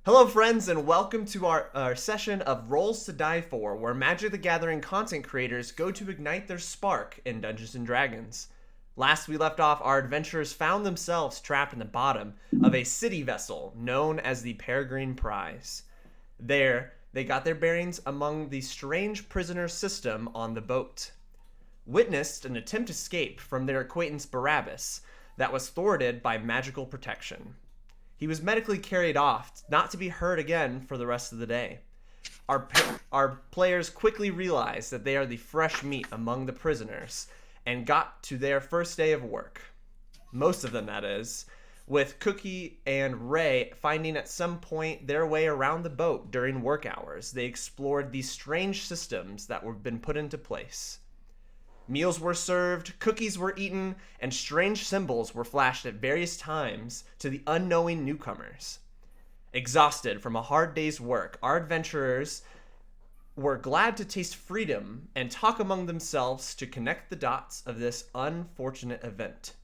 Hello, friends, and welcome to our session of Rolls to Die For, where Magic the Gathering content creators go to ignite their spark in Dungeons & Dragons. Last we left off, our adventurers found themselves trapped in the bottom of a city vessel known as the Peregrine Prize. There, they got their bearings among the strange prisoner system on the boat. Witnessed an attempt escape from their acquaintance Barabbas that was thwarted by magical protection. He was medically carried off, not to be heard again for the rest of the day. Our players quickly realize that they are the fresh meat among the prisoners and got to their first day of work. Most of them, that is, with Cookie and Ray finding at some point their way around the boat during work hours. They explored these strange systems that were been put into place. Meals were served, cookies were eaten, and strange symbols were flashed at various times to the unknowing newcomers. Exhausted from a hard day's work, our adventurers were glad to taste freedom and talk among themselves to connect the dots of this unfortunate event.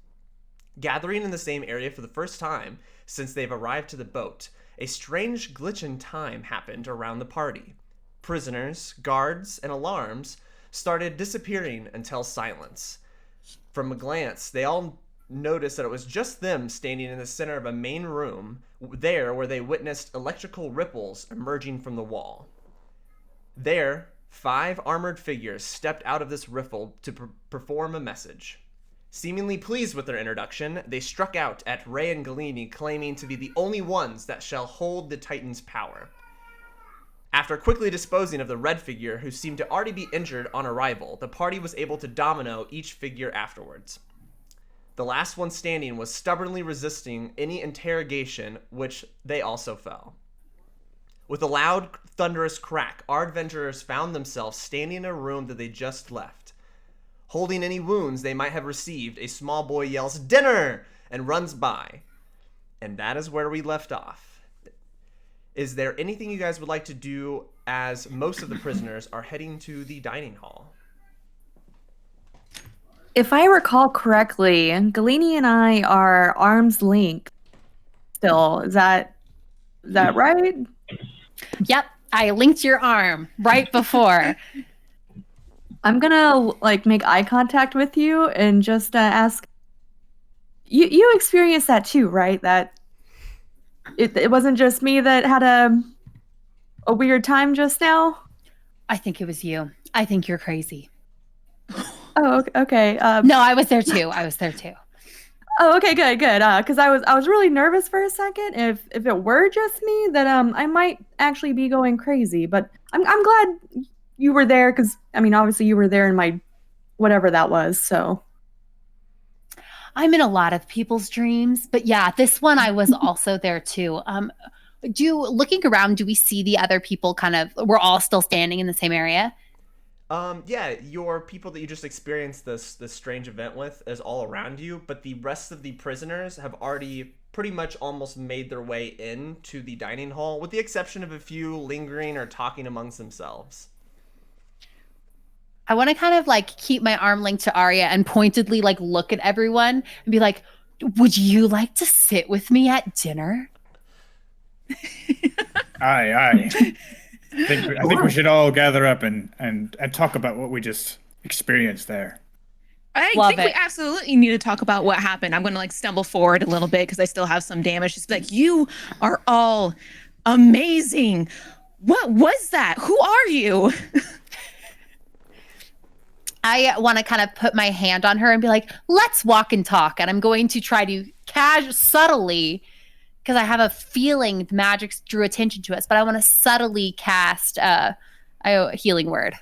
Gathering in the same area for the first time since they've arrived to the boat, a strange glitch in time happened around the party. Prisoners, guards, and alarms started disappearing until silence. From a glance, they all noticed that it was just them standing in the center of a main room, there where they witnessed electrical ripples emerging from the wall. There, 5 armored figures stepped out of this riffle to perform a message. Seemingly pleased with their introduction, they struck out at Ray and Galene, claiming to be the only ones that shall hold the Titan's power. After quickly disposing of the red figure, who seemed to already be injured on arrival, the party was able to domino each figure afterwards. The last one standing was stubbornly resisting any interrogation, which they also fell. With a loud, thunderous crack, our adventurers found themselves standing in a room that they just left. Holding any wounds they might have received, a small boy yells, "Dinner!" and runs by. And that is where we left off. Is there anything you guys would like to do as most of the prisoners are heading to the dining hall? If I recall correctly, Galene and I are arm's length still. Is that right? Yep, I linked your arm right before. I'm gonna make eye contact with you and just ask. You experienced that too, right? That it wasn't just me that had a weird time just now. I think it was you. I think you're crazy. Oh, okay. No, I was there too. Oh, okay, good. Because I was really nervous for a second. If it were just me, that I might actually be going crazy. But I'm glad you were there, because I mean, obviously you were there in my whatever that was. So I'm in a lot of people's dreams, but yeah, this one I was also there too. Looking around, do we see the other people we're all still standing in the same area? Yeah, your people that you just experienced this strange event with is all around you, but the rest of the prisoners have already pretty much almost made their way into the dining hall, with the exception of a few lingering or talking amongst themselves. I want to keep my arm linked to Aria and pointedly look at everyone and be like, would you like to sit with me at dinner? Aye. I think we should all gather up and talk about what we just experienced there. I Love think we absolutely need to talk about what happened. I'm going to stumble forward a little bit because I still have some damage. Just be like, you are all amazing. What was that? Who are you? I want to put my hand on her and be like, let's walk and talk. And I'm going to try to subtly, because I have a feeling magic drew attention to us, but I want to subtly cast a healing word.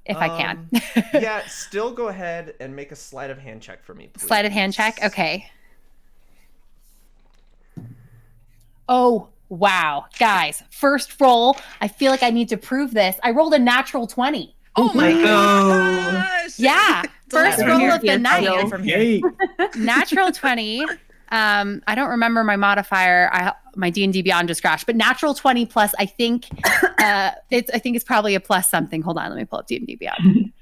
If I can. Yeah, still go ahead and make a sleight of hand check for me, please. Sleight of hand check? Okay. Oh, wow. Guys, first roll. I feel like I need to prove this. I rolled a natural 20. Oh my gosh. Yeah. First roll of the night. From here. Natural 20. I don't remember my modifier. My D&D Beyond just crashed, but natural 20 plus. I think it's probably a plus something. Hold on, let me pull up D&D Beyond.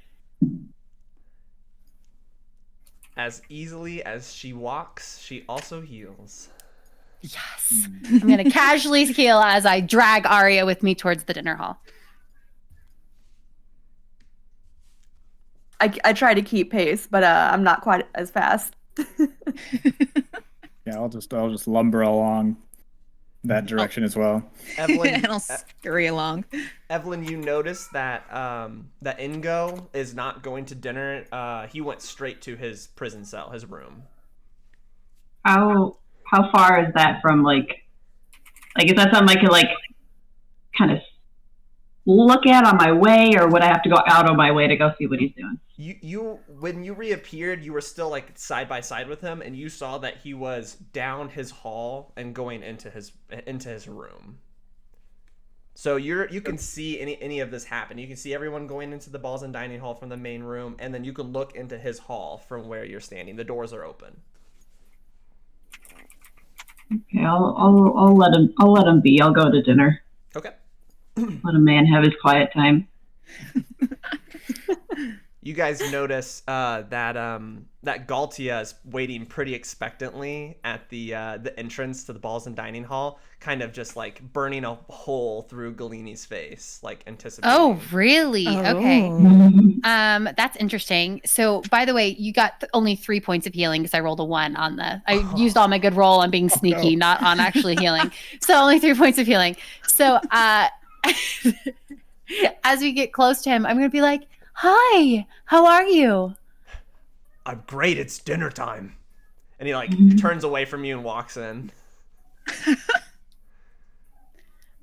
As easily as she walks, she also heals. Yes. I'm going to casually heal as I drag Aria with me towards the dinner hall. I try to keep pace, but I'm not quite as fast. Yeah, I'll just lumber along that direction as well. Evelyn, And I'll scurry along. Evelyn, you notice that that Ingo is not going to dinner. He went straight to his prison cell, his room. How far is that from like is that something I can kind of look at on my way, or would I have to go out on my way to go see what he's doing? You when you reappeared, you were still like side by side with him, and you saw that he was down his hall and going into his room. So you can see any of this happen. You can see everyone going into the balls and dining hall from the main room, and then you can look into his hall from where you're standing. The doors are open. Okay, I'll let him be. I'll go to dinner. Okay. Let a man have his quiet time. You guys notice that Galtia is waiting pretty expectantly at the entrance to the balls and dining hall, kind of just like burning a hole through Galene's face, like anticipating. Oh, really? Oh. Okay. That's interesting. So, by the way, you got only 3 points of healing because I rolled a 1 on the. I used all my good roll on being sneaky, not on actually healing. So only 3 points of healing. So, as we get close to him, I'm gonna be like, "Hi, how are you?" I'm great. It's dinner time. And he like turns away from you and walks in.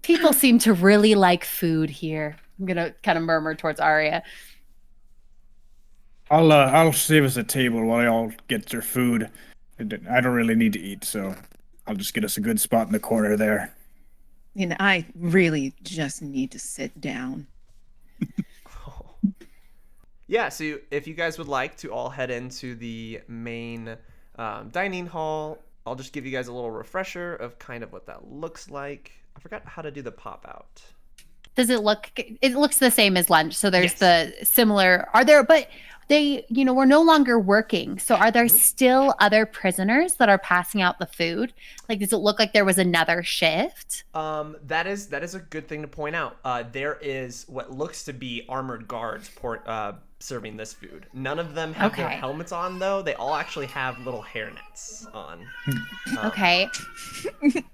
People seem to really like food here. I'm gonna kind of murmur towards Aria. I'll save us a table while y'all get your food. I don't really need to eat, so I'll just get us a good spot in the corner there. And I really just need to sit down. Yeah, so if you guys would like to all head into the main dining hall, I'll just give you guys a little refresher of kind of what that looks like. I forgot how to do the pop out. Does it look? It looks the same as lunch. So there's Yes. the similar. Are there? But they, we're no longer working. So are there still other prisoners that are passing out the food? Like, does it look like there was another shift? That is a good thing to point out. There is what looks to be armored guards serving this food. None of them have their Okay. helmets on, though. They all actually have little hairnets on. Okay.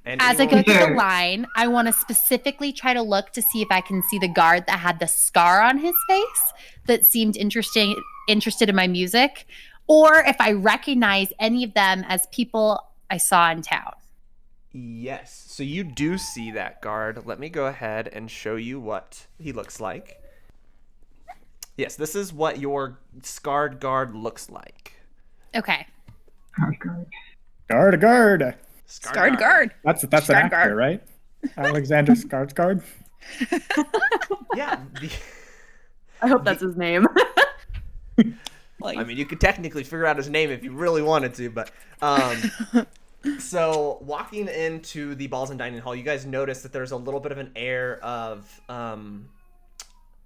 And As I go anyone- through the line, I want to specifically try to look to see if I can see the guard that had the scar on his face that seemed interested in my music, or if I recognize any of them as people I saw in town. Yes, so you do see that guard. Let me go ahead and show you what he looks like. Yes, this is what your scarred guard looks like. Okay. Guard. Scarred guard. That's an Scarred actor, guard. right? Alexander Skarsgård. Yeah, I hope that's his name. I mean, you could technically figure out his name if you really wanted to, but so walking into the balls and dining hall, you guys notice that there's a little bit of an air of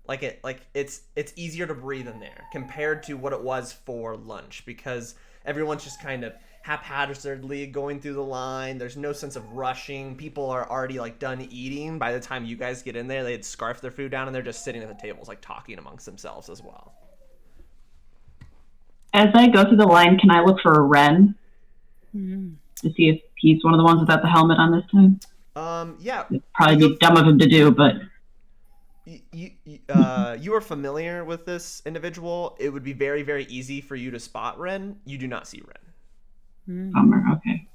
it's easier to breathe in there compared to what it was for lunch, because everyone's just kind of haphazardly going through the line. There's no sense of rushing. People are already like done eating by the time you guys get in there. They had scarfed their food down and they're just sitting at the tables like talking amongst themselves as well. As I go through the line, can I look for a Ren to see if he's one of the ones without the helmet on this time? Yeah. It'd probably be dumb of him to do, but You are familiar with this individual. It would be very, very easy for you to spot Ren. You do not see Ren. bummer. Okay.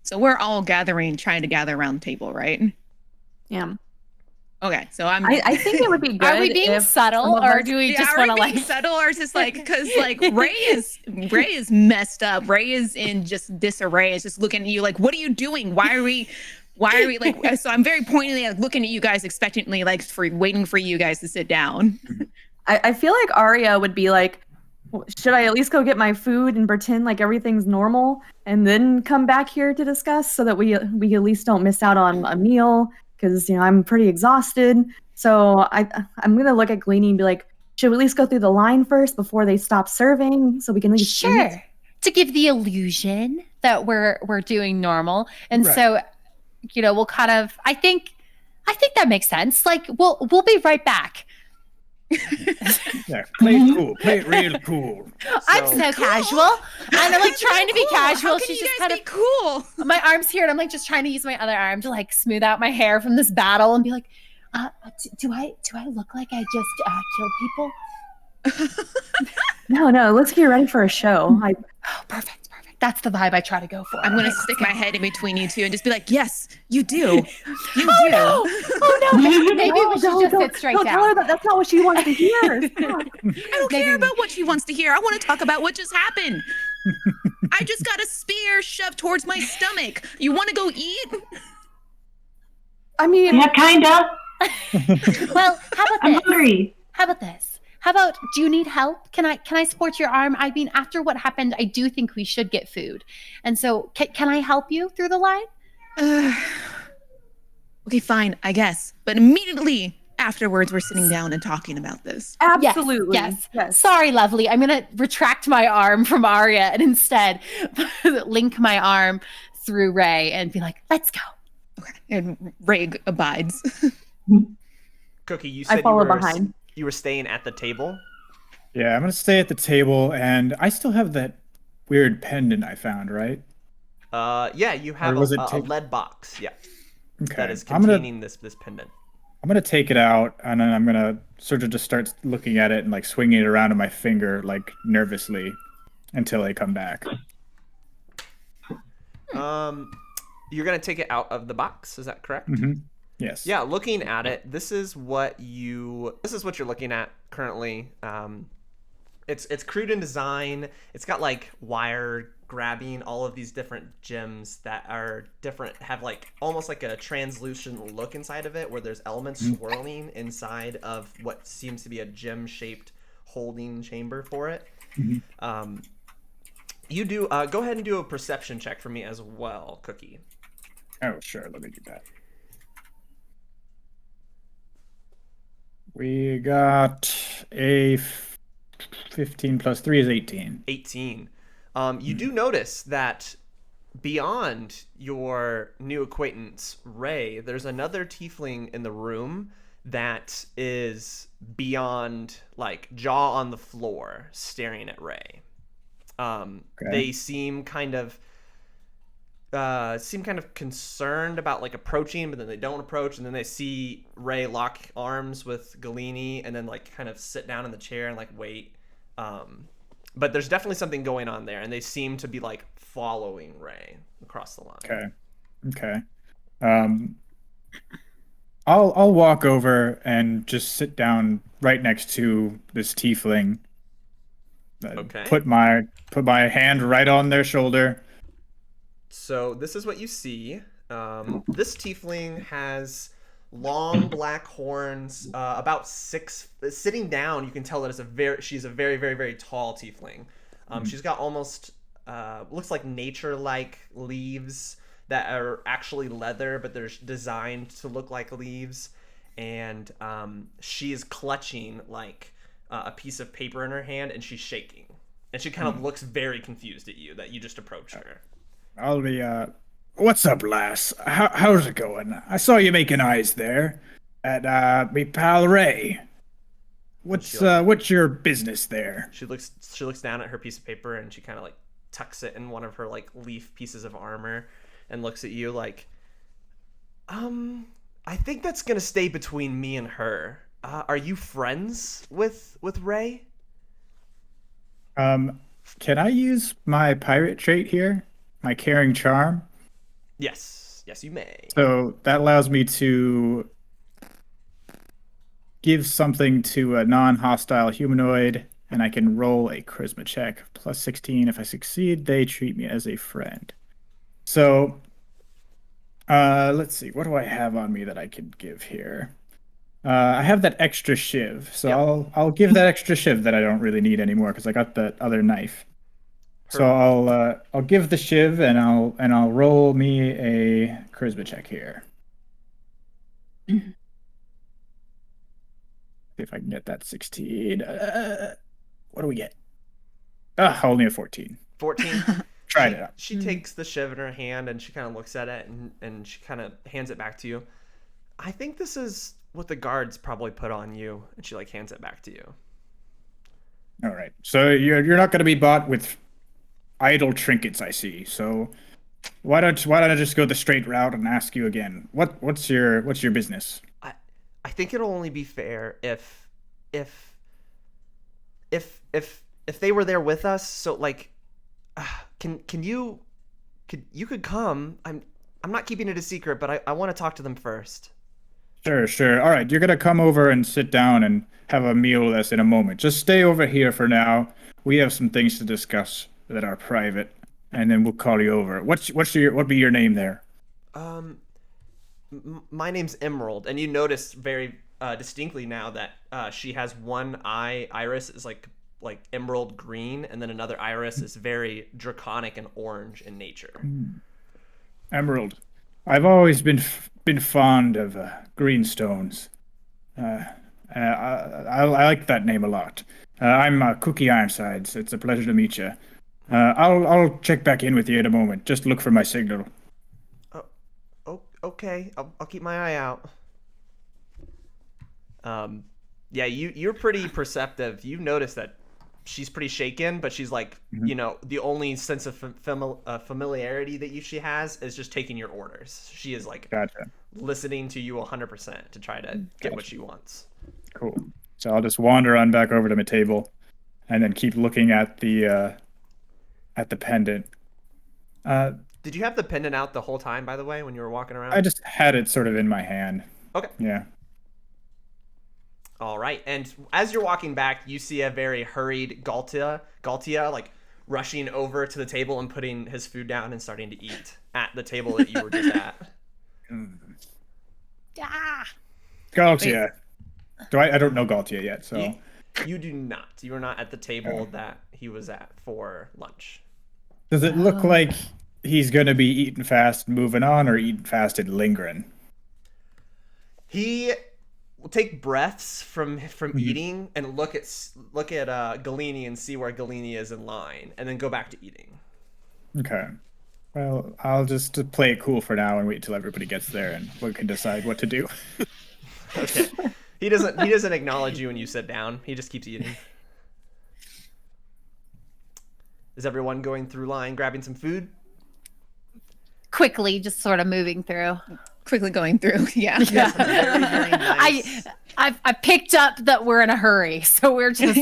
So we're all trying to gather around the table, right? Yeah. Okay, so I'm. I think it would be good. Are we being if subtle, some of or us- do we Yeah, just are want to we being like? subtle, or just like because like Ray is messed up. Ray is in just disarray. It's just looking at you like, what are you doing? Why are we like? So I'm very pointedly like, looking at you guys expectantly, like waiting for you guys to sit down. I feel like Aria would be like, should I at least go get my food and pretend like everything's normal and then come back here to discuss so that we at least don't miss out on a meal? Because, I'm pretty exhausted. So I'm going to look at Galene and be like, should we at least go through the line first before they stop serving so we can at least eat? Sure. To give the illusion that we're doing normal. And Right. so, we'll kind of I think that makes sense. Like we'll be right back. Yeah, play it cool. Play it real cool. I'm so casual. And I'm like trying to be casual. How can She's you just guys kind be of cool? my arm's here, and I'm like just trying to use my other arm to like smooth out my hair from this battle and be like, do I look like I just killed people? No, it looks like you're ready for a show. Oh, perfect. That's the vibe I try to go for. I'm gonna Okay, stick let's my go. head in between you two and just be like, yes, you do. You do. Oh no! Maybe we should just sit straight don't down. tell her that. That's not what she wants to hear. I don't care about what she wants to hear. I want to talk about what just happened. I just got a spear shoved towards my stomach. You want to go eat? I mean, Yeah, kinda. Well, how about I'm this? hungry. How about this? How about, do you need help? Can I support your arm? I mean, after what happened, I do think we should get food. And so, can I help you through the line? Okay, fine, I guess. But immediately afterwards, we're sitting down and talking about this. absolutely. Yes. Yes. Sorry, lovely. I'm going to retract my arm from Aria and instead link my arm through Ray and be like, let's go. Okay. And Ray abides. Cookie, you I said follow behind. you were staying at the table. Yeah, I'm gonna stay at the table, and I still have that weird pendant I found, right? Yeah, you have Or was it a take- lead box. Yeah, Okay. that is I'm gonna containing this pendant. take it out, and then I'm gonna sort of just start looking at it and like swinging it around on my finger, like nervously, until I come back. You're gonna take it out of the box. Is that correct? Mm-hmm. Yes. Yeah, looking at it, this is what you're looking at currently. It's crude in design. It's got like wire grabbing all of these different gems that are different, have like almost like a translucent look inside of it, where there's elements swirling inside of what seems to be a gem-shaped holding chamber for it. You do go ahead and do a perception check for me as well, Cookie. Oh, sure. Let me do that. We got a 15 plus 3 is 18. 18. You do notice that beyond your new acquaintance, Ray, there's another tiefling in the room that is beyond, like, jaw on the floor, staring at Ray. They seem kind of concerned about like approaching, but then they don't approach, and then they see Ray lock arms with Galene and then like kind of sit down in the chair and like wait. But there's definitely something going on there, and they seem to be like following Ray across the line. Okay. I'll walk over and just sit down right next to this tiefling. Okay. Put my hand right on their shoulder. So this is what you see. This tiefling has long black horns, about 6. Sitting down, you can tell that she's a very, very, very tall tiefling. She's got almost looks like nature-like leaves that are actually leather, but they're designed to look like leaves. And she is clutching like a piece of paper in her hand, and she's shaking. And she kind of looks very confused at you that you just approached her. I'll be, what's up, lass? How's it going? I saw you making eyes there at, me pal Ray. What's your business there? She looks down at her piece of paper, and she kind of like tucks it in one of her like leaf pieces of armor and looks at you like, I think that's gonna stay between me and her. Are you friends with Ray? Can I use my pirate trait here? My caring charm? Yes, you may. So that allows me to give something to a non-hostile humanoid, and I can roll a charisma check. Plus 16. If I succeed, they treat me as a friend. So, let's see. What do I have on me that I could give here? I have that extra shiv, so Yep. I'll give that extra shiv that I don't really need anymore because I got that other knife. So I'll give the shiv, and I'll roll me a charisma check here. See if I can get that 16. What do we get? Only a 14. 14. tried it. She takes the shiv in her hand and she kind of looks at it and she kind of hands it back to you. I think this is what the guards probably put on you. And she like hands it back to you. All right. So you're not going to be bought with idle trinkets, I see. So why don't I just go the straight route and ask you again? What's your business? I think it'll only be fair if they were there with us. So like, could you come? I'm not keeping it a secret, but I want to talk to them first. Sure. All right, you're gonna come over and sit down and have a meal with us in a moment. Just stay over here for now. We have some things to discuss that are private, and then we'll call you over. What be your name there? My name's Emerald, and you notice very distinctly now that she has one iris is like emerald green, and then another iris is very draconic and orange in nature. Emerald. I've always been fond of green stones. I like that name a lot. I'm Cookie Ironsides. It's a pleasure to meet you. I'll check back in with you in a moment. Just look for my signal. Okay. I'll keep my eye out. Yeah, you're pretty perceptive. You notice that she's pretty shaken, but she's like, the only sense of familiarity that she has is just taking your orders. She is like listening to you 100% to try to get what she wants. Cool. So I'll just wander on back over to my table, and then keep looking at the pendant. Did you have the pendant out the whole time, by the way, when you were walking around? I just had it sort of in my hand. Okay. Yeah. All right, and as you're walking back, you see a very hurried Galtia, like rushing over to the table and putting his food down and starting to eat at the table that you were just at. Galtia. I don't know Galtia yet, so. You do not. You are not at the table that he was at for lunch. Does it look like he's going to be eating fast and moving on, or eating fast and lingering? He will take breaths from eating and look at Galene and see where Galene is in line, and then go back to eating. Okay. Well, I'll just play it cool for now and wait till everybody gets there, and we can decide what to do. Okay. He doesn't acknowledge you when you sit down. He just keeps eating. Is everyone going through line, grabbing some food? Quickly, just sort of moving through. Quickly going through, yeah. Yes, very, very nice. I picked up that we're in a hurry, so we're just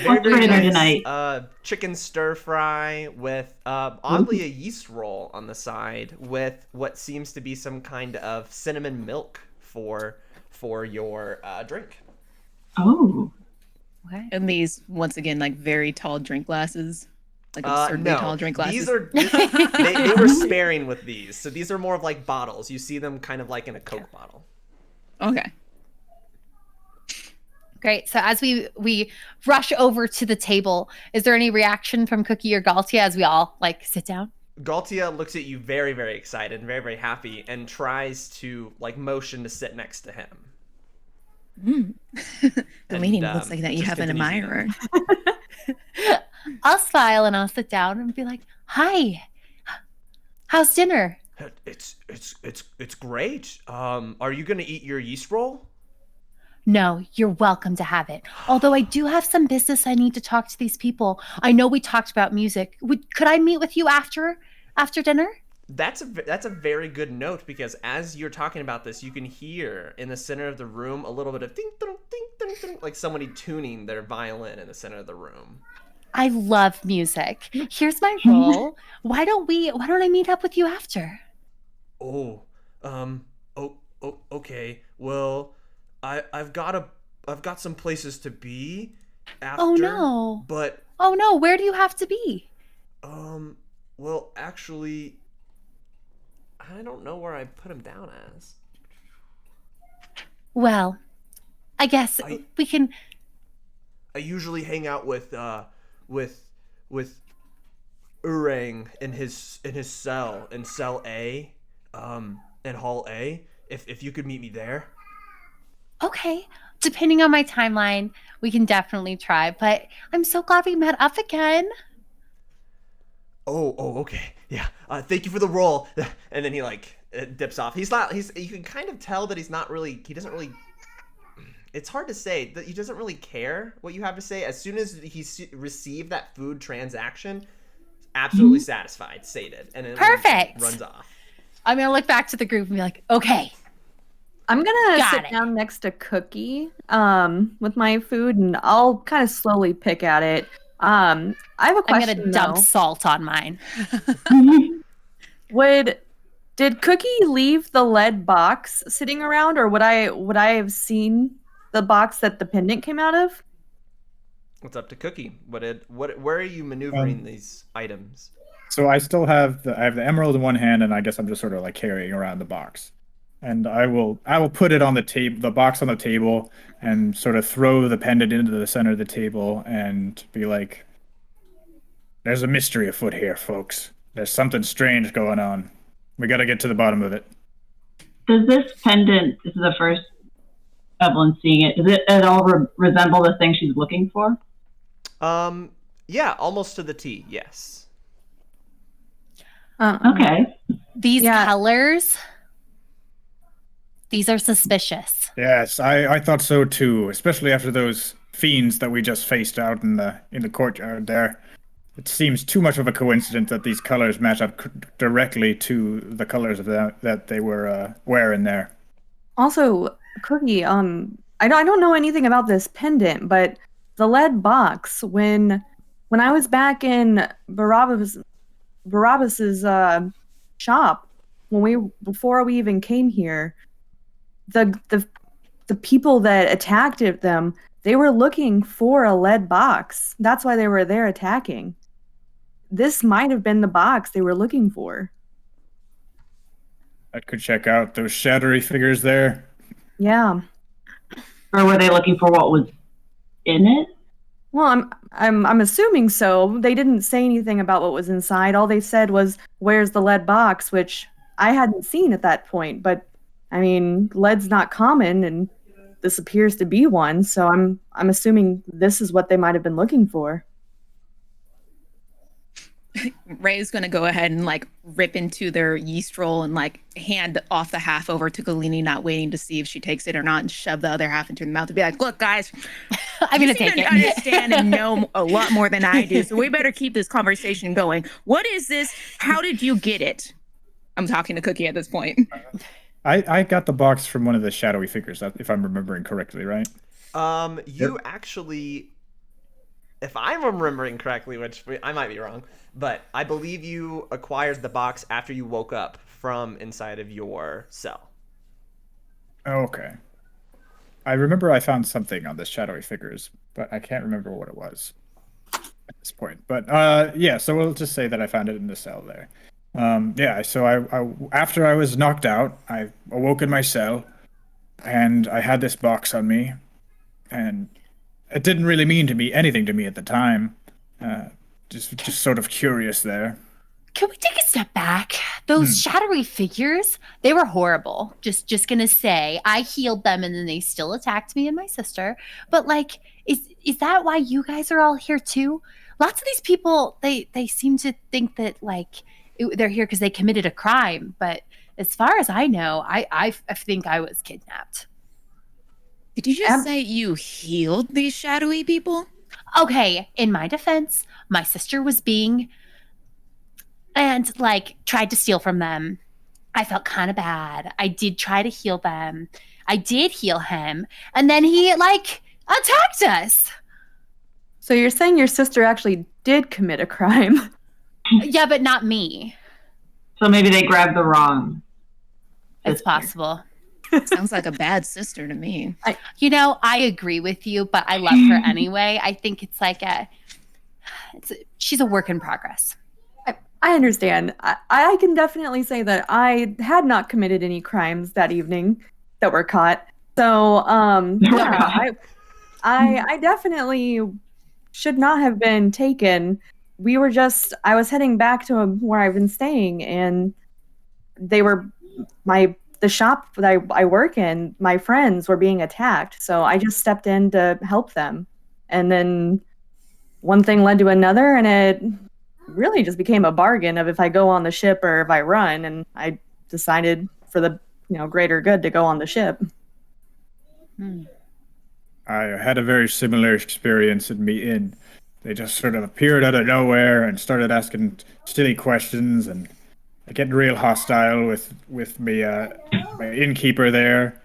What's for dinner tonight? Chicken stir fry with oddly a yeast roll on the side with what seems to be some kind of cinnamon milk for your drink. Oh. Okay. And these, once again, like very tall drink glasses. Like absurdly tall drink glasses. They were sparing with these. So these are more of like bottles. You see them kind of like in a Coke bottle. Okay. Great. So as we rush over to the table, is there any reaction from Cookie or Galtia as we all like sit down? Galtia looks at you very, very excited and very, very happy and tries to like motion to sit next to him. Galene, looks like that you have an admirer. I'll smile and I'll sit down and be like, "Hi, how's dinner?" It's great. Are you gonna eat your yeast roll? No, you're welcome to have it. Although I do have some business I need to talk to these people. I know we talked about music. Could I meet with you after dinner? That's a very good note, because as you're talking about this, you can hear in the center of the room a little bit of ding ding ding ding ding, like somebody tuning their violin in the center of the room. I love music. Here's my roll. Why don't I meet up with you after? Okay. Well, I've got some places to be after. Oh no. But oh no, where do you have to be? Well, actually, I don't know where I put him down as. Well, I guess we can. I usually hang out with Urang in his cell in cell A, in hall A. If you could meet me there. Okay. Depending on my timeline, we can definitely try. But I'm so glad we met up again. Okay. Yeah. Thank you for the roll. And then he like dips off. You can kind of tell that he doesn't really, it's hard to say that he doesn't really care what you have to say. As soon as he received that food transaction, absolutely satisfied, sated, and then Perfect. runs off. I'm going to look back to the group and be like, okay. I'm gonna Got sit it. down next to Cookie with my food, and I'll kind of slowly pick at it. I have a I'm question. going to dump though. salt on mine. Did Cookie leave the lead box sitting around, or would I have seen the box that the pendant came out of? What's up to Cookie? Where are you maneuvering these items? So I still have the emerald in one hand, and I guess I'm just sort of like carrying around the box. And I will put it on the table, the box on the table, and sort of throw the pendant into the center of the table and be like, "There's a mystery afoot here, folks. There's something strange going on. We got to get to the bottom of it." Does this pendant, this is the first Evelyn seeing it, does it at all resemble the thing she's looking for? Yeah, almost to the T, yes. Okay. These Yeah. colors, these are suspicious. Yes, I thought so too, especially after those fiends that we just faced out in the courtyard there. It seems too much of a coincidence that these colors match up directly to the colors of that they were wearing there. Also, Cookie, I don't know anything about this pendant, but the lead box, when I was back in Barabbas's shop, before we even came here, the people that attacked them, they were looking for a lead box. That's why they were there attacking. This might have been the box they were looking for. I could check out those shadowy figures there. Yeah. Or were they looking for what was in it? Well, I'm assuming so. They didn't say anything about what was inside. All they said was, "Where's the lead box?" which I hadn't seen at that point. But I mean, lead's not common, and this appears to be one. So I'm assuming this is what they might have been looking for. Ray's gonna go ahead and like rip into their yeast roll and like hand off the half over to Galene, not waiting to see if she takes it or not, and shove the other half into her mouth and be like, "Look, guys, I'm going to take it. Understand and know a lot more than I do, so we better keep this conversation going. What is this? How did you get it?" I'm talking to Cookie at this point. I got the box from one of the shadowy figures, if I'm remembering correctly, right? You actually, if I'm remembering correctly, which I might be wrong, but I believe you acquired the box after you woke up from inside of your cell. Okay. I remember I found something on the shadowy figures, but I can't remember what it was at this point. But yeah, so we'll just say that I found it in the cell there. Yeah, so I after I was knocked out, I awoke in my cell, and I had this box on me, and it didn't really mean anything to me at the time. Just sort of curious there. Can we take a step back? Those shadowy figures, they were horrible. Just gonna say, I healed them and then they still attacked me and my sister. But like, is that why you guys are all here too? Lots of these people, they seem to think that like they're here because they committed a crime. But as far as I know, I think I was kidnapped. Did you just say you healed these shadowy people? Okay, in my defense, my sister was being and like tried to steal from them. I felt kind of bad. I did try to heal them. I did heal him, and then he like attacked us. So you're saying your sister actually did commit a crime? Yeah, but not me. So maybe they grabbed the wrong It's sister. possible. Sounds like a bad sister to me. I agree with you, but I love her anyway. I think it's like she's a work in progress. I understand. I can definitely say that I had not committed any crimes that evening that were caught. So, yeah, I definitely should not have been taken. I was heading back to where I've been staying, and the shop that I work in, my friends were being attacked. So I just stepped in to help them. And then one thing led to another, and really just became a bargain of if I go on the ship or if I run, and I decided for the greater good to go on the ship. I had a very similar experience in me in. They just sort of appeared out of nowhere and started asking silly questions and getting real hostile with me, my innkeeper there,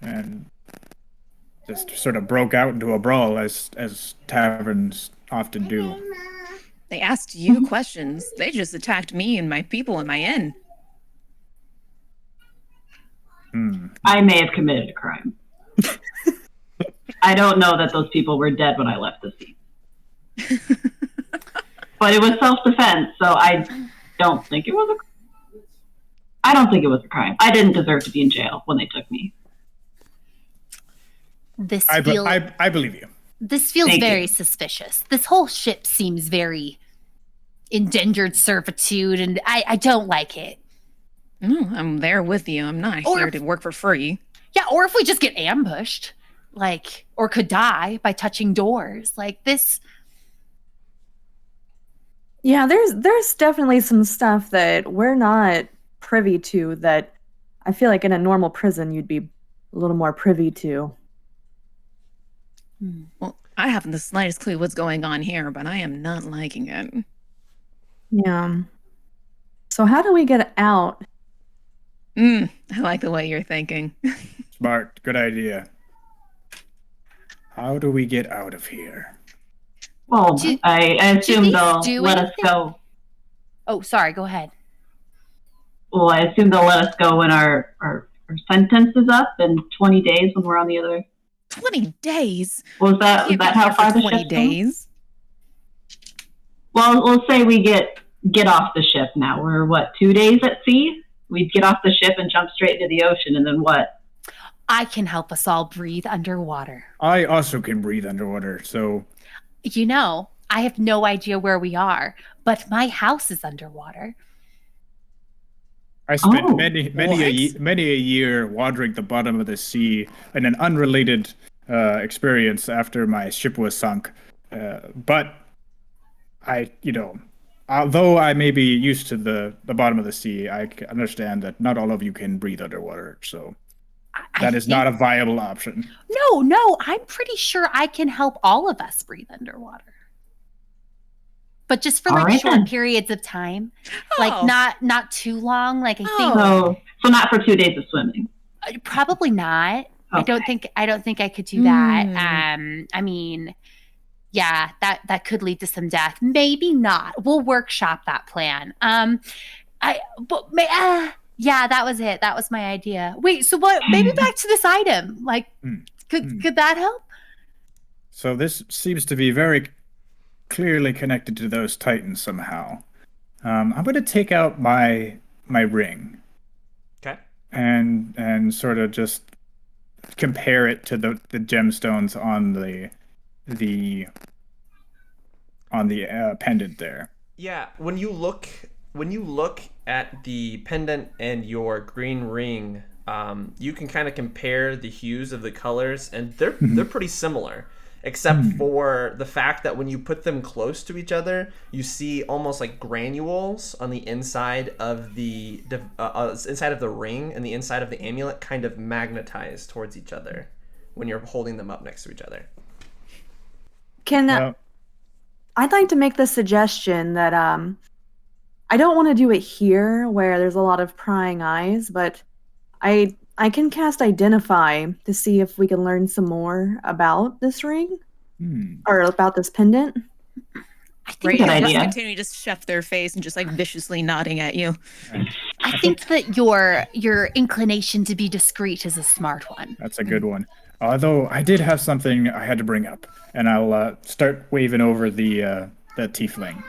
and just sort of broke out into a brawl as taverns often do. They asked you questions. They just attacked me and my people in my inn. I may have committed a crime. I don't know that those people were dead when I left the scene. But it was self-defense, so I don't think it was a crime. I don't think it was a crime. I didn't deserve to be in jail when they took me. I believe you. This feels Thank very you. suspicious. This whole ship seems very endangered servitude, and I don't like it. I'm there with you. I'm not here to work for free. Yeah, or if we just get ambushed, or could die by touching doors, like this. Yeah, there's definitely some stuff that we're not privy to that I feel like in a normal prison you'd be a little more privy to. Well, I haven't the slightest clue what's going on here, but I am not liking it. Yeah. So how do we get out? I like the way you're thinking. Smart, good idea. How do we get out of here? Well, I assume these they'll do let us anything? go. Oh, sorry, go ahead. Well, I assume they'll let us go when our sentence is up in 20 days when we're on the other. 20 days? Was that Can't be how here far for the 20 ship's days? Well, we'll say we get off the ship now. We're 2 days at sea? We'd get off the ship and jump straight into the ocean, and then what? I can help us all breathe underwater. I also can breathe underwater, so I have no idea where we are, but my house is underwater. I spent Oh, many a year wandering the bottom of the sea in an unrelated experience after my ship was sunk. But I, although I may be used to the bottom of the sea, I understand that not all of you can breathe underwater. So that is not a viable option. No, I'm pretty sure I can help all of us breathe underwater. But just for All right, short then. periods of time, Oh. not too long. I think So not for 2 days of swimming. probably not. Okay. I don't think I could do that. I mean, yeah, that could lead to some death. Maybe not. We'll workshop that plan. Yeah, that was it. That was my idea. Wait, so what? Maybe back to this item. Could that help? So this seems to be very clearly connected to those titans somehow. I'm going to take out my ring. Okay. And sort of just compare it to the gemstones on the pendant there. Yeah, when you look at the pendant and your green ring, you can kind of compare the hues of the colors, and they're pretty similar, except for the fact that when you put them close to each other, you see almost like granules on the inside of the inside of the ring and the inside of the amulet kind of magnetize towards each other when you're holding them up next to each other. I'd like to make the suggestion that I don't want to do it here where there's a lot of prying eyes, but I can cast Identify to see if we can learn some more about this ring or about this pendant. I think Good idea. Continue to chef their face and just viciously nodding at you. I think that your inclination to be discreet is a smart one. That's a good one. Although I did have something I had to bring up, and I'll start waving over the tiefling.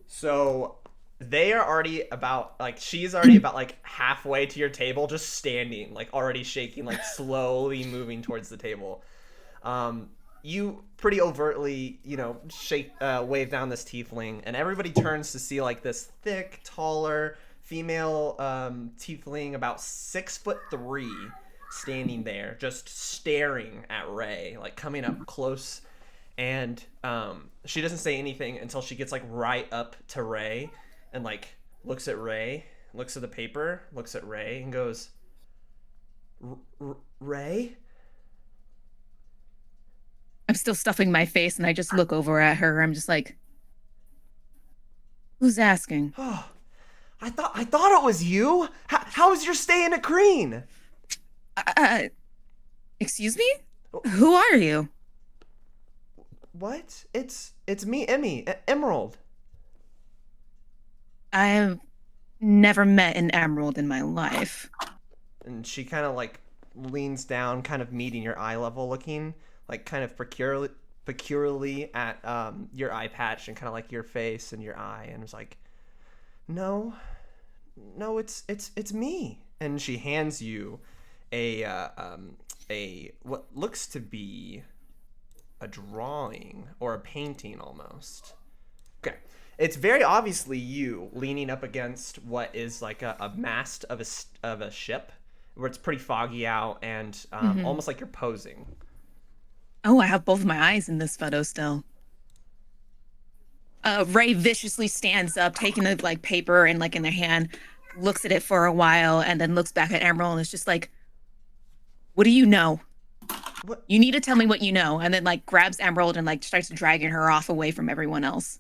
So they are already about she's already about halfway to your table, just standing, already shaking, slowly moving towards the table. You pretty overtly, wave down this tiefling, and everybody turns to see this thick, taller female tiefling, about 6'3", standing there, just staring at Ray, coming up close. And she doesn't say anything until she gets like right up to Ray and like looks at Ray, looks at the paper, looks at Ray and goes, Ray? I'm still stuffing my face and I just look over at her. I'm just like, who's asking? Oh, I thought it was you. How was your stay in Akreen? Excuse me? Who are you? What? It's me, Emerald. I have never met an emerald in my life. And she kind of like leans down, kind of meeting your eye level, looking like kind of peculiarly at your eye patch and kind of like your face and your eye, and was like, no, it's me. And she hands you a what looks to be a drawing or a painting almost. Okay. It's very obviously you leaning up against what is like a mast of a ship where it's pretty foggy out and almost like you're posing. Oh, I have both of my eyes in this photo still. Ray viciously stands up, taking the like paper and like in their hand, looks at it for a while, and then looks back at Emerald and is just like, "What do you know? What? You need to tell me what you know." And then like grabs Emerald and like starts dragging her off away from everyone else.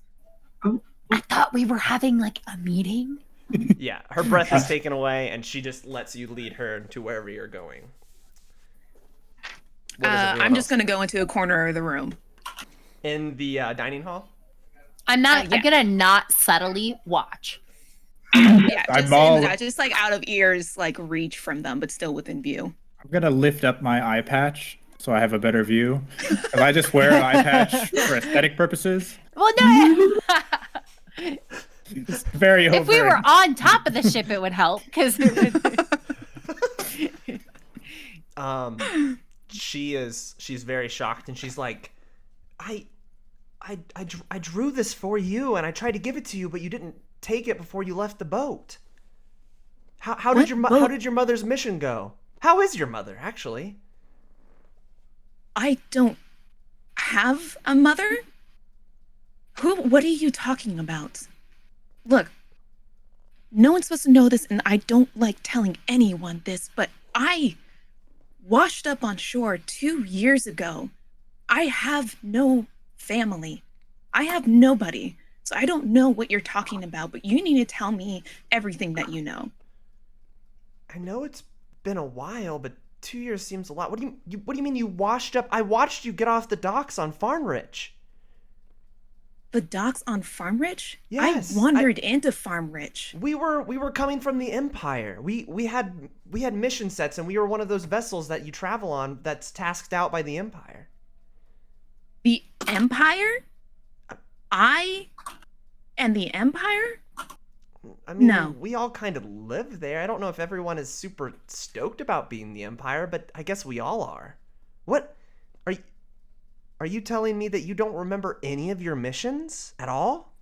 I thought we were having like a meeting. Yeah, her breath is taken away, and she just lets you lead her to wherever you're going. I'm just gonna go into a corner of the room. In the dining hall. I'm not. Yeah. I'm gonna not subtly watch. Yeah, I'm just like out of ears, like reach from them, but still within view. I'm gonna lift up my eye patch so I have a better view. If I just wear an eye patch for aesthetic purposes, Well, no. it's very If we were on top of the ship, it would help because. She's very shocked, and she's like, I drew this for you, and I tried to give it to you, but you didn't take it before you left the boat. How did your mother's mission go? How is your mother, actually? I don't have a mother? What are you talking about? Look, no one's supposed to know this, and I don't like telling anyone this, but I washed up on shore 2 years ago. I have no family. I have nobody. So I don't know what you're talking about, but you need to tell me everything that you know. I know it's been a while, but 2 years seems a lot. What do you mean you washed up? I watched you get off the docks on Farmrich. The docks on Farmrich? Yes, I wandered into Farmrich. We were coming from the Empire. We had mission sets, and we were one of those vessels that you travel on that's tasked out by the Empire. The Empire? I and the Empire? I mean, No. we all kind of live there. I don't know if everyone is super stoked about being the Empire, but I guess we all are. What? Are you telling me that you don't remember any of your missions at all?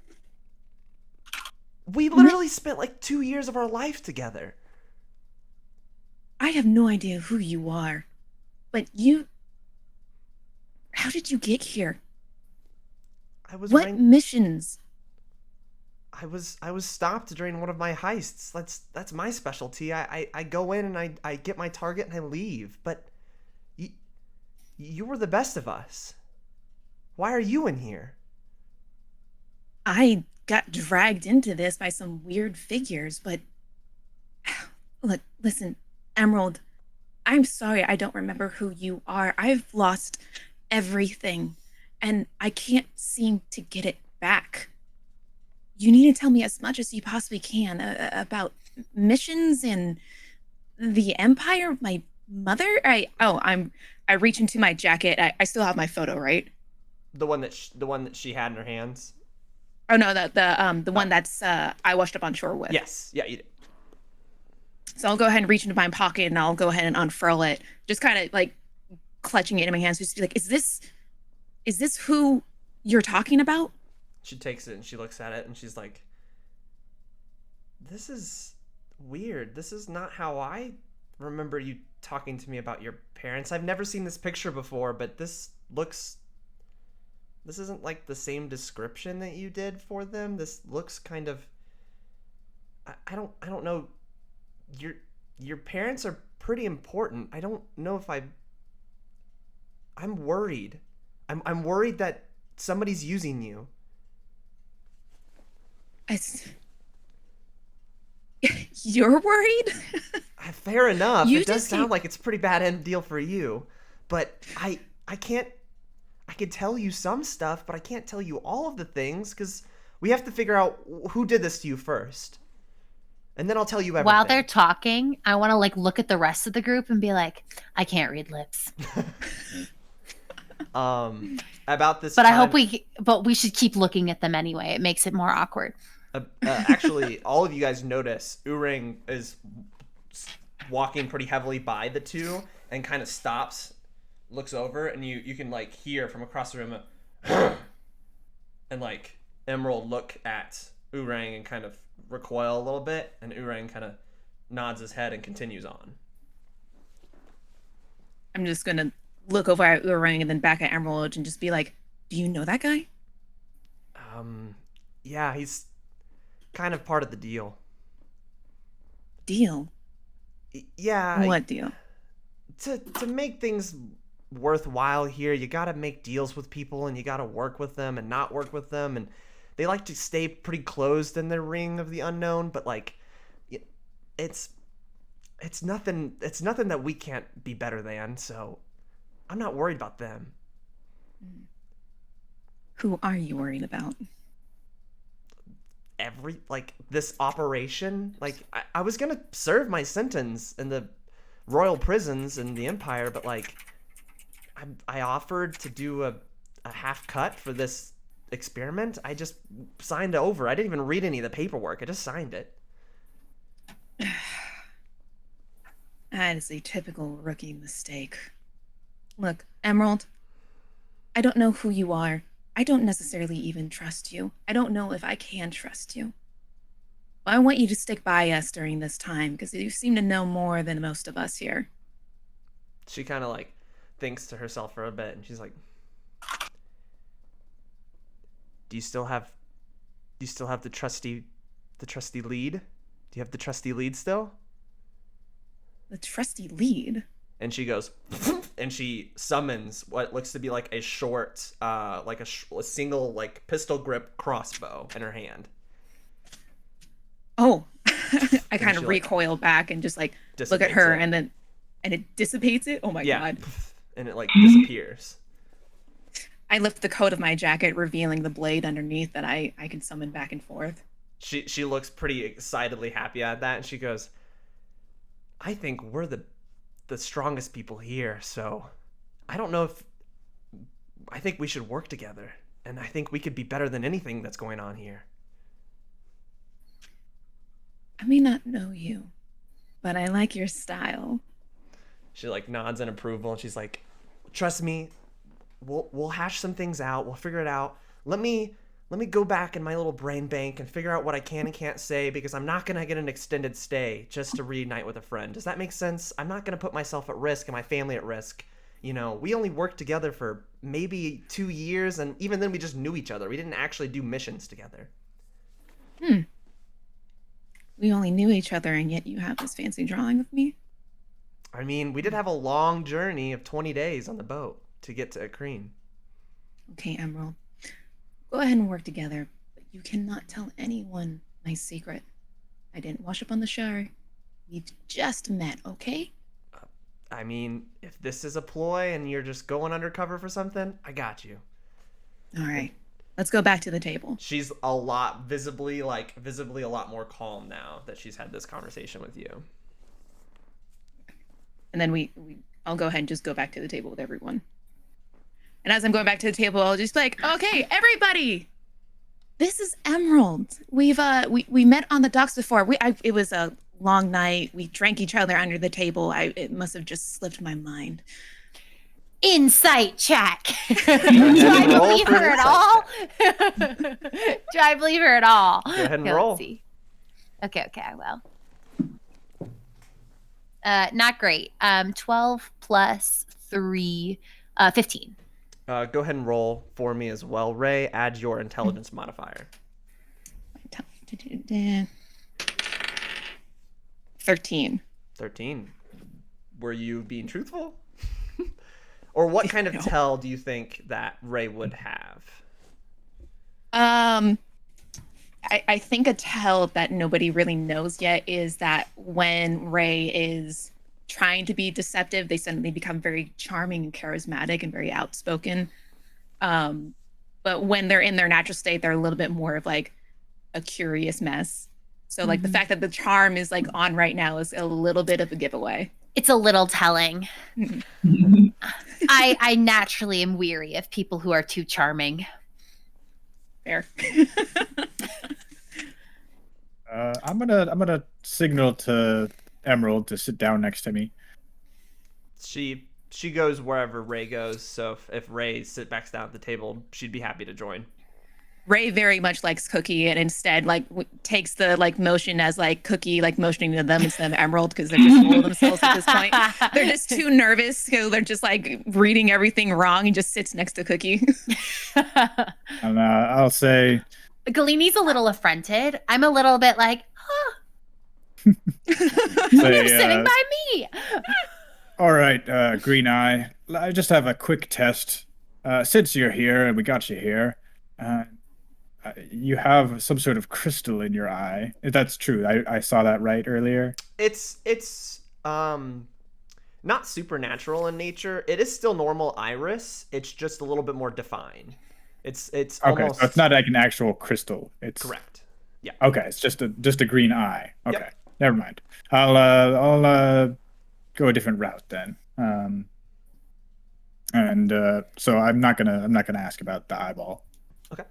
We literally spent like 2 years of our life together. I have no idea who you are, but how did you get here? What missions? I was stopped during one of my heists. That's my specialty. I go in and I get my target and I leave. But you were the best of us. Why are you in here? I got dragged into this by some weird figures, but look, listen, Emerald, I'm sorry I don't remember who you are. I've lost everything, and I can't seem to get it back. You need to tell me as much as you possibly can about missions and the Empire, my mother. I reach into my jacket. I still have my photo, right? The one that she had in her hands. Oh no, the one that's I washed up on shore with. Yes, yeah, you did. So I'll go ahead and reach into my pocket and I'll go ahead and unfurl it, just kind of like clutching it in my hands, just to be like, is this who you're talking about? She takes it and she looks at it and she's like, this is weird. This is not how I remember you talking to me about your parents. I've never seen this picture before, but this looks like the same description that you did for them. This looks kind of, I don't know. Your parents are pretty important. I don't know if I'm worried. I'm worried that somebody's using you. You're worried? Fair enough. You It does just sound keep- like it's a pretty bad end deal for you, but I can't. I could tell you some stuff, but I can't tell you all of the things because we have to figure out who did this to you first, and then I'll tell you everything. While they're talking, I want to like look at the rest of the group and be like, I can't read lips. About this, But I time- hope but we should keep looking at them anyway. It makes it more awkward. Actually, all of you guys notice Urang is walking pretty heavily by the two and kind of stops, looks over, and you can like hear from across the room and like Emerald look at Urang and kind of recoil a little bit, and Urang kind of nods his head and continues on. I'm just gonna look over at Urang and then back at Emerald and just be like, do you know that guy? Yeah, he's kind of part of the deal. Deal? Yeah. What deal? To make things worthwhile here, you gotta make deals with people, and you gotta work with them and not work with them, and they like to stay pretty closed in their ring of the unknown, but like it's nothing that we can't be better than, so I'm not worried about them. Who are you worried about? This operation, I was gonna serve my sentence in the royal prisons in the Empire, but like I offered to do a half cut for this experiment. I just signed over. I didn't even read any of the paperwork. I just signed it. That is a typical rookie mistake. Look, Emerald, I don't know who you are. I don't necessarily even trust you. I don't know if I can trust you. But I want you to stick by us during this time because you seem to know more than most of us here. She kind of like thinks to herself for a bit, and she's like, do you still have the trusty lead? Do you have the trusty lead still? The trusty lead? And she goes, and she summons what looks to be like a short, like a single like pistol grip crossbow in her hand. Oh, I kind of she, recoil back and just like look at her, it. and it dissipates it. Oh my God. And it like disappears. I lift the coat of my jacket, revealing the blade underneath that I can summon back and forth. She looks pretty excitedly happy at that, and she goes, I think we're the strongest people here, so I don't know if I think we should work together, and I think we could be better than anything that's going on here. I may not know you, but I like your style. She like nods in approval, and she's like, trust me, we'll hash some things out, we'll figure it out. Let me go back in my little brain bank and figure out what I can and can't say, because I'm not gonna get an extended stay just to reunite with a friend. Does that make sense? I'm not gonna put myself at risk and my family at risk. You know, we only worked together for maybe 2 years, and even then we just knew each other. We didn't actually do missions together. We only knew each other, and yet you have this fancy drawing of me? I mean, we did have a long journey of 20 days on the boat to get to Akreen. Okay, Emerald. Go ahead and work together, but you cannot tell anyone my secret. I didn't wash up on the shore. We've just met, okay? I mean, if this is a ploy and you're just going undercover for something, I got you. All right. Let's go back to the table. She's visibly a lot more calm now that she's had this conversation with you. And then I'll go ahead and just go back to the table with everyone. And as I'm going back to the table, I'll just be like, okay, everybody, this is Emerald. We met on the docks before. It was a long night. We drank each other under the table. It must have just slipped my mind. Insight check. Do I believe her at all? Do I believe her at all? Go ahead and Okay, roll. let's see. Okay, I will. Not great. 12 plus 3, 15. Go ahead and roll for me as well. Ray, add your intelligence modifier. 13. 13. Were you being truthful? Or what kind of tell do you think that Ray would have? I think a tell that nobody really knows yet is that when Ray is trying to be deceptive, they suddenly become very charming and charismatic and very outspoken. But when they're in their natural state, they're a little bit more of like a curious mess. So like the fact that the charm is like on right now is a little bit of a giveaway. It's a little telling. I naturally am weary of people who are too charming. Fair. I'm gonna signal to Emerald to sit down next to me. She goes wherever Ray goes, so if Ray backs down at the table, she'd be happy to join. Ray very much likes Cookie and instead like takes the like motion as like Cookie like motioning to them instead of Emerald because they're just full of themselves at this point. They're just too nervous, so they're just like reading everything wrong and just sits next to Cookie. And I'll say, Galene's a little affronted. I'm a little bit like, say, you're sitting by me. all right, Green Eye. I just have a quick test. Since you're here and we got you here, you have some sort of crystal in your eye. If that's true, I saw that right earlier. It's not supernatural in nature. It is still normal iris. It's just a little bit more defined. It's Okay, almost... so it's not like an actual crystal. It's correct. Yeah. Okay, it's just a green eye. Okay, Yep. Never mind. I'll go a different route then. So I'm not gonna ask about the eyeball. Okay.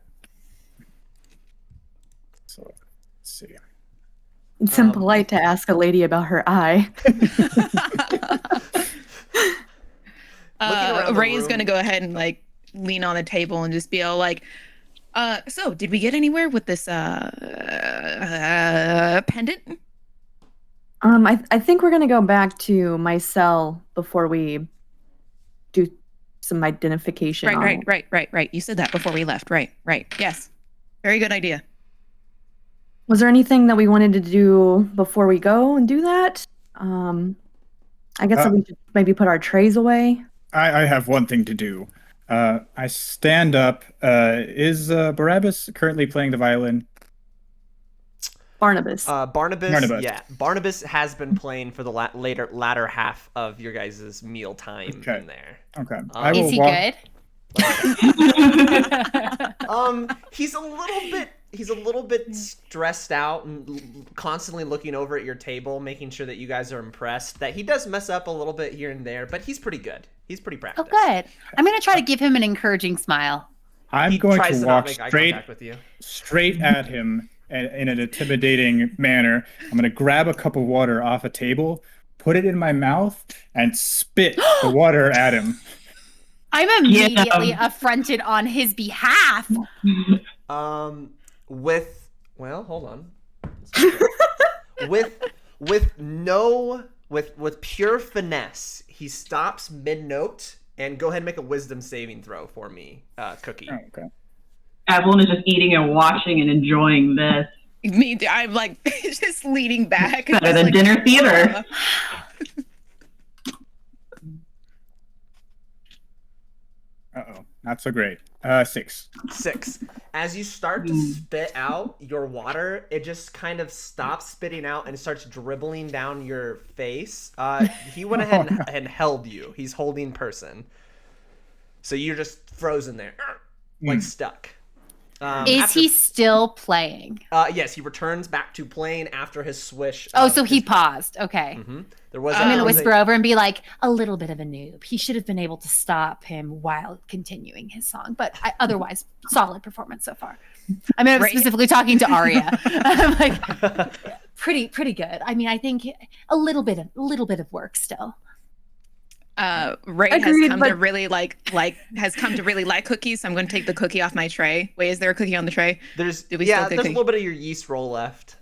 So let's see. It's impolite to ask a lady about her eye. Ray is gonna go ahead and like lean on the table and just be all like, so did we get anywhere with this pendant? I think we're gonna go back to my cell before we do some identification. Right. You said that before we left. Right. Yes. Very good idea. Was there anything that we wanted to do before we go and do that? I guess we should maybe put our trays away. I have one thing to do. I stand up. Is Barabbas currently playing the violin? Barnabas. Barnabas. Yeah, Barnabas has been playing for the latter half of your guys' meal time in there. Okay. Is he good? He's a little bit stressed out and constantly looking over at your table, making sure that you guys are impressed. That he does mess up a little bit here and there, but he's pretty good. He's pretty practiced. Oh, good. I'm gonna try to give him an encouraging smile. I'm He going tries to not walk make eye contact with you. straight at him in an intimidating manner. I'm going to grab a cup of water off a table, put it in my mouth, and spit the water at him. I'm immediately affronted on his behalf. Hold on. with pure finesse, he stops mid-note and go ahead and make a wisdom saving throw for me, Cookie. Oh, okay. Evelyn is just eating and watching and enjoying this. Me, I'm like just leaning back. Better than dinner theater. Uh-oh, not so great. 6. 6. As you start to spit out your water, it just kind of stops spitting out and starts dribbling down your face. He went ahead and held you. He's holding person. So you're just frozen there, like stuck. Is he still playing? Yes, he returns back to playing after his swish. So he paused. Okay. Mm-hmm. There was. I'm gonna whisper over and be like, a little bit of a noob. He should have been able to stop him while continuing his song, but otherwise, solid performance so far. I mean, I'm specifically talking to Aria. I'm like, pretty good. I mean, I think a little bit of work still. Ray Agreed, has come to really like cookies, so I'm going to take the cookie off my tray. Wait, is there a cookie on the tray? There's a little bit of your yeast roll left.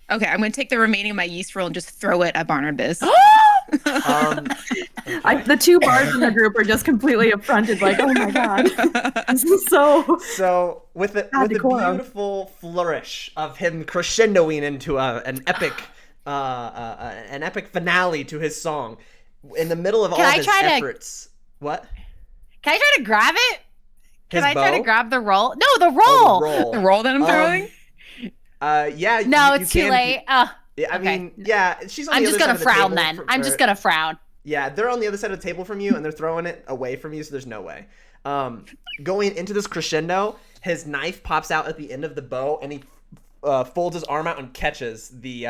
Okay, I'm going to take the remaining of my yeast roll and just throw it at Barnabas. The two bards in the group are just completely affronted, like, oh my god, this is so. So with a beautiful flourish of him crescendoing into an epic finale to his song, in the middle of all of his efforts. What? Can I try to grab it? His Can I bow? try to grab the roll? No, the roll. Oh, the roll. The roll that I'm throwing? Yeah. No, you it's too can- late. I mean, yeah. She's on I'm the just other gonna side of the frown table then. from- I'm just gonna frown. Yeah, they're on the other side of the table from you, and they're throwing it away from you, so there's no way. Going into this crescendo, his knife pops out at the end of the bow, and he folds his arm out and catches the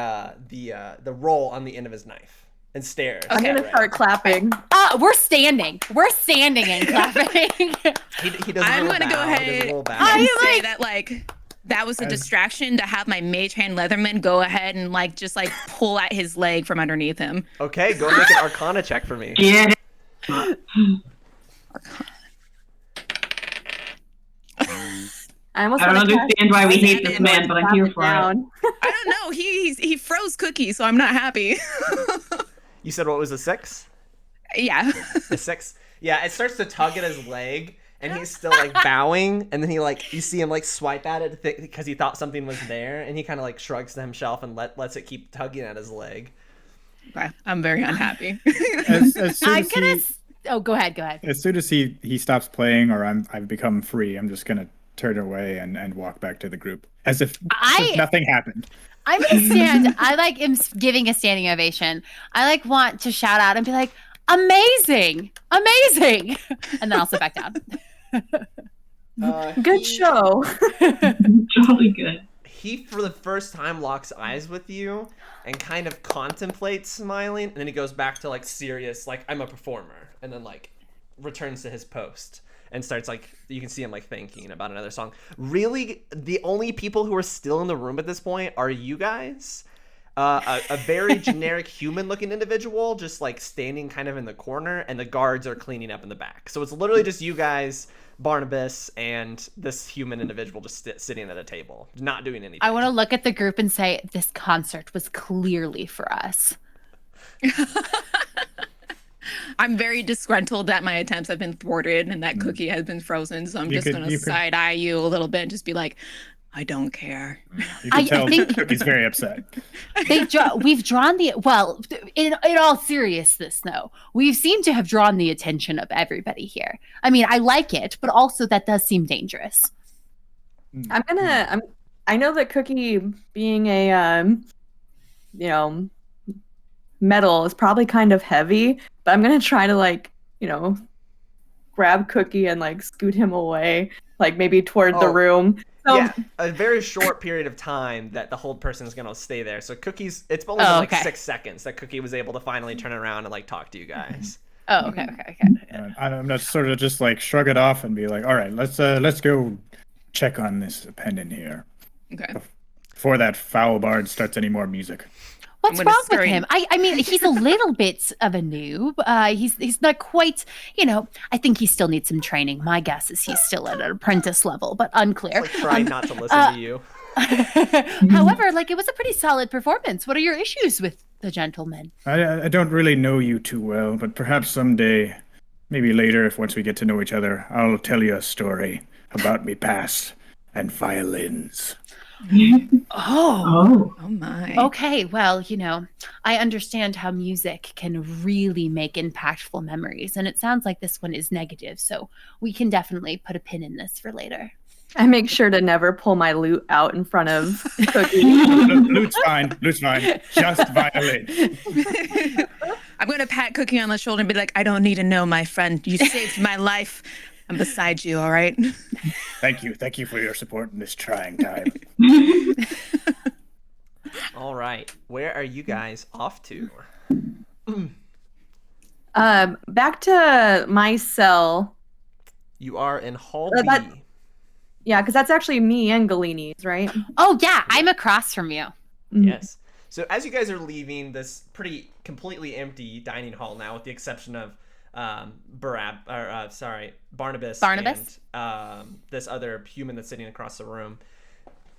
roll on the end of his knife and stares. I'm gonna start clapping. We're standing and clapping. He does. I'm gonna go ahead and say that that was a distraction to have my mage hand Leatherman go ahead and just pull at his leg from underneath him. Okay, go make an Arcana check for me. Get it. I don't understand why we hate this man, but I'm here for it. I don't know. He froze Cookie, so I'm not happy. You said what was a 6? Yeah. A 6. Yeah, it starts to tug at his leg, and he's still bowing, and then you see him swipe at it because he thought something was there, and he kind of shrugs to himself and lets it keep tugging at his leg. Okay. I'm very unhappy. As soon I'm as gonna. he, Go ahead. as soon as he stops playing, or I've become free, I'm just gonna turn away and walk back to the group as if nothing happened. I'm gonna stand. I am giving a standing ovation. I want to shout out and be like, amazing, and then I'll sit back down. Good show. Jolly good. He, for the first time, locks eyes with you and kind of contemplates smiling, and then he goes back to serious, I'm a performer, and then returns to his post and starts you can see him thinking about another song. Really, the only people who are still in the room at this point are you guys. A very generic human-looking individual just standing kind of in the corner, and the guards are cleaning up in the back. So it's literally just you guys, Barnabas, and this human individual just sitting at a table, not doing anything. I want to look at the group and say, this concert was clearly for us. I'm very disgruntled that my attempts have been thwarted and that Cookie has been frozen. So I'm just going to side eye you a little bit and just be like, I don't care. You can tell Cookie's very upset. We've drawn in all seriousness, though, we seem to have drawn the attention of everybody here. I mean, I like it, but also that does seem dangerous. I know that Cookie being a, metal is probably kind of heavy, but I'm gonna try to grab Cookie and scoot him away, maybe toward the room. So, yeah, a very short period of time that the hold person is gonna stay there. So Cookie's, it's only been 6 seconds that Cookie was able to finally turn around and talk to you guys. Oh, okay. I'm not sort of just shrug it off and be like, all right, let's go check on this pendant here. Okay. Before that foul bard starts any more music. What's wrong with him? I mean, he's a little bit of a noob. He's not quite, I think he still needs some training. My guess is he's still at an apprentice level, but unclear. Trying not to listen to you. However, it was a pretty solid performance. What are your issues with the gentleman? I don't really know you too well, but perhaps someday, maybe later, once we get to know each other, I'll tell you a story about me past and violins. Oh my. Okay, well, I understand how music can really make impactful memories, and it sounds like this one is negative, so we can definitely put a pin in this for later. I make sure to never pull my lute out in front of Cookie. Lute's fine. Just violin. I'm going to pat Cookie on the shoulder and be like, I don't need to know, my friend. You saved my life. I'm beside you, all right? Thank you for your support in this trying time. All right, where are you guys off to? Back to my cell. You are in Hall B. Yeah, because that's actually me and Galene's, right? Oh yeah, I'm across from you. Yes. So as you guys are leaving this pretty completely empty dining hall now, with the exception of Barnabas. Barnabas? And this other human that's sitting across the room.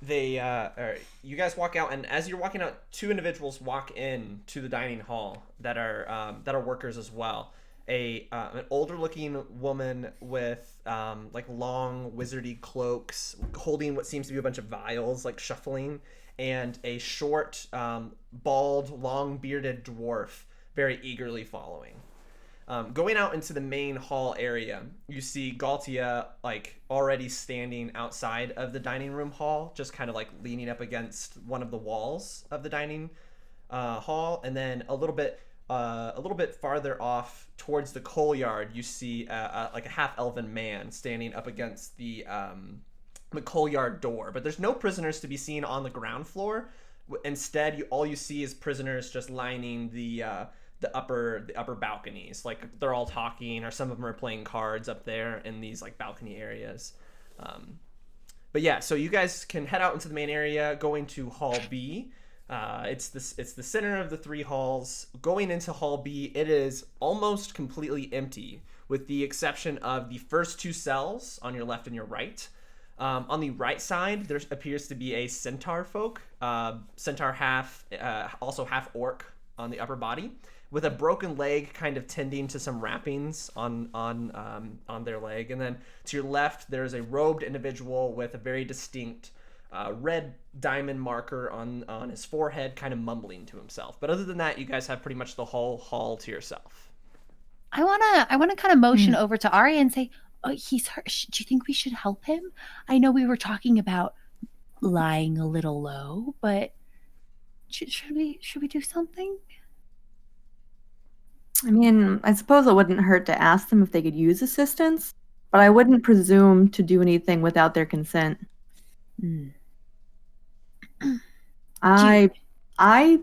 you guys walk out, and as you're walking out, two individuals walk in to the dining hall that are workers as well. An older looking woman with like long wizardy cloaks, holding what seems to be a bunch of vials, like shuffling, and a short, bald, long bearded dwarf very eagerly following. Going out into the main hall area, you see Galtia like already standing outside of the dining room hall, just kind of like leaning up against one of the walls of the dining hall, and then a little bit farther off towards the coal yard, you see like a half elven man standing up against the coal yard door. But there's no prisoners to be seen on the ground floor. Instead, all you see is prisoners just lining the upper balconies. Like they're all talking, or some of them are playing cards up there in these like balcony areas. But yeah, so you guys can head out into the main area, going to Hall B. It's the center of the three halls. Going into Hall B, it is almost completely empty, with the exception of the first two cells on your left and your right. On the right side, there appears to be a centaur folk, centaur also half orc on the upper body, with a broken leg kind of tending to some wrappings on their leg. And then to your left, there's a robed individual with a very distinct red diamond marker on his forehead, kind of mumbling to himself. But other than that, you guys have pretty much the whole hall to yourself. I wanna kind of motion over to Aria and say, "Oh, he's hurt. Do you think we should help him? I know we were talking about lying a little low, but should we do something?" I mean, I suppose it wouldn't hurt to ask them if they could use assistance, but I wouldn't presume to do anything without their consent. I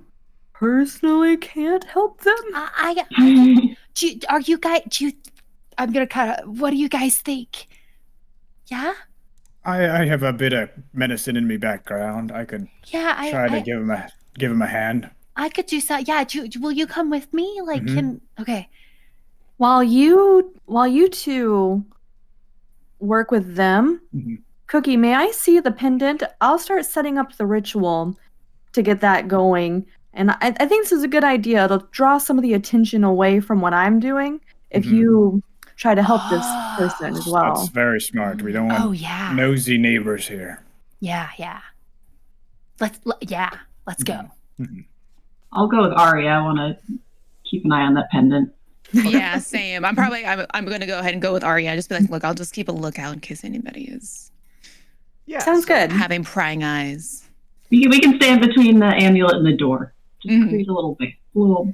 personally can't help them. Are you guys? I'm gonna kind of. What do you guys think? Yeah. I have a bit of medicine in me background. I could try to give him a hand. I could do so. Yeah. Will you come with me? Like, okay. While you two work with them, Cookie, may I see the pendant? I'll start setting up the ritual to get that going. And I think this is a good idea. It'll draw some of the attention away from what I'm doing if you try to help this person as well. That's very smart. We don't want nosy neighbors here. Yeah. Let's go. I'll go with Aria. I want to keep an eye on that pendant. Yeah, same. I'm going to go ahead and go with Aria. Just be like, look, I'll just keep a lookout in case anybody is. Yeah, sounds good. Having prying eyes. We can stand between the amulet and the door. Just create a little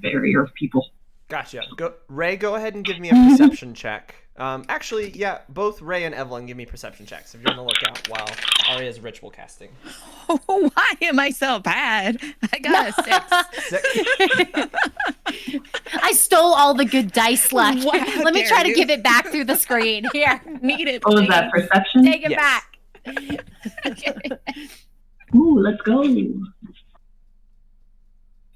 barrier of people. Gotcha. Ray, go ahead and give me a perception check. Actually, yeah, both Ray and Evelyn give me perception checks if you're on the lookout while Aria's ritual casting. Oh, why am I so bad? I got a 6. I stole all the good dice luck. Wow, Let me try to give it back through the screen. Here. Need it. Oh, is that perception? Take it back. Ooh, let's go.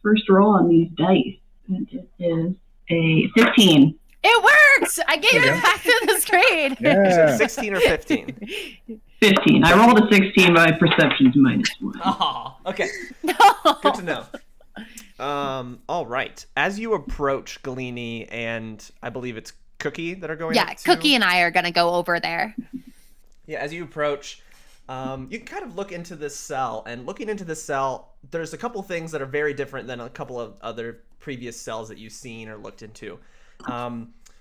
First roll on these dice. And it is a 15. It works! I gave it back to the screen. Yeah. 16 or 15? 15. I rolled a 16, but my perception's -1. Oh, okay. No. Good to know. All right. As you approach Galene and I believe it's Cookie that are going up to... Cookie and I are going to go over there. Yeah, as you approach, you can kind of look into this cell, and looking into this cell, there's a couple things that are very different than a couple of other previous cells that you've seen or looked into.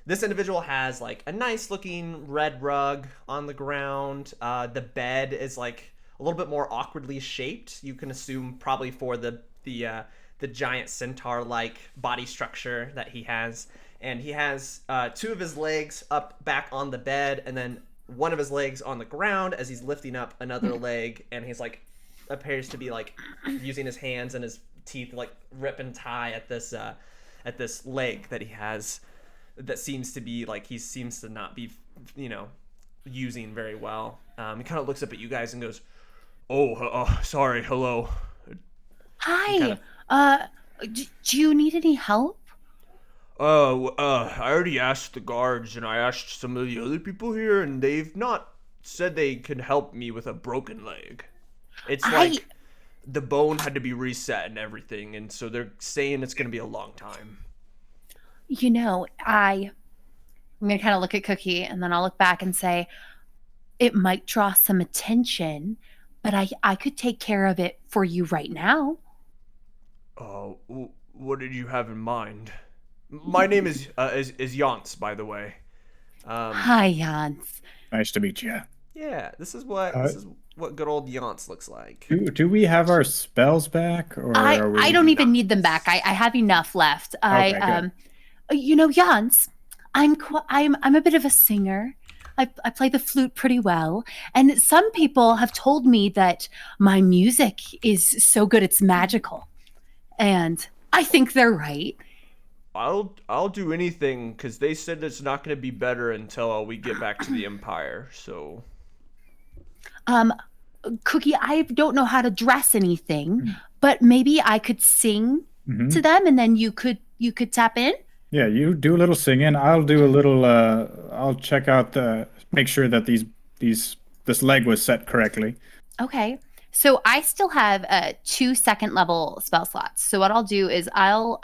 This individual has like a nice looking red rug on the ground. The bed is like a little bit more awkwardly shaped. You can assume probably for the giant centaur-like body structure that he has. And he has two of his legs up back on the bed, and then one of his legs on the ground as he's lifting up another leg, and he's like appears to be like using his hands and his teeth like rip and tie at this leg that he has that seems to be like he seems to not be using very well. He kind of looks up at you guys and goes, sorry, hello. Hi. Do you need any help? I already asked the guards, and I asked some of the other people here, and they've not said they can help me with a broken leg. It's like the bone had to be reset and everything, and so they're saying it's going to be a long time. You know, I'm going to kind of look at Cookie, and then I'll look back and say, it might draw some attention, but I could take care of it for you right now. Oh, what did you have in mind? My name is Jans, by the way. Hi, Jans. Nice to meet you. Yeah, this is what good old Jans looks like. Do we have our spells back, or are we... I don't even need them back. I have enough left. Okay, You know, Jans, I'm a bit of a singer. I play the flute pretty well, and some people have told me that my music is so good it's magical, and I think they're right. I'll do anything because they said it's not going to be better until we get back to the Empire. So, Cookie, I don't know how to dress anything, but maybe I could sing to them, and then you could tap in. Yeah, you do a little singing. I'll do a little. I'll check out make sure that this leg was set correctly. Okay. So I still have 2 second-level spell slots. So what I'll do is I'll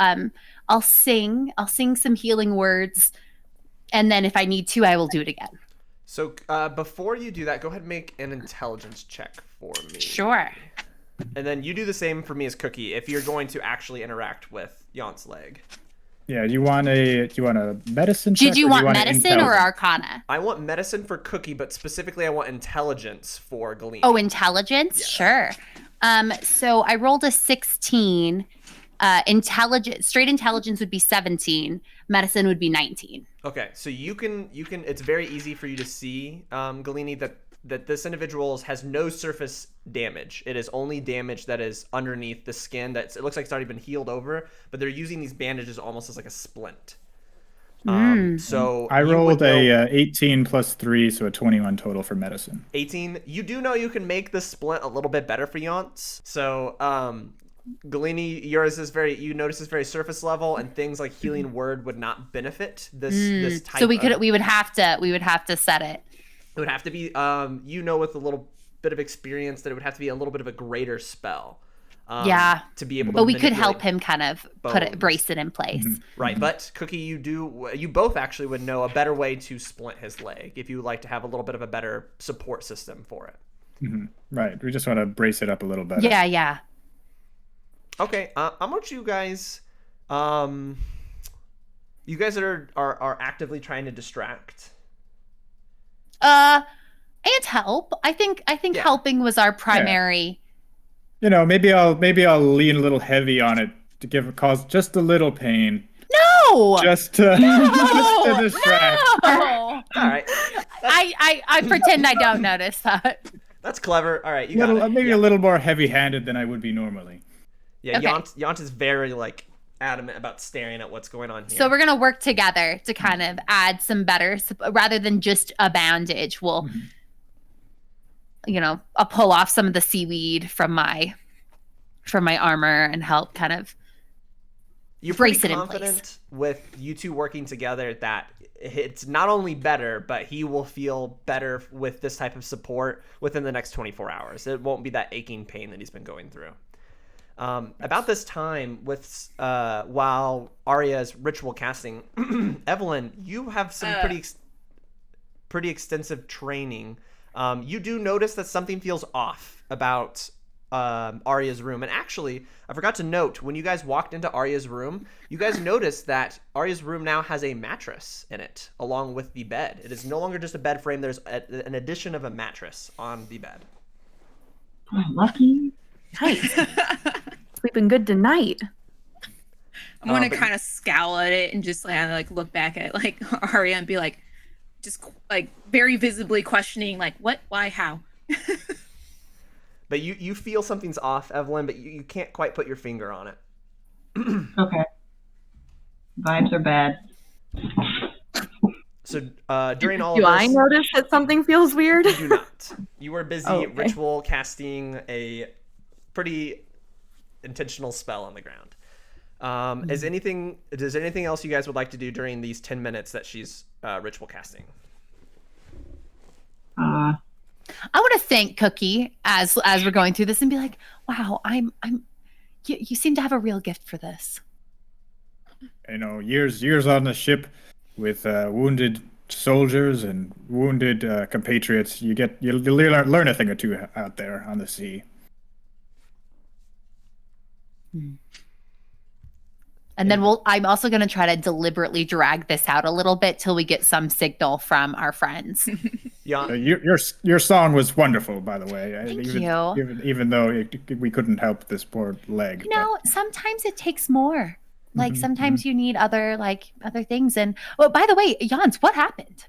sing some healing words, and then if I need to, I will do it again. So before you do that, go ahead and make an intelligence check for me. Sure. And then you do the same for me as Cookie if you're going to actually interact with Jans' leg. Yeah, do you want a medicine check? Did you want medicine or arcana? I want medicine for Cookie, but specifically I want intelligence for Galene. Oh, intelligence? Yeah. Sure. So I rolled a 16. Straight intelligence would be 17. Medicine would be 19. Okay, so you can it's very easy for you to see, Galene, that this individual has no surface damage. It is only damage that is underneath the skin. It looks like it's already been healed over, but they're using these bandages almost as like a splint. So I rolled a 18 plus 3, so a 21 total for medicine. 18. You do know you can make the splint a little bit better for Jans. So Galene, yours is you notice is very surface level, and things like healing word would not benefit this type. So we would have to set it. It would have to be, with a little bit of experience, that it would have to be a little bit of a greater spell. To be able to. But we could help him kind of brace it in place. Right, but Cookie, you both actually would know a better way to splint his leg if you would like to have a little bit of a better support system for it. Right, we just want to brace it up a little better. Yeah. Okay, how much you guys, are actively trying to distract? And help. I think helping was our primary. Yeah. Maybe I'll lean a little heavy on it to cause just a little pain. No. Just to distract. No. All right. I pretend I don't notice that. That's clever. All right, you got it. Maybe a little more heavy-handed than I would be normally. Yeah, okay. Jans is very adamant about staring at what's going on here. So we're gonna work together to kind of add some better, rather than just a bandage. We'll, I'll pull off some of the seaweed from my armor and help kind of brace it in place. You're pretty confident with you two working together that it's not only better, but he will feel better with this type of support within the next 24 hours. It won't be that aching pain that he's been going through. About this time, while Aria is ritual casting, Evelyn, you have some pretty extensive training. You do notice that something feels off about Aria's room, and actually, I forgot to note when you guys walked into Aria's room, you guys noticed that Aria's room now has a mattress in it, along with the bed. It is no longer just a bed frame. There's an addition of a mattress on the bed. Oh, lucky. Nice. Sleeping good tonight. I'm gonna kind of scowl at it and just look back at Aria and be just very visibly questioning, what, why, how. But you feel something's off, Evelyn, but you can't quite put your finger on it. Okay. Vibes are bad. So during all do of this, I notice that something feels weird? You do not. You were busy Okay. ritual casting a pretty intentional spell on the ground. Does anything else you guys would like to do during these 10 minutes that she's ritual casting? I want to thank Cookie as we're going through this and be like, wow, you seem to have a real gift for this. You know, years on the ship with wounded soldiers and wounded compatriots, you learn a thing or two out there on the sea. And then I'm also going to try to deliberately drag this out a little bit till we get some signal from our friends. Yeah. Your song was wonderful, by the way. Thank you. Even though we couldn't help this poor leg. You know, sometimes it takes more. Like sometimes you need other things. And by the way, Jans, what happened?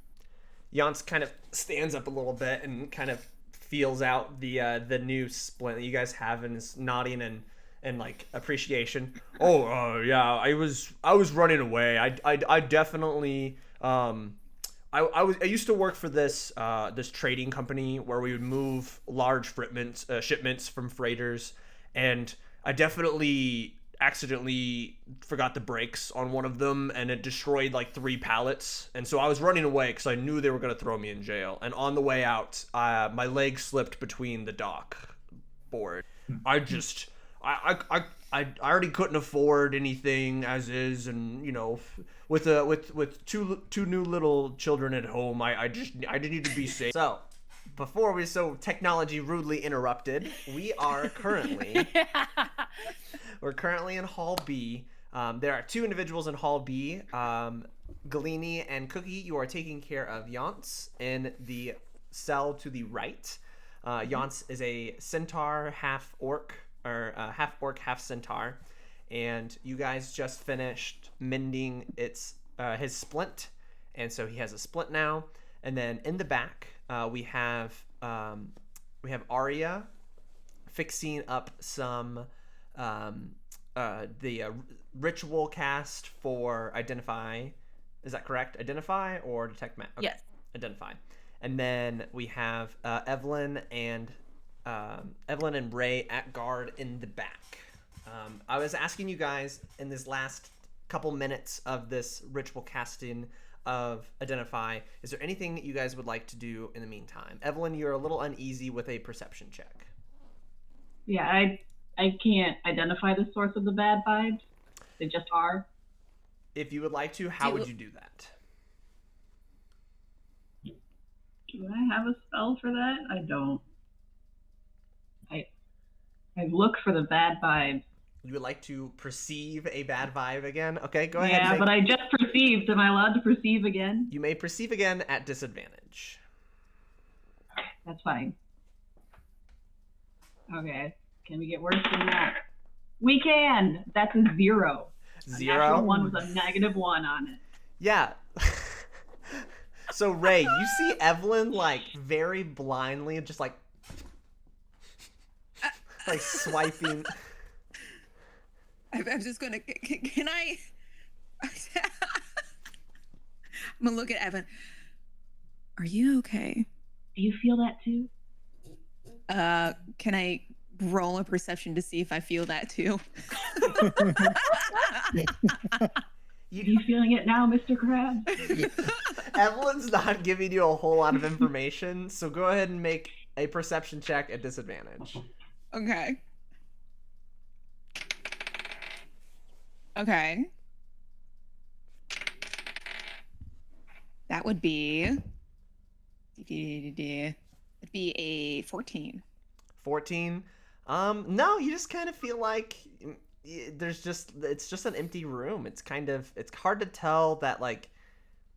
Jans kind of stands up a little bit and kind of feels out the new splint that you guys have and is nodding and like appreciation. Yeah, I was running away. I definitely I used to work for this trading company where we would move large shipments from freighters, and I definitely accidentally forgot the brakes on one of them, and it destroyed like 3 pallets. And so I was running away because I knew they were going to throw me in jail. And on the way out, my leg slipped between the dock board. I already couldn't afford anything as is, and you know, with two new little children at home, I need to be safe. So, before we technology rudely interrupted, we are currently we're currently in Hall B. There are 2 individuals in Hall B. Galene and Cookie, you are taking care of Jans in the cell to the right. Jans is a centaur, half orc, half centaur, and you guys just finished mending his splint, and so he has a splint now. And then in the back, we have Aria fixing up some the ritual cast for identify. Is that correct? Identify or detect map? Okay. Yes. Identify. And then we have Evelyn and Ray at guard in the back. I was asking you guys in this last couple minutes of this ritual casting of Identify, is there anything that you guys would like to do in the meantime? Evelyn, you're a little uneasy with a perception check. Yeah, I can't identify the source of the bad vibes. They just are. If you would like to, how would you do that? Do I have a spell for that? I don't. I look for the bad vibes. You would like to perceive a bad vibe again? Okay, go ahead. Yeah, but I just perceived. Am I allowed to perceive again? You may perceive again at disadvantage. That's fine. Okay. Can we get worse than that? We can! That's a 0. 0? A natural 1 with a -1 on it. Yeah. So, Ray, you see Evelyn, like, very blindly, just like swiping. I'm just gonna. Can I? I'm gonna look at Evan. Are you okay? Do you feel that too? Can I roll a perception to see if I feel that too? You feeling it now, Mr. Krabs? Evelyn's not giving you a whole lot of information, so go ahead and make a perception check at disadvantage. Okay. Okay. That would be... It'd be a 14. 14? No, you just kind of feel like it's just an empty room. It's hard to tell that, like,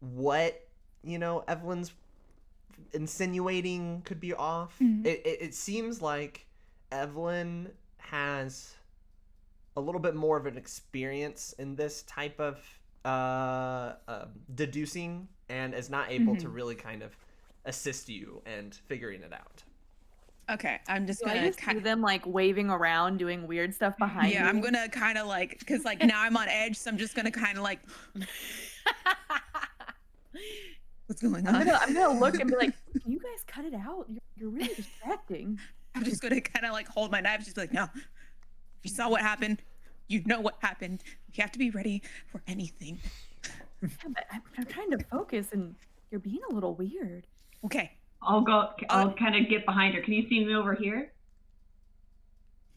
what, Evelyn's insinuating could be off. Mm-hmm. It seems like Evelyn has a little bit more of an experience in this type of deducing, and is not able to really kind of assist you and figuring it out. Okay, I'm just I gonna just see them like waving around, doing weird stuff behind you. Yeah, I'm gonna kind of like, because like now I'm on edge, so I'm just gonna kind of like, what's going on? I'm gonna look and be like, can you guys cut it out? You're really distracting. I'm just gonna kind of like hold my knife, just be like, no, you saw what happened, you know what happened. You have to be ready for anything. Yeah, but I'm trying to focus, and you're being a little weird. Okay, I'll kind of get behind her. Can you see me over here?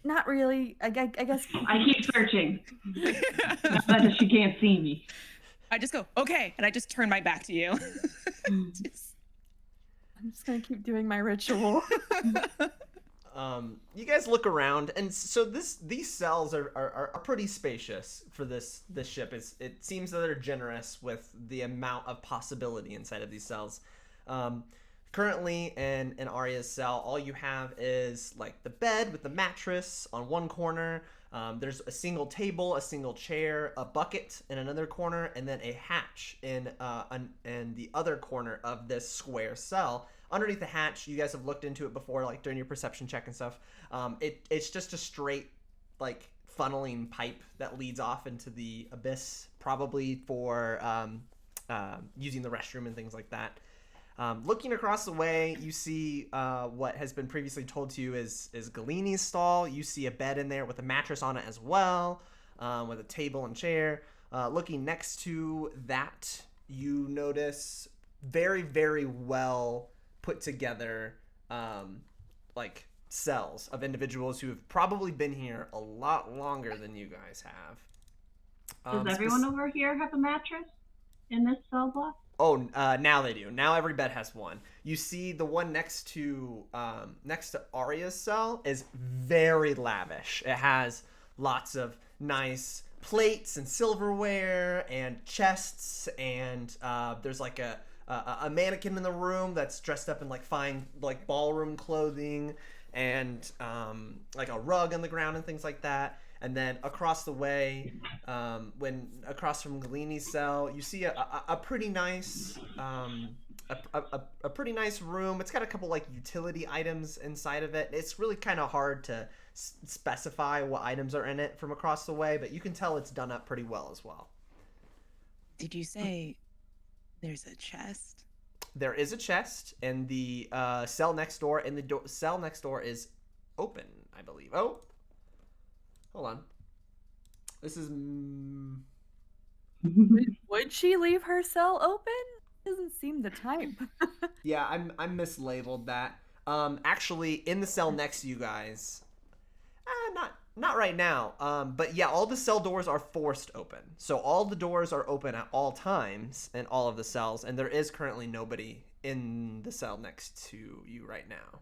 Not really. I guess. I keep searching. Not that she can't see me. I just go, okay, and I just turn my back to you. I'm just gonna keep doing my ritual. You guys look around, and so these cells are pretty spacious for this ship. It seems that they're generous with the amount of possibility inside of these cells. Currently, in Aria's cell, all you have is like the bed with the mattress on one corner. There's a single table, a single chair, a bucket in another corner, and then a hatch in the other corner of this square cell. Underneath the hatch, you guys have looked into it before, like during your perception check and stuff. It's just a straight, like, funneling pipe that leads off into the abyss, probably for using the restroom and things like that. Looking across the way, you see what has been previously told to you is Galene's stall. You see a bed in there with a mattress on it as well, with a table and chair. Looking next to that, you notice very, very well put together like cells of individuals who have probably been here a lot longer than you guys have. Does everyone over here have a mattress in this cell block? Oh, now they do. Now every bed has one. You see the one next to Aria's cell is very lavish. It has lots of nice plates and silverware and chests, and there's like a mannequin in the room that's dressed up in like fine like ballroom clothing, and like a rug on the ground and things like that. And then across the way, across from Galene's cell, you see a pretty nice a pretty nice room. It's got a couple like utility items inside of it. It's really kind of hard to specify what items are in it from across the way, but you can tell it's done up pretty well as well. Did you say there's a chest? There is a chest, and the cell next door, and the cell next door is open, I believe. Oh. Hold on. This is. Would she leave her cell open? Doesn't seem the type. Yeah, I'm mislabeled that. Actually, in the cell next to you guys, not right now. But yeah, all the cell doors are forced open. So all the doors are open at all times in all of the cells, and there is currently nobody in the cell next to you right now.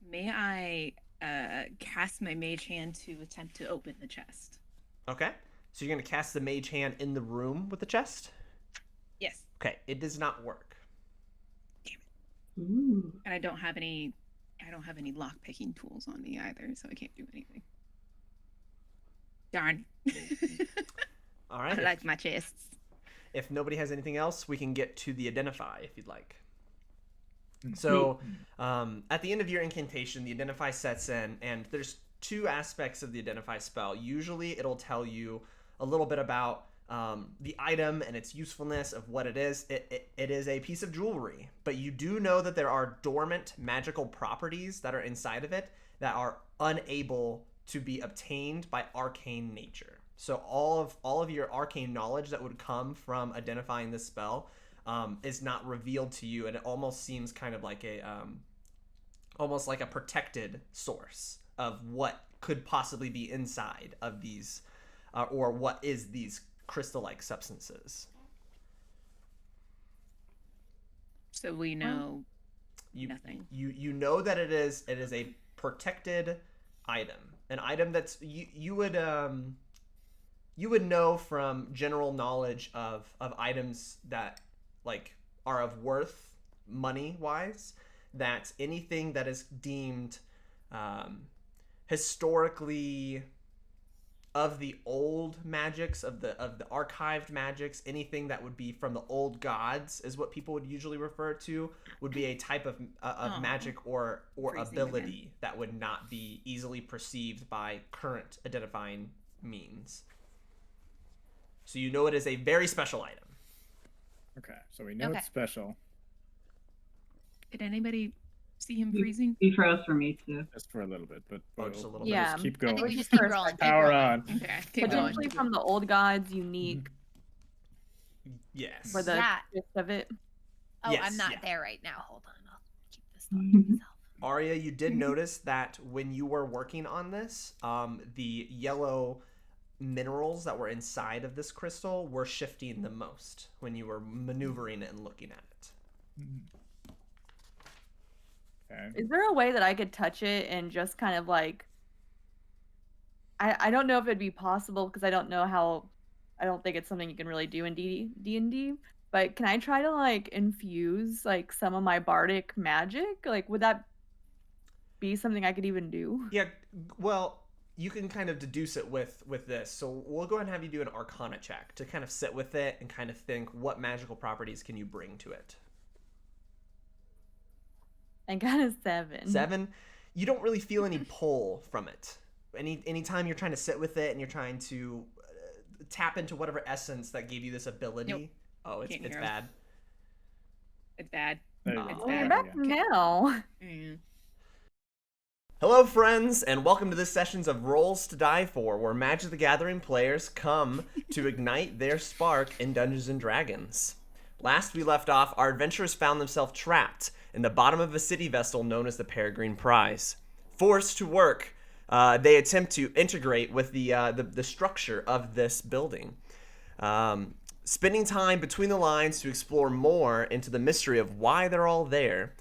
May I cast my mage hand to attempt to open the chest? Okay. So you're going to cast the mage hand in the room with the chest? Yes. Okay. It does not work. Damn it. Ooh. And I don't have any lock picking tools on me either, so I can't do anything. Darn. All right. I like my chests. If nobody has anything else, we can get to the identify if you'd like. So at the end of your incantation, the identify sets in, and there's two aspects of the identify spell. Usually it'll tell you a little bit about the item and its usefulness of what it is. It is a piece of jewelry, but you do know that there are dormant magical properties that are inside of it that are unable to be obtained by arcane nature. So all of your arcane knowledge that would come from identifying this spell is not revealed to you, and it almost seems kind of like almost like a protected source of what could possibly be inside of these, or what is these crystal-like substances. So we know nothing. You know that it is a protected item, an item that's you would know from general knowledge of items that like are of worth money wise, that anything that is deemed historically of the old magics, of the archived magics, anything that would be from the old gods is what people would usually refer to, would be a type of magic or ability that would not be easily perceived by current identifying means. So you know it is a very special item. Okay, so we know it's special. Did anybody see him freezing? He froze for me too. Just for a little bit, but just a little bit. Yeah. Just keep I going. think we just keep rolling. Power on. Okay, keep going. Potentially from the old gods, unique Yes. for the Yeah. gist of it. Oh, Yes, I'm not yeah. there right now. Hold on. I'll keep this thought to myself. Aria, you did notice that when you were working on this, the yellow minerals that were inside of this crystal were shifting the most when you were maneuvering it and looking at it. Okay. Is there a way that I could touch it and just kind of like I don't know if it'd be possible because I don't know how I don't think it's something you can really do in D&D, but can I try to like infuse like some of my bardic magic? Like would that be something I could even do? Yeah, well, you can kind of deduce it with this. So we'll go ahead and have you do an Arcana check to kind of sit with it and kind of think what magical properties can you bring to it. I got a 7. 7, you don't really feel any pull from it. Anytime you're trying to sit with it and you're trying to tap into whatever essence that gave you this ability. Nope. Oh, it's Can't hear 'em. bad. It's bad. There you Oh, go. Oh, you're bad. back now. Mm. Hello, friends, and welcome to this sessions of Rolls to Die For, where Magic the Gathering players come to ignite their spark in Dungeons & Dragons. Last we left off, our adventurers found themselves trapped in the bottom of a city vessel known as the Peregrine Prize. Forced to work, they attempt to integrate with the structure of this building. Spending time between the lines to explore more into the mystery of why they're all there.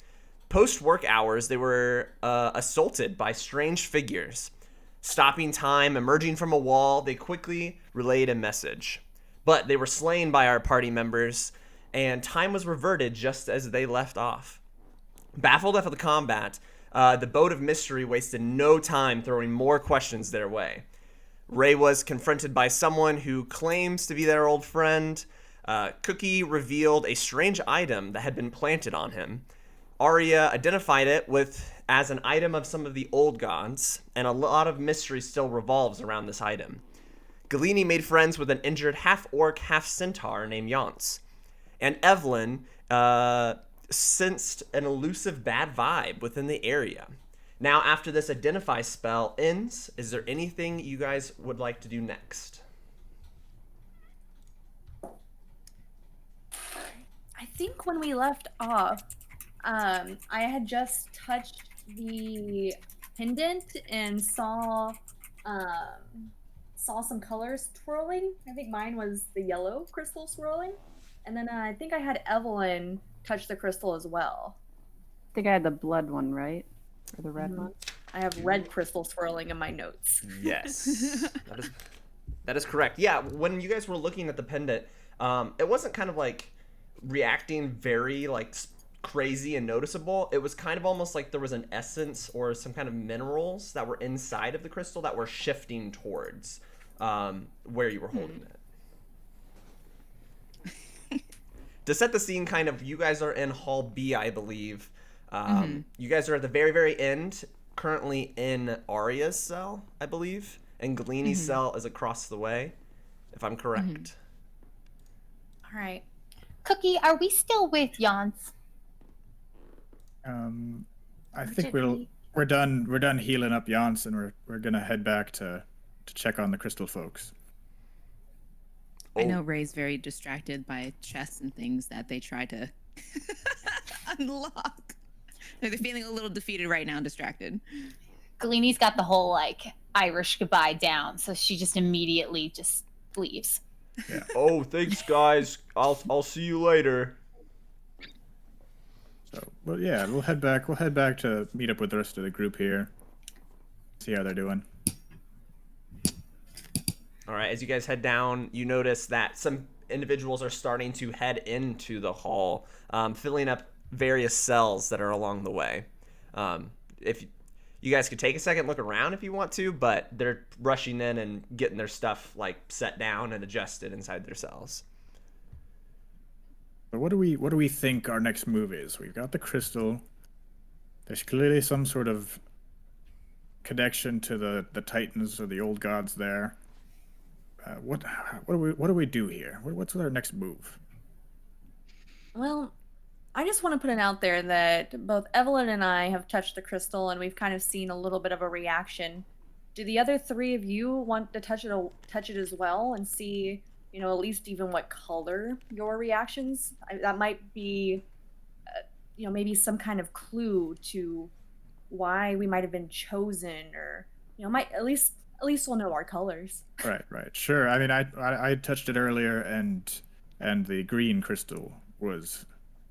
Post-work hours, they were assaulted by strange figures. Stopping time, emerging from a wall, they quickly relayed a message. But they were slain by our party members, and time was reverted just as they left off. Baffled after the combat, the Boat of Mystery wasted no time throwing more questions their way. Ray was confronted by someone who claims to be their old friend. Cookie revealed a strange item that had been planted on him. Aria identified it as an item of some of the old gods, and a lot of mystery still revolves around this item. Galene made friends with an injured half-orc, half-centaur named Yance. And Evelyn sensed an elusive bad vibe within the area. Now, after this identify spell ends, is there anything you guys would like to do next? I think when we left off, I had just touched the pendant and saw some colors twirling. I think mine was the yellow crystal swirling. And then I think I had Evelyn touch the crystal as well. I think I had the blood one, right? Or the red one? I have red crystal swirling in my notes. Yes. That is correct. Yeah, when you guys were looking at the pendant, it wasn't kind of like reacting very like crazy and noticeable. It was kind of almost like there was an essence or some kind of minerals that were inside of the crystal that were shifting towards where you were holding it. To set the scene, kind of, you guys are in Hall B, I believe. You guys are at the very, very end, currently in Aria's cell, I believe, and Galene's cell is across the way, if I'm correct. All right. Cookie, are we still with Yance? I think we're done healing up Yance, and we're gonna head back to check on the crystal folks. I know Ray's very distracted by chests and things that they try to unlock. They're feeling a little defeated right now and distracted. Galene's got the whole like Irish goodbye down, so she just immediately just leaves. Yeah. Oh, thanks, guys. I'll see you later. So, well, yeah, we'll head back. We'll head back to meet up with the rest of the group here. See how they're doing. All right, as you guys head down, you notice that some individuals are starting to head into the hall, filling up various cells that are along the way. If you guys could take a second, look around if you want to, but they're rushing in and getting their stuff like set down and adjusted inside their cells. But what do we think our next move is? We've got the crystal. There's clearly some sort of connection to the Titans or the old gods there. What do we do here? What's our next move? Well, I just want to put it out there that both Evelyn and I have touched the crystal, and we've kind of seen a little bit of a reaction. Do the other three of you want to touch it as well and see, at least even what color your reactions? That might be maybe some kind of clue to why we might have been chosen, or might at least we'll know our colors. Right. Sure. I mean, I touched it earlier, and the green crystal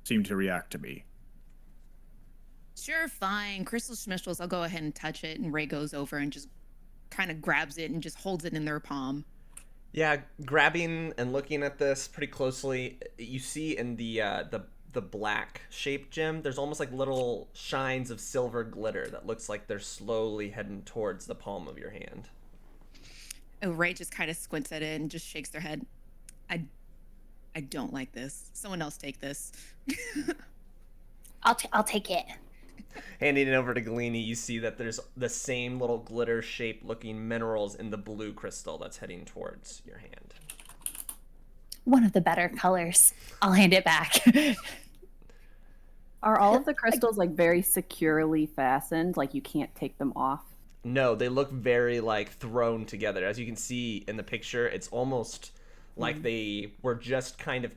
seemed to react to me. Sure, fine. Crystal Schmistles, I'll go ahead and touch it, and Ray goes over and just kind of grabs it and just holds it in their palm. Yeah, grabbing and looking at this pretty closely, you see in the black shaped gem, there's almost like little shines of silver glitter that looks like they're slowly heading towards the palm of your hand. And Ray just kind of squints at it and just shakes their head. I don't like this. Someone else take this. I'll take it. Handing it over to Galene, you see that there's the same little glitter shaped looking minerals in the blue crystal that's heading towards your hand. One of the better colors. I'll hand it back. Are all of the crystals like very securely fastened? Like you can't take them off? No, they look very like thrown together. As you can see in the picture, it's almost like they were just kind of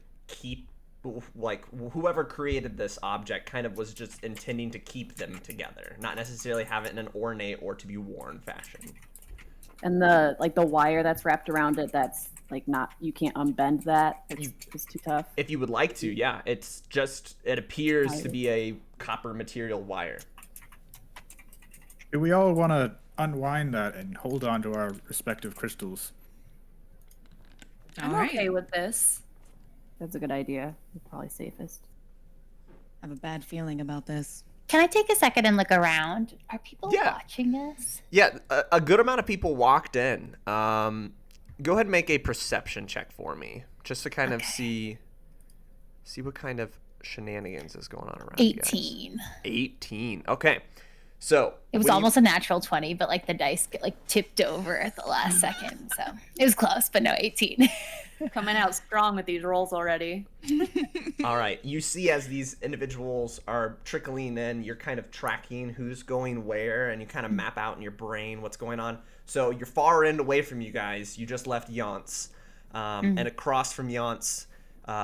like whoever created this object kind of was just intending to keep them together, not necessarily have it in an ornate or to be worn fashion. And the wire that's wrapped around it, that's like not, you can't unbend that. It's too tough. If you would like to, yeah. It appears to be a copper material wire. Do we all want to unwind that and hold on to our respective crystals? I'm okay with this. That's a good idea. Probably safest. I have a bad feeling about this. Can I take a second and look around? Are people watching us? Yeah, a good amount of people walked in. Go ahead and make a perception check for me, just to kind of see what kind of shenanigans is going on around 18. You guys. 18. Okay. So it was almost a natural 20, but like the dice tipped over at the last second. So it was close, but no, 18. Coming out strong with these rolls already. All right. You see as these individuals are trickling in, you're kind of tracking who's going where, and you kind of map out in your brain what's going on. So you're far end away from you guys. You just left Yance. And across from Yance,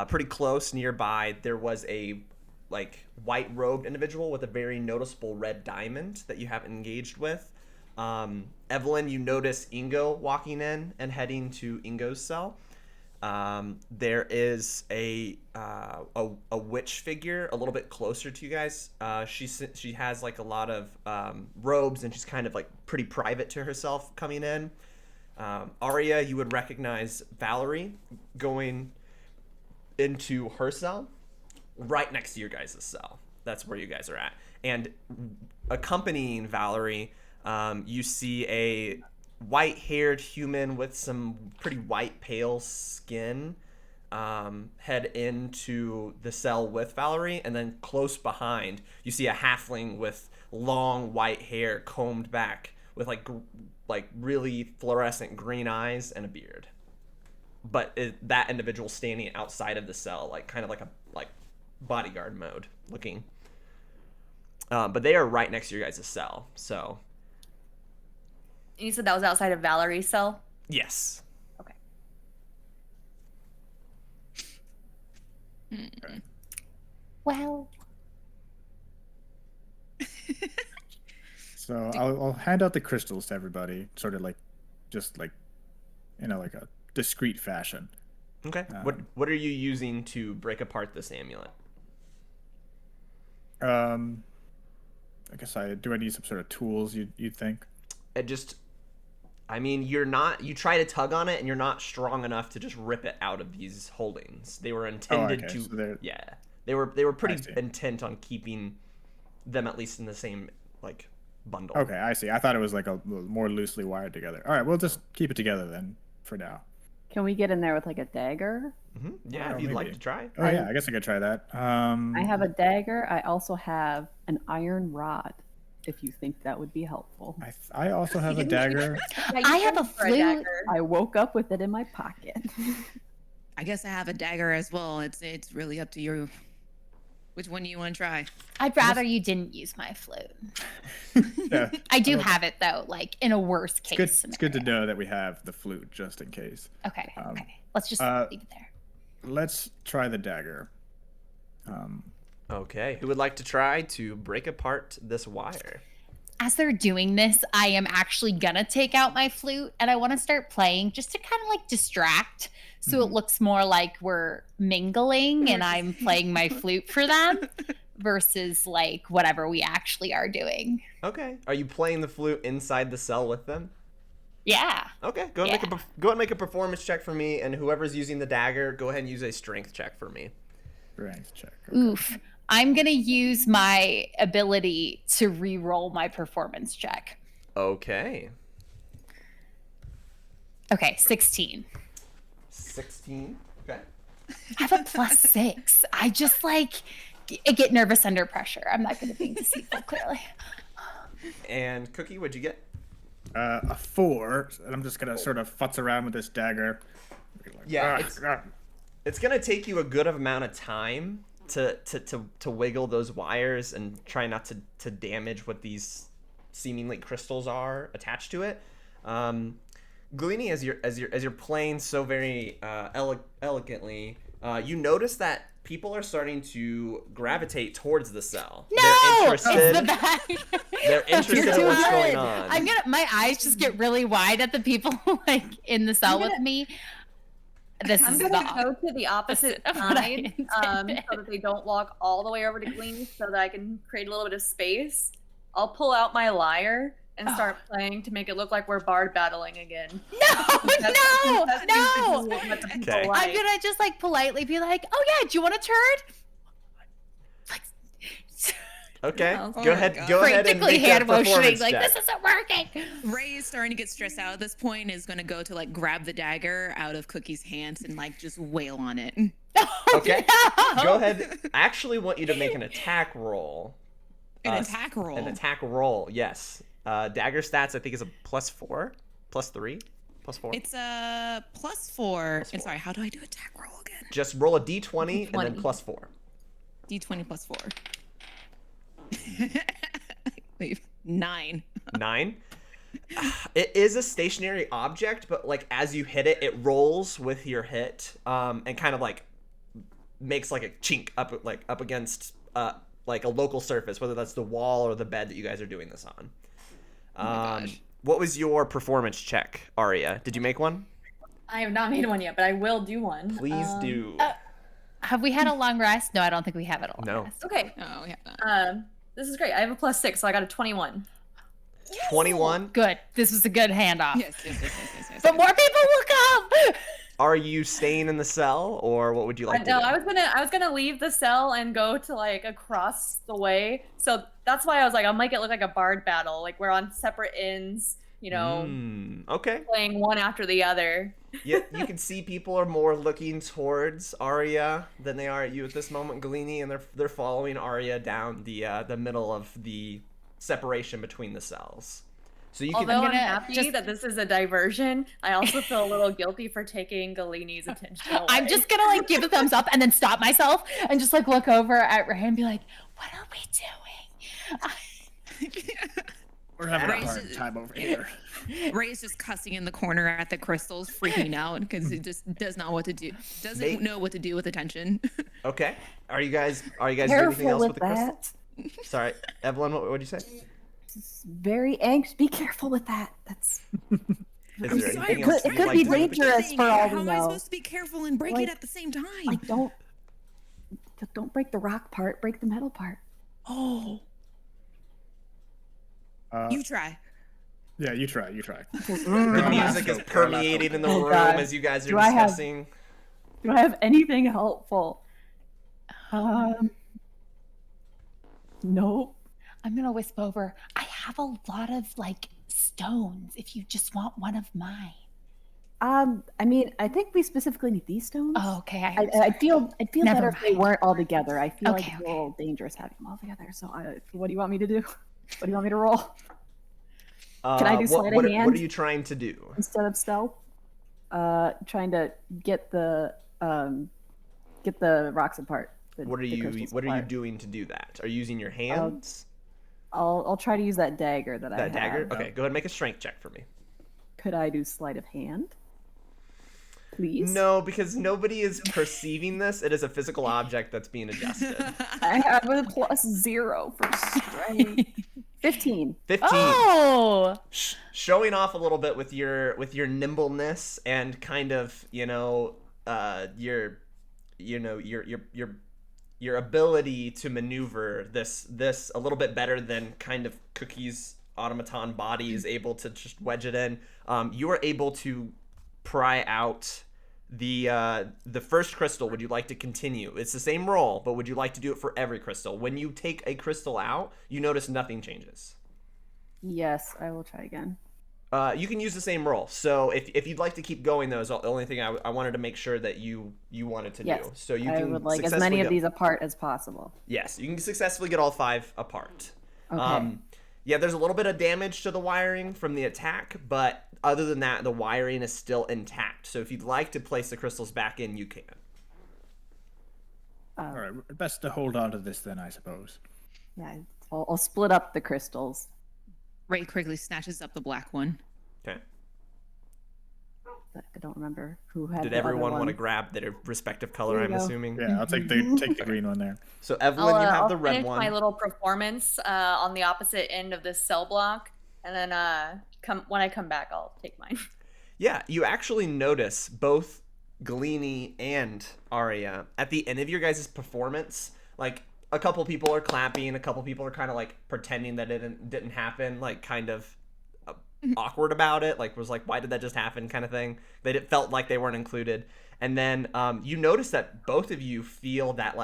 pretty close nearby, there was a white-robed individual with a very noticeable red diamond that you haven't engaged with. Evelyn, you notice Ingo walking in and heading to Ingo's cell. There is a witch figure a little bit closer to you guys. She has like a lot of robes, and she's kind of like pretty private to herself coming in. Aria, you would recognize Valerie going into her cell. Right next to your guys' cell. That's where you guys are at. And accompanying Valerie, you see a white-haired human with some pretty white, pale skin head into the cell with Valerie. And then close behind, you see a halfling with long white hair combed back with like really fluorescent green eyes and a beard. But that individual standing outside of the cell, like kind of like bodyguard mode looking. But they are right next to your guys' cell, so. You said that was outside of Valerie's cell? Yes. Okay. Well. So I'll hand out the crystals to everybody, sort of like a discreet fashion. Okay. What are you using to break apart this amulet? I guess do I need some sort of tools, you'd think? You try to tug on it and you're not strong enough to just rip it out of these holdings. They were intended to, so they were pretty intent on keeping them at least in the same bundle. Okay, I see. I thought it was like a more loosely wired together. All right, we'll just keep it together then for now. Can we get in there with like a dagger? Mm-hmm. Yeah, if you'd like to try. Oh yeah, I guess I could try that. I have a dagger. I also have an iron rod, if you think that would be helpful. I also have a dagger. I have a flute. I woke up with it in my pocket. I guess I have a dagger as well. It's really up to you. Which one do you want to try? I'd rather you didn't use my flute. Yeah. I do have it though, like in a worst case scenario. It's good to know that we have the flute just in case. Okay. Okay. Let's just leave it there. Let's try the dagger. Okay, who would like to try to break apart this wire? As they're doing this, I am actually gonna take out my flute and I want to start playing just to kind of like distract, so it looks more like we're mingling and I'm playing my flute for them versus like whatever we actually are doing. Okay, are you playing the flute inside the cell with them? Yeah. Okay, go ahead and make a performance check for me, and whoever's using the dagger, go ahead and use a strength check for me. Strength check. Okay. Oof. I'm gonna use my ability to re-roll my performance check. Okay. Okay, 16. 16. Okay. I have a +6. I just like get nervous under pressure. I'm not gonna be deceitful, clearly. And Cookie, what'd you get? A 4, and I'm just gonna sort of futz around with this dagger. Yeah, it's gonna take you a good amount of time to wiggle those wires and try not to damage what these seemingly crystals are attached to it. Galene, as you're playing so very elegantly, you notice that people are starting to gravitate towards the cell. No, they're it's interested. the back. They're interested in what's going on. My eyes just get really wide at the people like in the cell with me. I'm gonna go to the opposite side, so that they don't walk all the way over to Galene, so that I can create a little bit of space. I'll pull out my lyre and start playing to make it look like we're bard battling again. No. Okay. I'm gonna just like politely be like, "Oh yeah, do you want a turd?" Like, Okay, Oh go ahead and frantically make a hand motioning performance like check. this isn't working. Ray is starting to get stressed out at this point. Is going to go to like grab the dagger out of Cookie's hands and like just wail on it. Okay, No. go ahead. I actually want you to make an attack roll. An attack roll. An attack roll, yes. Dagger stats, I think, is a +4, +3, +4. It's a +4. And sorry, how do I do attack roll again? Just roll a d20 and then +4. D20 +4. Wait, 9. 9. It is a stationary object, but like as you hit it, it rolls with your hit, and kind of like makes like a chink up against like a local surface, whether that's the wall or the bed that you guys are doing this on. Oh my gosh. What was your performance check, Aria? Did you make one? I have not made one yet, but I will do one. Please do. Have we had a long rest? No, I don't think we have it a long No. rest. Okay. Oh, yeah. This is great. I have a +6, so I got a 21. 21. Good. This was a good handoff. Yes. But more people will come. Are you staying in the cell, or what would you like to No, do? I was gonna leave the cell and go to like across the way. So that's why I was like, I'll make it look like a bard battle. Like we're on separate ends, you know, Okay. playing one after the other. Yeah, you can see people are more looking towards Aria than they are at you at this moment, Galene, and they're following Aria down the middle of the separation between the cells. So you can. Although I'm gonna happy that this is a diversion, I also feel a little guilty for taking Galene's attention away. I'm just gonna like give a thumbs up and then stop myself and just like look over at Ray and be like, "What are we doing?" We're having a Ray's hard just- time over here. Ray is just cussing in the corner at the crystals, freaking out because it just does not what to do. Doesn't know what to do with attention. Okay. Are you guys doing anything else with the that. crystals? Sorry, Evelyn. What did you say? Very anxious. Be careful with that. That's. Is there sorry, anything it else could you'd like be to do with the dangerous for all How we am I know. supposed to be careful and break Like- it at the same time? Like don't break the rock part. Break the metal part. Oh, you try. Yeah, you try. The music is permeating in the room God. as you guys are Do I have- discussing. Do I have anything helpful? Nope. I'm gonna whisper over. I have a lot of like stones. If you just want one of mine. I mean, I think we specifically need these stones. Oh, okay. I'd feel Never better if they mind. weren't all together. I feel like Okay, it's a little dangerous having them all together. So, what do you want me to do? What do you want me to roll Can I do sleight of what hand? are you trying to do? instead of stealth? Trying to get the rocks apart. What are you doing to do that? Are you using your hands? I'll try to use that dagger that I have. That dagger? Okay, go ahead and make a strength check for me. Could I do sleight of hand? please? No, because nobody is perceiving this. It is a physical object that's being adjusted. I have a +0 for strength. 15. 15. Oh, Showing off a little bit with your nimbleness and kind of, your ability to maneuver this a little bit better than kind of Cookie's automaton body is able to just wedge it in. You are able to pry out the first crystal. Would you like to continue? It's the same roll, but would you like to do it for every crystal? When you take a crystal out, you notice nothing changes. Yes, I will try again. You can use the same roll. So if you'd like to keep going, though, is the only thing I wanted to make sure that you wanted to Yes, do. So you I can would like as successfully many of go- these apart as possible. Yes, you can successfully get all 5 apart. Okay. Yeah, there's a little bit of damage to the wiring from the attack, but other than that, the wiring is still intact. So if you'd like to place the crystals back in, you can. All right, best to hold on to this then, I suppose. Yeah, I'll split up the crystals. Ray quickly snatches up the black one. Okay. I don't remember who had. Did the other everyone want to one. grab their respective color, There I'm you go. assuming? Yeah, I'll take the green one there. So Evelyn, you have I'll the red finish one. my little performance on the opposite end of this cell block, and then when I come back, I'll take mine. Yeah, you actually notice both Galene and Aria at the end of your guys' performance. Like, a couple people are clapping, a couple people are kind of like pretending that it didn't happen, like kind of awkward about it, like was like, why did that just happen, kind of thing. It felt like they weren't included. And then you notice that both of you feel that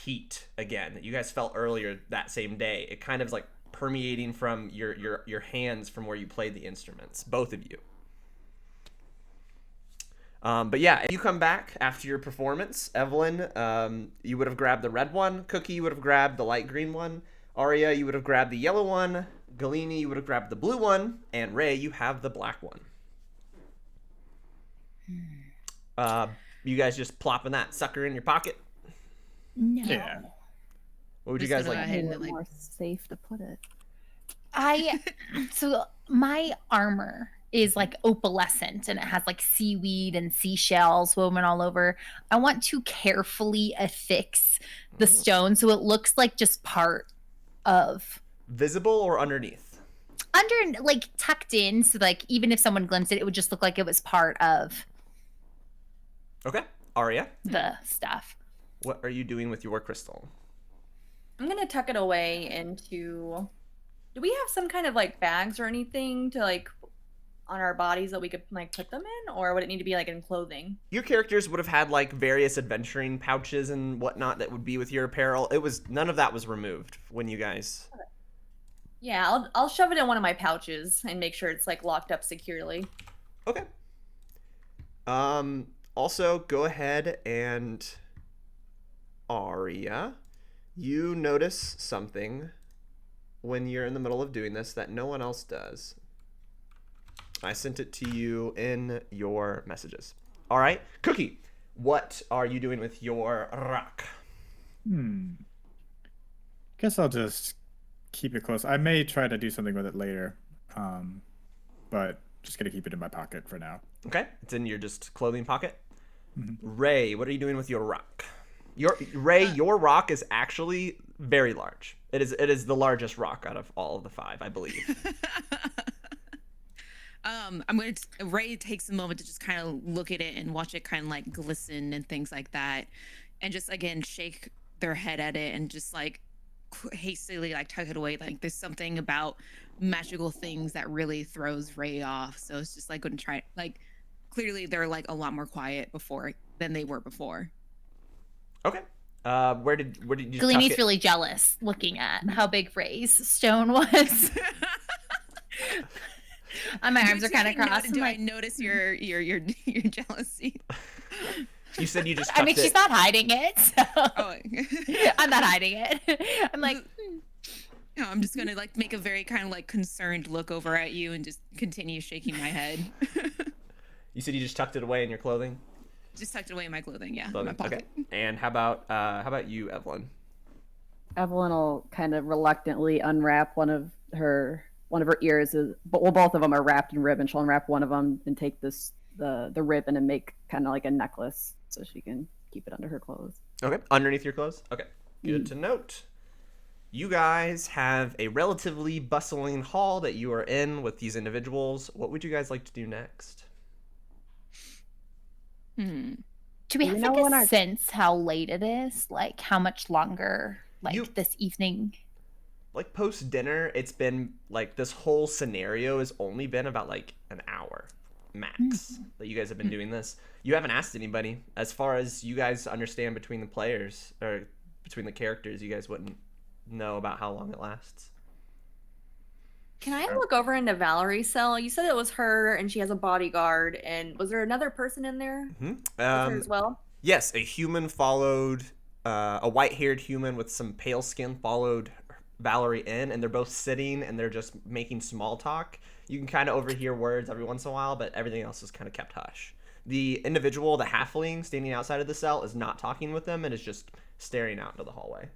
heat again that you guys felt earlier that same day. It kind of is like permeating from your hands from where you played the instruments, both of you. But yeah, if you come back after your performance, Evelyn, you would have grabbed the red one. Cookie, you would have grabbed the light green one. Aria, you would have grabbed the yellow one. Galene, you would have grabbed the blue one. And Ray, you have the black one. You guys just plopping that sucker in your pocket? no. Yeah. What would you Just guys gonna like? go ahead Maybe and, like- more safe to put it. So my armor is like opalescent and it has like seaweed and seashells woven all over. I want to carefully affix the stone so it looks like just part of Visible or underneath? under, like tucked in, so like even if someone glimpsed it, it would just look like it was part of Okay. Aria, the stuff. what are you doing with your crystal? I'm gonna tuck it away into. Do we have some kind of like bags or anything to like on our bodies that we could like put them in, or would it need to be like in clothing? Your characters would have had like various adventuring pouches and whatnot that would be with your apparel. None of that was removed when you guys. Yeah, I'll shove it in one of my pouches and make sure it's like locked up securely. Okay. Also, go ahead and Aria, you notice something when you're in the middle of doing this that no one else does. I sent it to you in your messages. All right, Cookie, what are you doing with your rock? Guess I'll just keep it close. I may try to do something with it later, but just gonna keep it in my pocket for now. Okay, it's in your just clothing pocket. Mhm. Ray, what are you doing with your rock? Your rock is actually very large. It is the largest rock out of all of the 5, I believe. Ray takes a moment to just kind of look at it and watch it kind of like glisten and things like that, and just again shake their head at it and just like hastily like tuck it away. Like there's something about magical things that really throws Ray off. So it's just like going to try, like clearly they're like a lot more quiet than they were before. Okay. Where did you tuck Galene's it? really jealous looking at how big Ray's stone was. And my arms are kind of crossed. Do I notice your jealousy? You said you just tucked I mean, it. she's not hiding it, so Oh, I'm not hiding it. I'm like, no, I'm just gonna like make a very kind of like concerned look over at you and just continue shaking my head. You said you just tucked it away in your clothing? Just tucked it away in my clothing, yeah, in Clothing. my pocket. Okay. And how about you, Evelyn? Evelyn will kind of reluctantly unwrap one of her ears. But both of them are wrapped in ribbon. She'll unwrap one of them and take the the ribbon and make kind of like a necklace so she can keep it under her clothes. Okay, underneath your clothes? Okay, good to note. You guys have a relatively bustling hall that you are in with these individuals. What would you guys like to do next? Do we have know like when a our- sense how late it is? Like how much longer You- this evening? Like post dinner, it's been like this whole scenario has only been about like an hour max that you guys have been doing this. You haven't asked anybody. As far as you guys understand between the players or between the characters, you guys wouldn't know about how long it lasts. Can I look over into Valerie's cell? You said it was her and she has a bodyguard. And was there another person in there with her as well? Yes, a human followed, a white-haired human with some pale skin followed Valerie in, and they're both sitting and they're just making small talk. You can kind of overhear words every once in a while, but everything else is kind of kept hush. The individual, the halfling standing outside of the cell, is not talking with them and is just staring out into the hallway.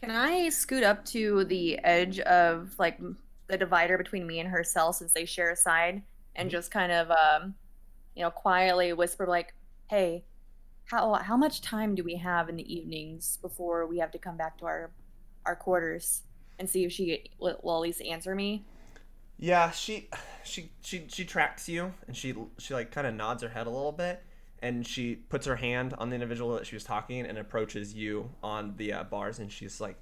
Can I scoot up to the edge of like the divider between me and her cell since they share a side and just kind of quietly whisper like, "Hey, how much time do we have in the evenings before we have to come back to our quarters?" And see if she will at least answer me. Yeah, she tracks you, and she like kind of nods her head a little bit, and she puts her hand on the individual that she was talking and approaches you on the bars, and she's like,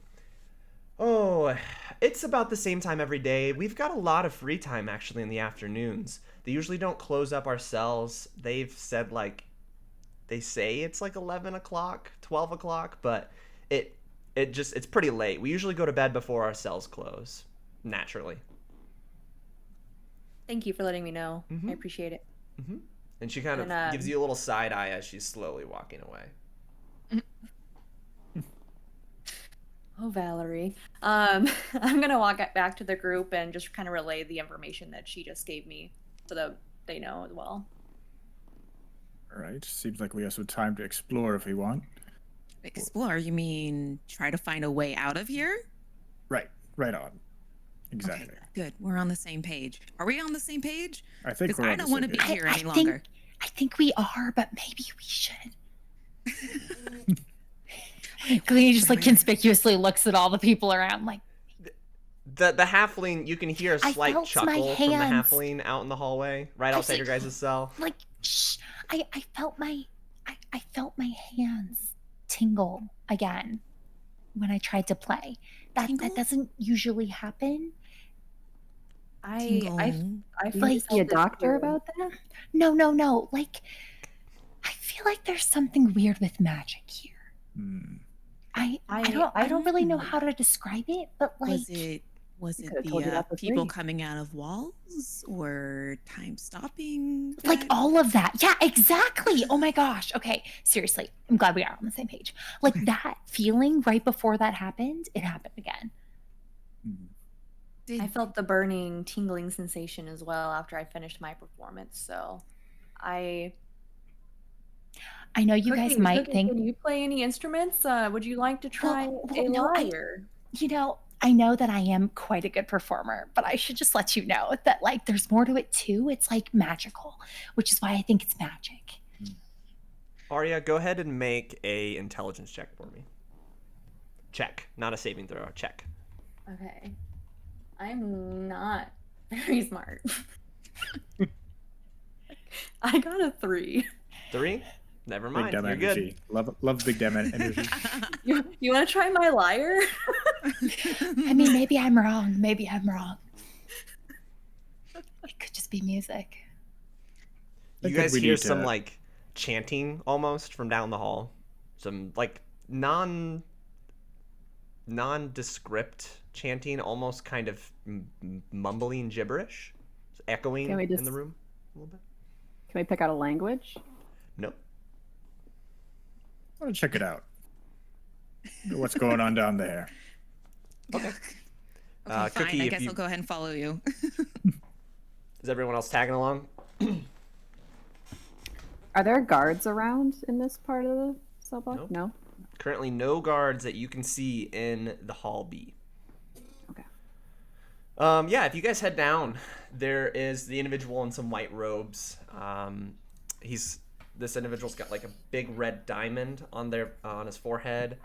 "Oh, it's about the same time every day. We've got a lot of free time actually in the afternoons. They usually don't close up our cells. They've said like, they say it's like 11 o'clock, 12 o'clock, but it's pretty late. We usually go to bed before our cells close, naturally." Thank you for letting me know. I appreciate it. And she kind of gives you a little side eye as she's slowly walking away. Oh, Valerie. I'm gonna walk back to the group and just kind of relay the information that she just gave me so that they know as well. All right. Seems like we have some time to explore if we want. Explore? You mean try to find a way out of here? Right. Right on. Exactly. Okay, good. We're on the same page. Are we on the same page? I think Because we're I on the don't want to same be page. here any longer. I think we are, but maybe we should. Galene just like conspicuously looks at all the people around like, The halfling, you can hear a I slight felt my chuckle from the hands. halfling out in the hallway, right outside your guys' cell. like, shh. I felt my hands tingle again when I tried to play. That doesn't usually happen. I Tingle. Did felt you see a this doctor too. about that? No. Like, I feel like there's something weird with magic here. I don't really know how to describe it, but like, Was it could've told you the that for people free. coming out of walls or time stopping? like all of that. Yeah, exactly. Oh my gosh. Okay, seriously, I'm glad we are on the same page. Like that feeling right before that happened, it happened again. I felt the burning, tingling sensation as well after I finished my performance. So, I know you guys Cookie, might Cookie, think, Can you play any instruments? Would you like to try a no, lyre? I know that I am quite a good performer, but I should just let you know that like there's more to it too. It's like magical, which is why I think it's magic. Aria, go ahead and make a intelligence check for me. Check, not a saving throw. A check. Okay. I'm not very smart. I got a 3. 3? Never Big mind. dumb You're energy. good. Love big dumb energy. You want to try my lyre? I mean, maybe I'm wrong. It could just be music. You guys hear some like chanting almost from down the hall. Some like nondescript chanting, almost kind of mumbling gibberish, echoing Can we in just- the room a little bit. Can we pick out a language? Nope. I want to check it out. What's going on down there? Okay. Okay, fine. Cookie, I if guess you- I'll go ahead and follow you. Is everyone else tagging along? Are there guards around in this part of the cell block? Nope. No. Currently no guards that you can see in the hall B. Okay. Yeah, if you guys head down, there is the individual in some white robes. This individual's got like a big red diamond on his forehead.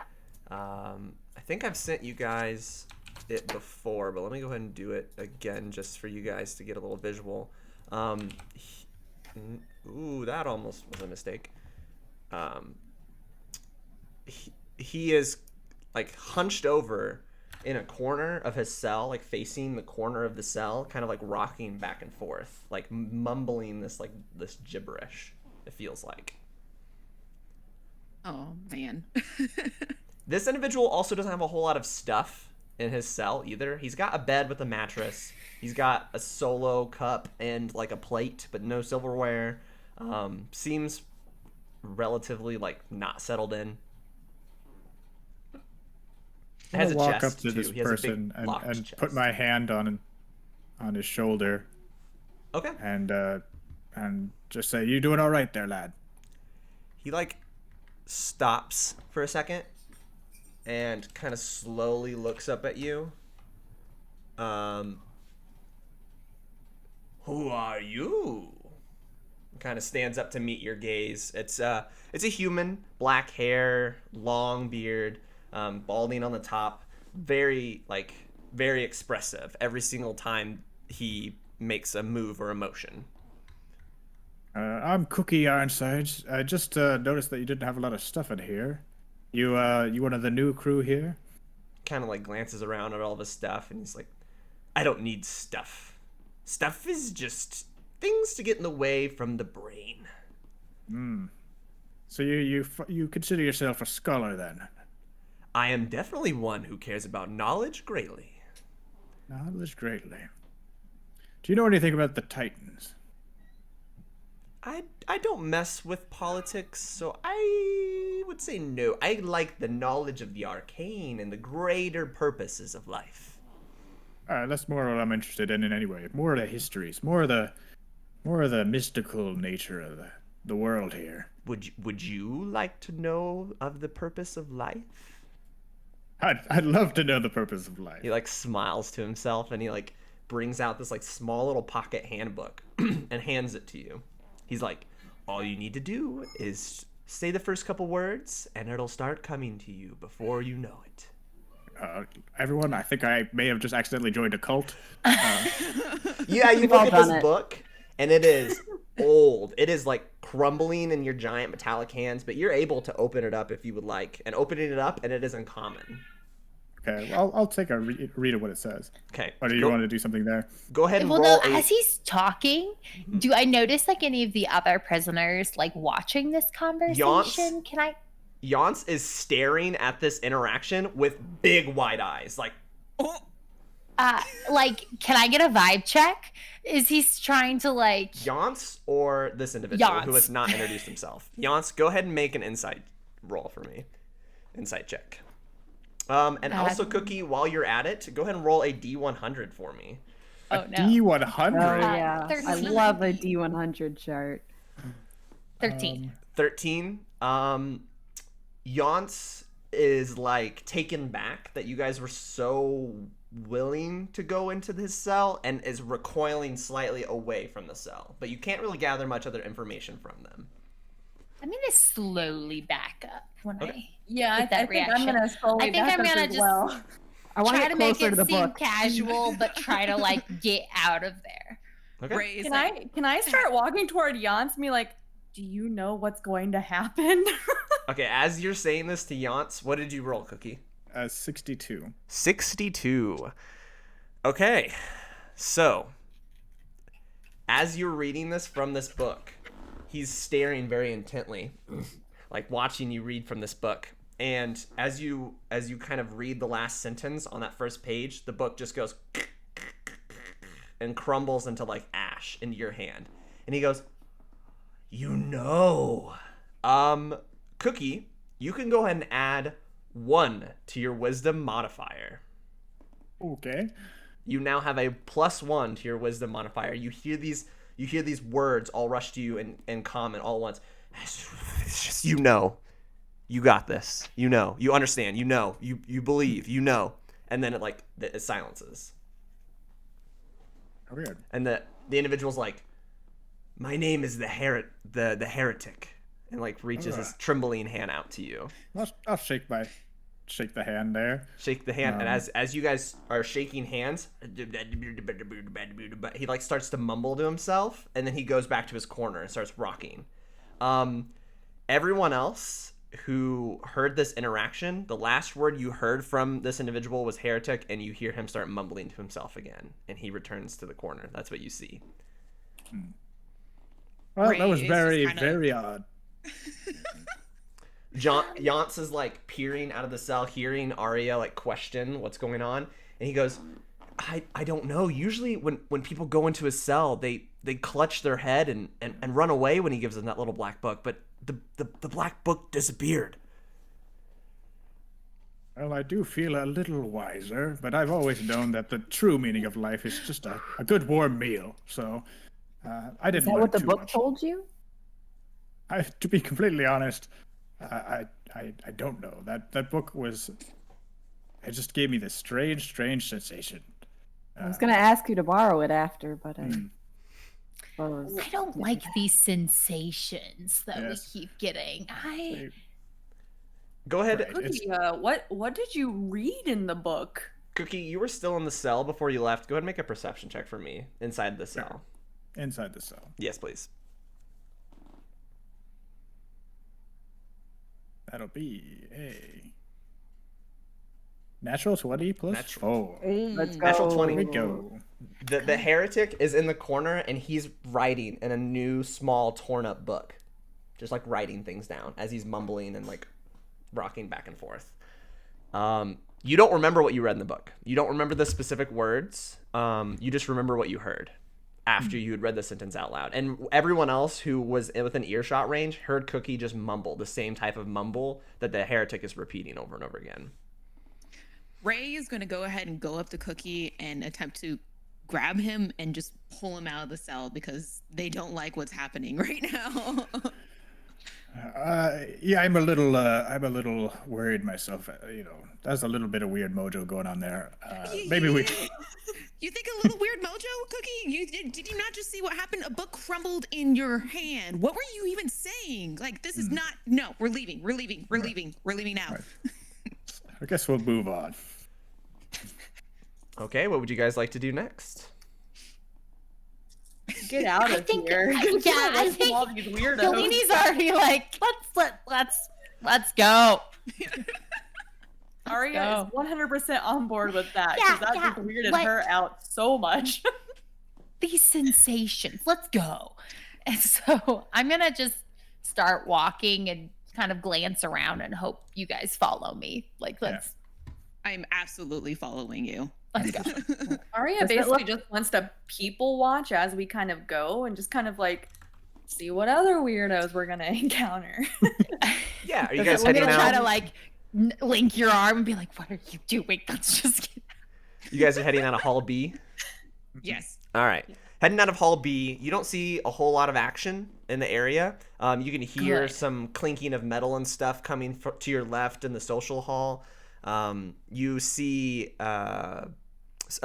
I think I've sent you guys it before, but let me go ahead and do it again just for you guys to get a little visual. Ooh, that almost was a mistake. He is like hunched over in a corner of his cell, like facing the corner of the cell, kind of like rocking back and forth, like mumbling this gibberish. It feels like. Oh man. This individual also doesn't have a whole lot of stuff in his cell either. He's got a bed with a mattress. He's got a solo cup and like a plate, but no silverware. Seems relatively like not settled in. I'll Has a walk chest, up to too. this He has a big person and locked put chest. my hand on his shoulder Okay. and just say, "You doing all right there, lad?" He like stops for a second and kind of slowly looks up at you. Who are you? Kind of stands up to meet your gaze. It's a human, black hair, long beard, balding on the top, very expressive every single time he makes a move or a motion. I'm Cookie Ironsides. I just noticed that you didn't have a lot of stuff in here. You one of the new crew here? Kind of like glances around at all of his stuff, and he's like, I don't need stuff. Stuff is just things to get in the way from the brain. So you consider yourself a scholar then? I am definitely one who cares about knowledge greatly. Knowledge greatly. Do you know anything about the Titans? I don't mess with politics, so I would say no. I like the knowledge of the arcane and the greater purposes of life. That's more what I'm interested in anyway. More of the histories, more of the mystical nature of the world here. Would you like to know of the purpose of life? I'd love to know the purpose of life. He like smiles to himself and he like brings out this like small little pocket handbook and hands it to you. He's like, all you need to do is say the first couple words and it'll start coming to you before you know it. Everyone, I think I may have just accidentally joined a cult. Yeah, you We've look all at done this it. book and it is old. It is like crumbling in your giant metallic hands, but you're able to open it up if you would like. And opening it up, and it is uncommon. Okay, well, I'll take a read of what it says. Okay. Or do you want to do something there? Go ahead and Well, roll no, as he's talking, do I notice like any of the other prisoners like watching this conversation? Can I? Yance is staring at this interaction with big wide eyes. Like, Like, can I get a vibe check? Is he trying to like? Yance or this individual who Yance. has not introduced himself? Yance, go ahead and make an insight roll for me. Insight check. And also, Cookie, while you're at it, go ahead and roll a D100 for me. Oh no, D100? Oh, yeah. I 13. love a D100 chart. 13. 13. Yance is like taken back that you guys were so willing to go into this cell and is recoiling slightly away from the cell. But you can't really gather much other information from them. I'm gonna slowly back up when Yeah, With that I think I'm reaction. gonna slowly I think back I'm up gonna as just well. I want to try get to make closer it to the seem book. casual, but try to like get out of there. Okay. Ray is Can like, I start walking toward Yance and be like, do you know what's going to happen? Okay, as you're saying this to Yance, what did you roll, Cookie? 62. 62. Okay, so as you're reading this from this book, he's staring very intently, like watching you read from this book. And as you kind of read the last sentence on that first page, the book just goes and crumbles into like ash into your hand. And he goes, you know. Cookie, you can go ahead and add 1 to your wisdom modifier. Okay. You now have a +1 to your wisdom modifier. You hear these words all rush to you in common all at once. It's just, you know. You got this. You know. You understand. You know. You believe. You know. And then it silences. Weird. And the individual's like, my name is the heretic, and like reaches his trembling hand out to you. I'll shake the hand there. Shake the hand, and as you guys are shaking hands, he like starts to mumble to himself, and then he goes back to his corner and starts rocking. Everyone else who heard this interaction, the last word you heard from this individual was heretic, and you hear him start mumbling to himself again, and he returns to the corner. That's what you see. Well, Ray that was is very, just kinda- very odd. Yance is like peering out of the cell, hearing Aria like question what's going on, and he goes, I don't know. Usually when people go into his cell, they clutch their head and run away when he gives them that little black book, but the black book disappeared. Well, I do feel a little wiser, but I've always known that the true meaning of life is just a good warm meal. So I didn't Is that learn what the too book much. told you? To be completely honest, I don't know. That book it just gave me this strange sensation. I was gonna ask you to borrow it after, but I suppose. I don't like these sensations that Yes. we keep getting. Go ahead, Right. Cookie, what did you read in the book? Cookie. You were still in the cell before you left. Go ahead and make a perception check for me inside the cell. Inside the cell. Yes, please. That'll be a natural 20 plus Natural 4. Let's go. Natural 20. Here we go. The heretic is in the corner, and he's writing in a new, small, torn-up book. Just, like, writing things down as he's mumbling and, like, rocking back and forth. You don't remember what you read in the book. You don't remember the specific words. You just remember what you heard after you had read the sentence out loud. And everyone else who was within earshot range heard Cookie just mumble, the same type of mumble that the heretic is repeating over and over again. Ray is going to go ahead and go up to Cookie and attempt to grab him and just pull him out of the cell because they don't like what's happening right now. Yeah, I'm a little worried myself. There's a little bit of weird mojo going on there. Maybe we. You think a little weird mojo, Cookie? Did you not just see what happened? A book crumbled in your hand. What were you even saying? Like, this is not. No, we're leaving. We're leaving. We're leaving. We're leaving now. Right. I guess we'll move on. Okay, what would you guys like to do next? Get out of here. I think all these weirdos. Galene's already like, let's go. Aria is 100% on board with that Yeah, because that yeah, just weirded like- her out so much. These sensations, let's go. And so I'm gonna just start walking and kind of glance around and hope you guys follow me. Like, let's I'm absolutely following you. let's go. Aria Does it basically look- just wants to people watch as we kind of go and just kind of like see what other weirdos we're gonna encounter. Yeah, are you Does guys it- we're heading gonna try out? to like link your arm and be like, what are you doing? Let's just get You guys are heading out of Hall B? Yes. All right. Heading out of Hall B, you don't see a whole lot of action in the area. You can hear Good. some clinking of metal and stuff coming to your left in the social hall. You see a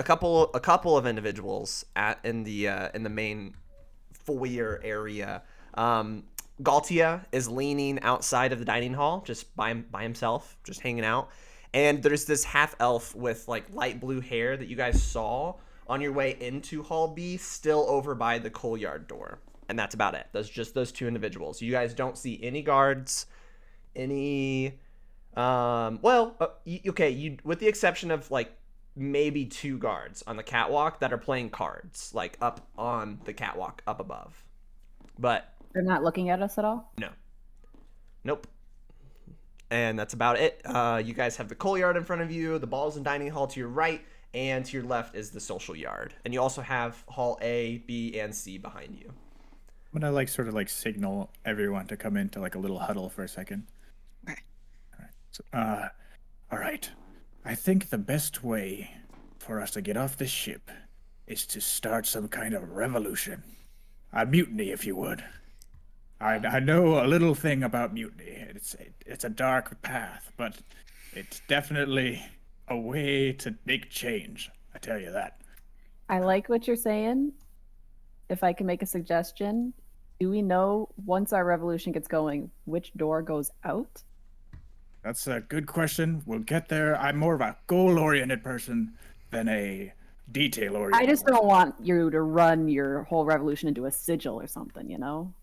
couple of individuals in the main foyer area. Galtia is leaning outside of the dining hall, just by himself, just hanging out. And there's this half elf with like light blue hair that you guys saw on your way into Hall B, still over by the coal yard door. And that's about it. That's just those two individuals. You guys don't see any guards, any with the exception of like maybe two guards on the catwalk that are playing cards, like up on the catwalk up above. But They're not looking at us at all? no. Nope. And that's about it. You guys have the coal yard in front of you, the balls and dining hall to your right, and to your left is the social yard. And you also have Hall A, B, and C behind you. I'm gonna sort of signal everyone to come into a little huddle for a second. Okay. All right. So, all right. I think the best way for us to get off this ship is to start some kind of revolution. A mutiny, if you would. I know a little thing about mutiny. It's a dark path, but it's definitely a way to make change. I tell you that. I like what you're saying. If I can make a suggestion, do we know once our revolution gets going which door goes out? That's a good question. We'll get there. I'm more of a goal-oriented person than a detail-oriented. I just don't want you to run your whole revolution into a sigil or something, you know?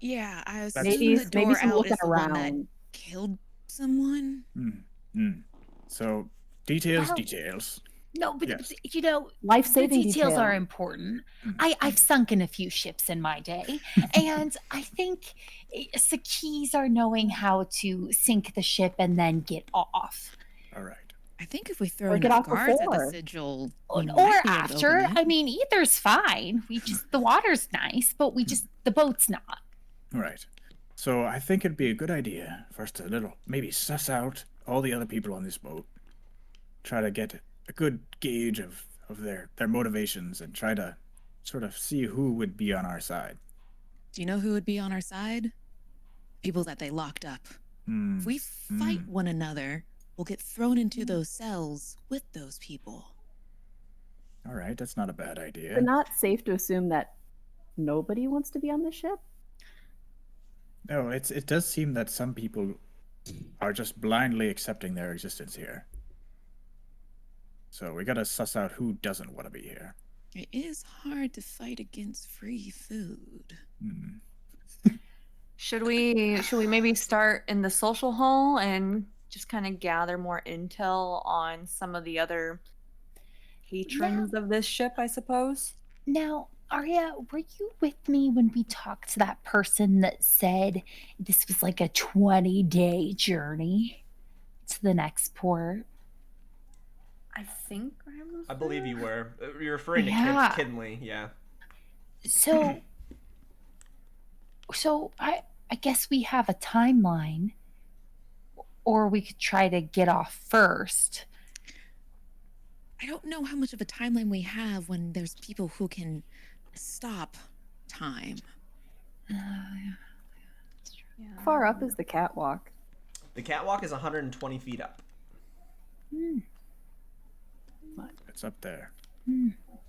Yeah, I assume Maybe the door some out looking is the one that around. killed someone. So details. No, but Yes. the Life-saving details detail. are important. I've sunk in a few ships in my day, and I think Sakis are knowing how to sink the ship and then get off. All right. I think if we throw Or get enough off guards at the before. sigil, Or we might be able to after. open it. I mean, either's fine. The water's nice, but the boat's not. All right. So I think it'd be a good idea for us to maybe suss out all the other people on this boat. Try to get a good gauge of their motivations and try to sort of see who would be on our side. Do you know who would be on our side? People that they locked up. If we fight one another, we'll get thrown into those cells with those people. All right, that's not a bad idea. But not safe to assume that nobody wants to be on the ship? No, it does seem that some people are just blindly accepting their existence here. So we gotta suss out who doesn't want to be here. It is hard to fight against free food. Should we maybe start in the social hall and just kind of gather more intel on some of the other patrons of this ship, I suppose? Now, Aria, were you with me when we talked to that person that said this was like a 20-day journey to the next port? I think I believe you were. You're referring to Yeah. Kinley, yeah. So I guess we have a timeline, or we could try to get off first. I don't know how much of a timeline we have when there's people who can stop time. How far up is the catwalk? The catwalk is 120 feet up. It's up there.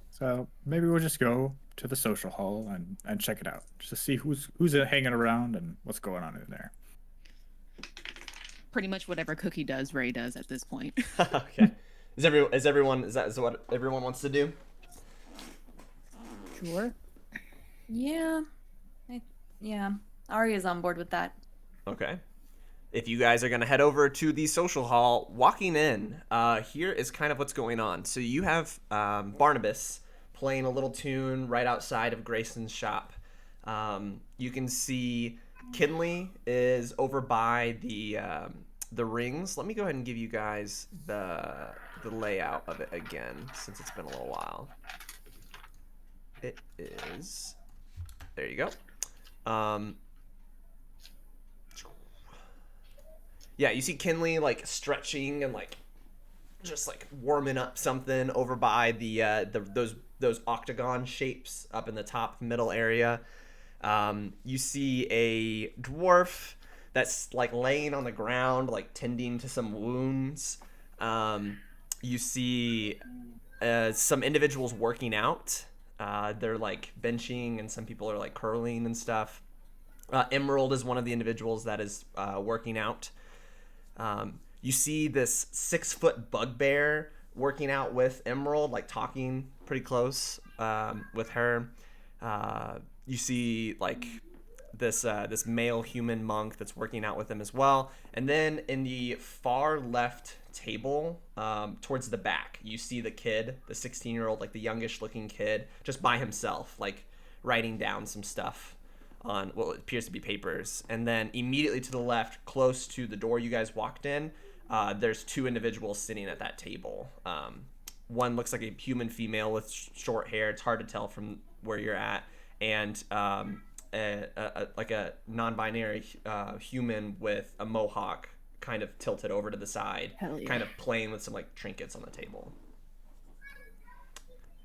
So maybe we'll just go to the social hall and check it out, just to see who's hanging around and what's going on in there. Pretty much whatever Cookie does, Ray does at this point. Okay. Is what everyone wants to do? Sure. Yeah. Aria's on board with that. Okay. If you guys are going to head over to the social hall, walking in, here is kind of what's going on. So you have Barnabas playing a little tune right outside of Grayson's shop. You can see Kinley is over by the rings. Let me go ahead and give you guys the layout of it again, since it's been a little while. It is... There you go. Yeah, you see Kinley like stretching and like just like warming up something over by those octagon shapes up in the top middle area. You see a dwarf that's like laying on the ground, like tending to some wounds. You see some individuals working out. They're like benching, and some people are like curling and stuff. Emerald is one of the individuals that is working out. You see this 6-foot bugbear working out with Emerald, like talking pretty close with her. You see like this male human monk that's working out with him as well. And then in the far left table, towards the back, you see the kid, the 16-year-old, like the youngish looking kid, just by himself, like writing down some stuff on what appears to be papers. And then immediately to the left, close to the door you guys walked in, there's 2 individuals sitting at that table. One looks like a human female with short hair. It's hard to tell from where you're at. And like a non-binary human with a mohawk kind of tilted over to the side, kind of playing with some like trinkets on the table.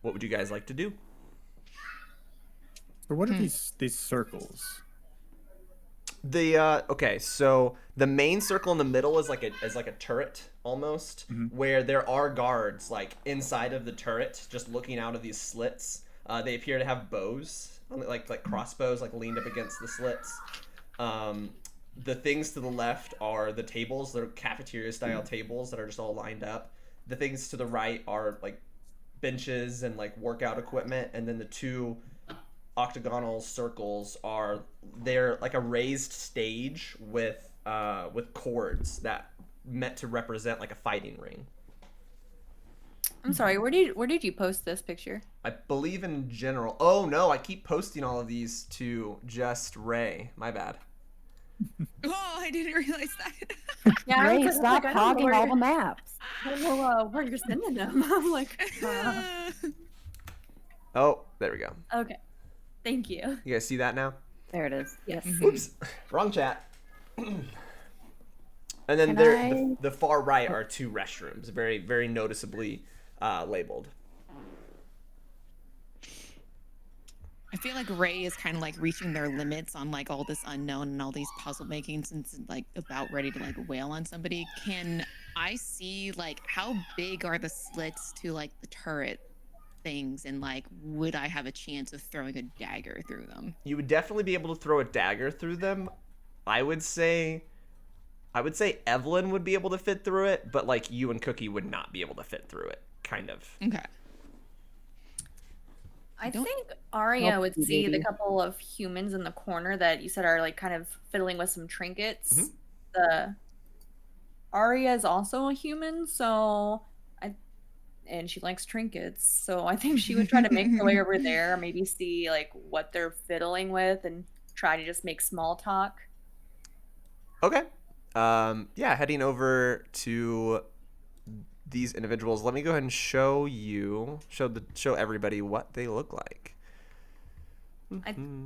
What would you guys like to do? So what are these circles? Okay, so the main circle in the middle is like a turret almost, where there are guards like inside of the turret, just looking out of these slits. They appear to have bows, like crossbows, like leaned up against the slits. The things to the left are the tables. They're cafeteria style tables that are just all lined up. The things to the right are like benches and like workout equipment, and then the two octagonal circles they're like a raised stage with cords that meant to represent like a fighting ring. I'm sorry, where did you post this picture? I believe in general. Oh no, I keep posting all of these to just Ray. My bad. Oh, I didn't realize that. Yeah, Ray, because stop I don't know hogging where all you're- the maps. I don't know where you're sending them. I'm like, Oh, there we go. okay, thank you. You guys see that now? There it is. Yes. Oops, wrong chat. And then Can the far right are two restrooms, very, very noticeably labeled. I feel like Ray is kind of like reaching their limits on like all this unknown and all these puzzle making since like about ready to like wail on somebody. Can I see like how big are the slits to like the turret things, and like would I have a chance of throwing a dagger through them? You would definitely be able to throw a dagger through them. I would say Evelyn would be able to fit through it, but like you and Cookie would not be able to fit through it, kind of. Okay. I don't- think Aria Help would you, see the baby. couple of humans in the corner that you said are like kind of fiddling with some trinkets. The Aria is also a human, and she likes trinkets, so I think she would try to make her way over there, maybe see like what they're fiddling with, and try to just make small talk. Okay. Yeah, heading over to these individuals. Let me go ahead and show everybody what they look like.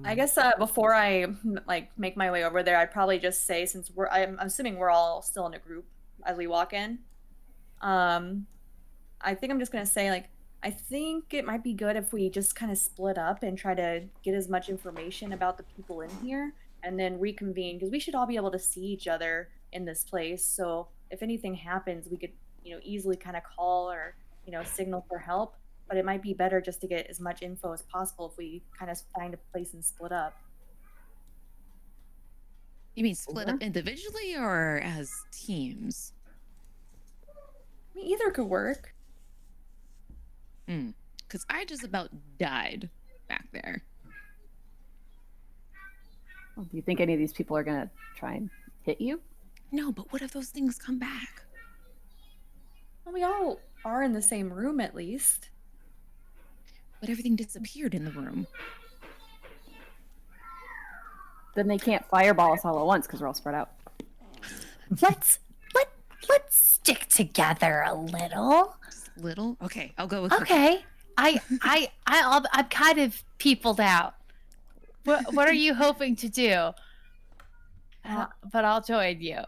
I guess before I like make my way over there, I'd probably just say, since I'm assuming we're all still in a group as we walk in. I think I'm just gonna say, like, I think it might be good if we just kind of split up and try to get as much information about the people in here, and then reconvene, because we should all be able to see each other in this place. So if anything happens, we could, easily kind of call or, signal for help. But it might be better just to get as much info as possible if we kind of find a place and split up. You mean split up individually or as teams? I mean, either could work. Because I just about died back there. Well, do you think any of these people are gonna try and hit you? No, but what if those things come back? Well, we all are in the same room at least. But everything disappeared in the room. Then they can't fireball us all at once because we're all spread out. Let's stick together a little. Little? Okay, I'll go with Okay. I'm kind of peopled out. What are you hoping to do? But I'll join you.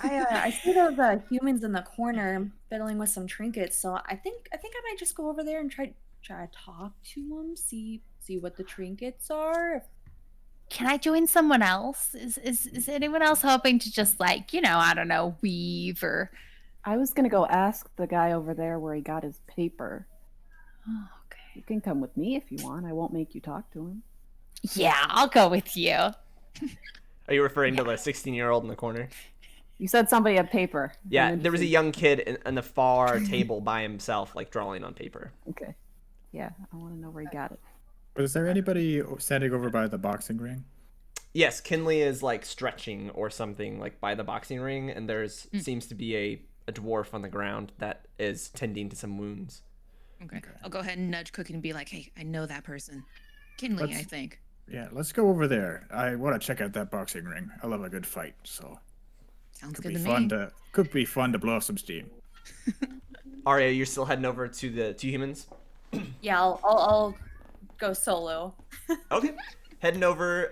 I see those humans in the corner fiddling with some trinkets, so I think I might just go over there and try to talk to them, see what the trinkets are. Can I join someone else? Is anyone else hoping to just like, I don't know, weave or... I was gonna go ask the guy over there where he got his paper. Oh, okay. You can come with me if you want. I won't make you talk to him. Yeah, I'll go with you. Are you referring to the 16-year-old in the corner? You said somebody had paper. Yeah, I'm there was a interested. young kid on the far table by himself, like drawing on paper. Okay. Yeah, I want to know where he got it. Was there anybody standing over by the boxing ring? Yes, Kinley is like stretching or something like by the boxing ring, and there's seems to be a dwarf on the ground that is tending to some wounds. Okay. I'll go ahead and nudge Cookie and be like, hey, I know that person. Kinley, Let's- I think. Yeah, let's go over there. I want to check out that boxing ring. I love a good fight, so Sounds could good be to fun me. to could be fun to blow off some steam. Aria, you're still heading over to the two humans? Yeah, I'll go solo. Okay. Heading over,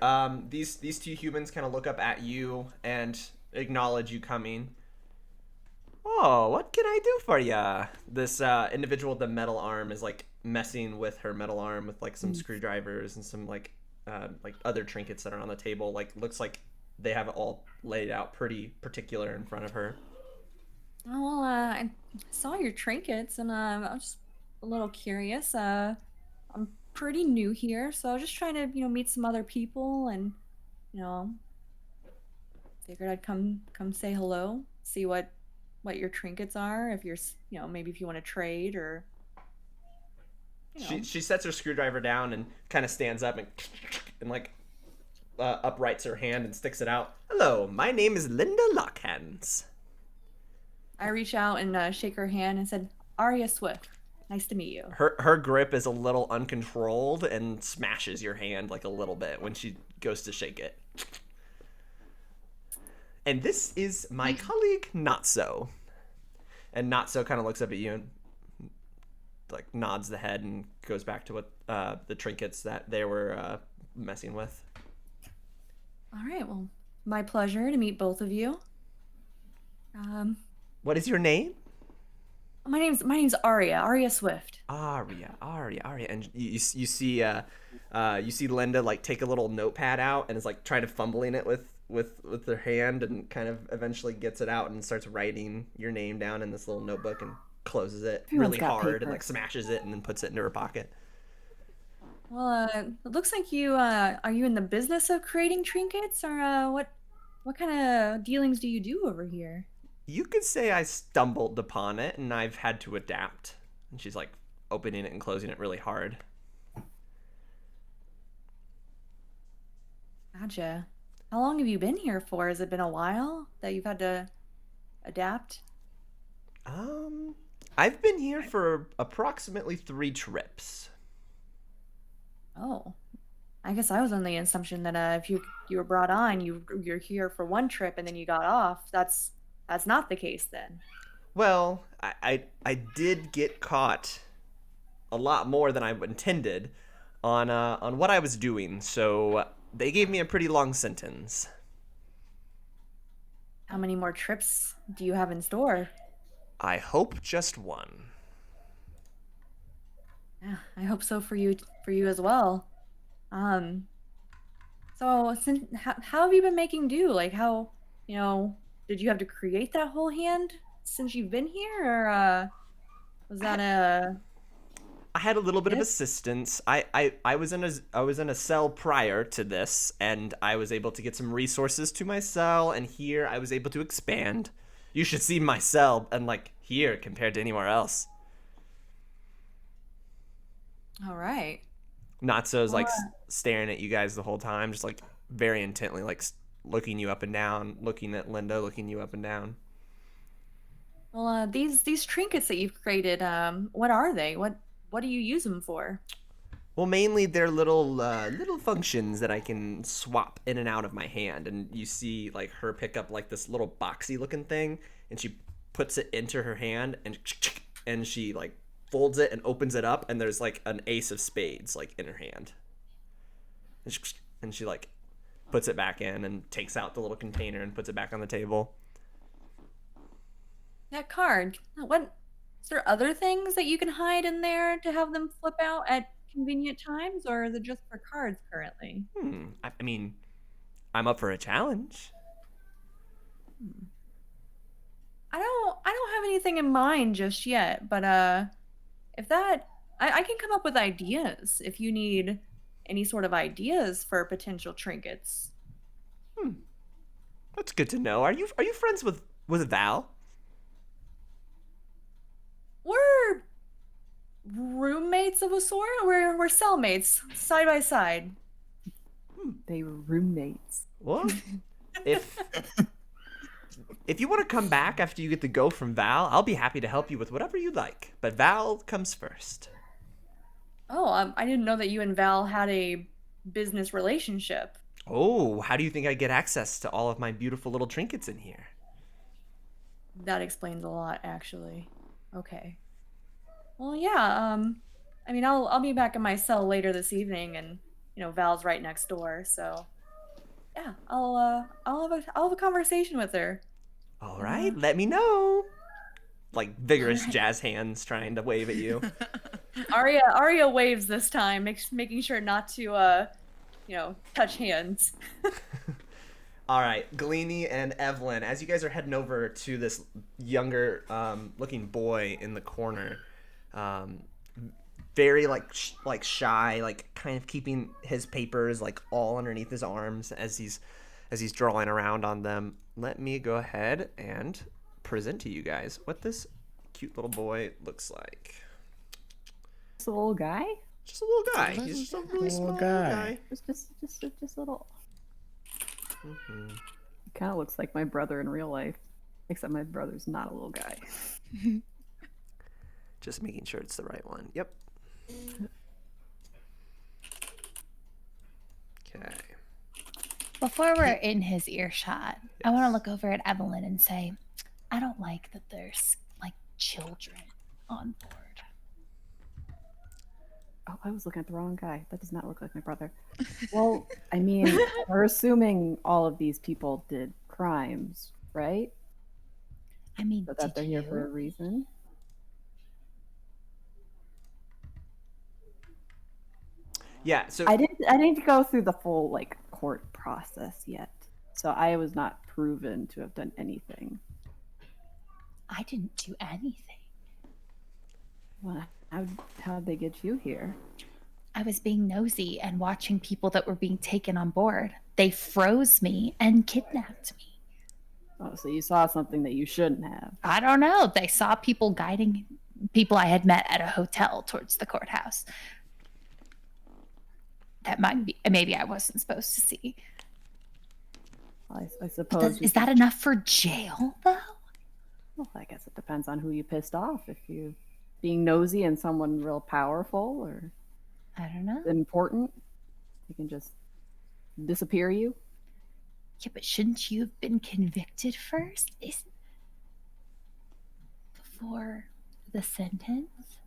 these two humans kind of look up at you and acknowledge you coming. Oh, what can I do for ya? This individual with the metal arm is like messing with her metal arm with like some screwdrivers and some like other trinkets that are on the table. Like looks like they have it all laid out pretty particular in front of her. Oh, well, I saw your trinkets, and I was just a little curious. I'm pretty new here, so I was just trying to, meet some other people, and you know, figured I'd come say hello, see what your trinkets are, if you're, maybe if you want to trade or. She sets her screwdriver down and kind of stands up and like uprights her hand and sticks it out. Hello, my name is Linda Lockhands. I reach out and shake her hand and said, Aria Swift. Nice to meet you. Her grip is a little uncontrolled and smashes your hand like a little bit when she goes to shake it. And this is my colleague, Not So. And Not So kind of looks up at you and like nods the head and goes back to what the trinkets that they were messing with. All right, well, my pleasure to meet both of you. What is your name? My name's Aria Swift. Aria, and you see Linda like take a little notepad out and is like trying to fumbling it with her hand and kind of eventually gets it out and starts writing your name down in this little notebook and closes it really hard and like smashes it and then puts it into her pocket. Well, it looks like you are you in the business of creating trinkets, or what kind of dealings do you do over here? You could say I stumbled upon it and I've had to adapt. And she's like opening it and closing it really hard. Gotcha. How long have you been here for? Has it been a while that you've had to adapt? I've been here for approximately 3 trips. Oh, I guess I was on the assumption that if you were brought on, you're here for 1 trip and then you got off. That's not the case then. Well, I did get caught a lot more than I intended on what I was doing, so they gave me a pretty long sentence. How many more trips do you have in store? I hope just 1. Yeah, I hope so for you as well. So how have you been making do? Like how, did you have to create that whole hand since you've been here, or was that I had a little bit of assistance. I was in a cell prior to this, and I was able to get some resources to my cell, and here I was able to expand. You should see my cell and like here compared to anywhere else. All right. Not So's like staring at you guys the whole time, just like very intently, like looking you up and down, looking at Linda, looking you up and down. Well, these trinkets that you've created, what are they? What do you use them for? Well, mainly they're little functions that I can swap in and out of my hand. And you see like her pick up like this little boxy looking thing, and she puts it into her hand, and she like folds it and opens it up, and there's like an ace of spades like in her hand. And she like puts it back in and takes out the little container and puts it back on the table. That card. What? Is there other things that you can hide in there to have them flip out at convenient times, or is it just for cards currently? I mean, I'm up for a challenge. I don't have anything in mind just yet, but if that I can come up with ideas if you need any sort of ideas for potential trinkets. That's good to know. Are you friends with Val? We're roommates of a sort. We're cellmates, side by side. They were roommates. Well, if you want to come back after you get the go from Val, I'll be happy to help you with whatever you like. But Val comes first. Oh, I didn't know that you and Val had a business relationship. Oh, how do you think I get access to all of my beautiful little trinkets in here? That explains a lot, actually. Okay. Well, yeah. I mean, I'll be back in my cell later this evening, and Val's right next door. So, yeah, I'll have a conversation with her. All right, let me know. Like vigorous jazz hands trying to wave at you. Aria waves this time, making sure not to touch hands. All right, Galene and Evelyn, as you guys are heading over to this younger looking boy in the corner, very like shy, like kind of keeping his papers like all underneath his arms as he's drawing around on them. Let me go ahead and present to you guys what this cute little boy looks like. Just a little guy. Just a little guy. He's just a really small guy. Just little. Mm-hmm. He kind of looks like my brother in real life, except my brother's not a little guy. Just making sure it's the right one. Yep. Okay. Before we're in his earshot, I want to look over at Evelyn and say, I don't like that there's like children on board. Oh, I was looking at the wrong guy. That does not look like my brother. Well, I mean, we're assuming all of these people did crimes, right? I mean, So that they're here for a reason. Yeah, so I didn't go through the full like court process yet, so I was not proven to have done anything. I didn't do anything. Well, how'd they get you here? I was being nosy and watching people that were being taken on board. They froze me and kidnapped me. Oh, so you saw something that you shouldn't have. I don't know. They saw people guiding people I had met at a hotel towards the courthouse. That might be, maybe I wasn't supposed to see. I suppose. Is that enough for jail, though? Well, I guess it depends on who you pissed off. If you being nosy and someone real powerful or I don't know. important, you can just disappear you. Yeah, but shouldn't you have been convicted first? Before the sentence?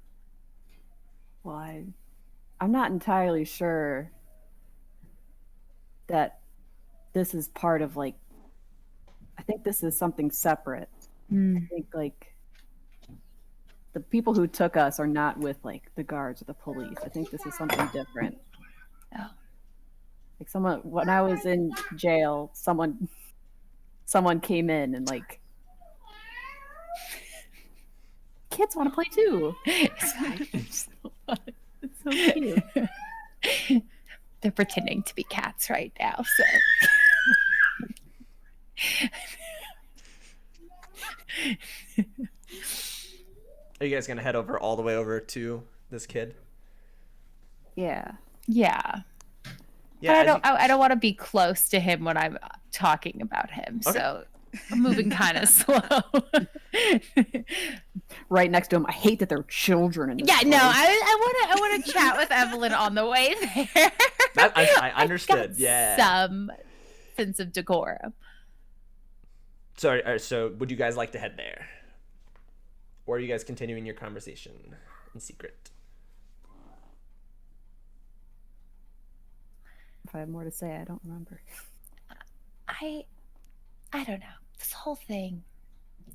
Well, I'm not entirely sure that this is part of like. I think this is something separate. I think like the people who took us are not with like the guards or the police. I think this is something different. Oh. Like when I was in jail, someone came in and like, kids want to play too. It's so cute. They're pretending to be cats right now, so. are you guys gonna head all the way over to this kid? Yeah. Yeah. Yeah. But I don't want to be close to him when I'm talking about him, Okay. so I'm moving kind of slow. Right next to him. I hate that they're children in this Yeah, no, place. I want to chat with Evelyn on the way there. I understood. I've got Yeah. some sense of decorum. Sorry. So, would you guys like to head there, or are you guys continuing your conversation in secret? If I have more to say, I don't remember. I don't know. This whole thing,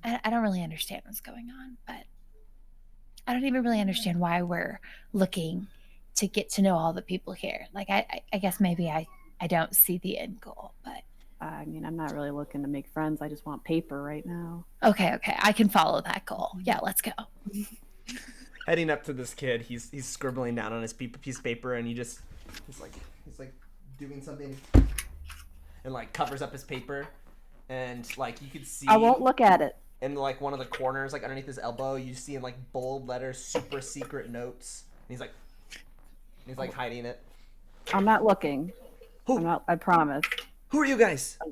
I don't really understand what's going on, but I don't even really understand why we're looking to get to know all the people here. Like, I guess maybe I don't see the end goal, but. I mean, I'm not really looking to make friends. I just want paper right now. Okay. I can follow that goal. Yeah, let's go. Heading up to this kid, he's scribbling down on his piece of paper, and he's like doing something, and like covers up his paper, and like you could see. I won't look at it. In like one of the corners, like underneath his elbow, you see in like bold letters, super secret notes. And he's like hiding it. I'm not looking. Who? I'm not. I promise. Who are you guys? Are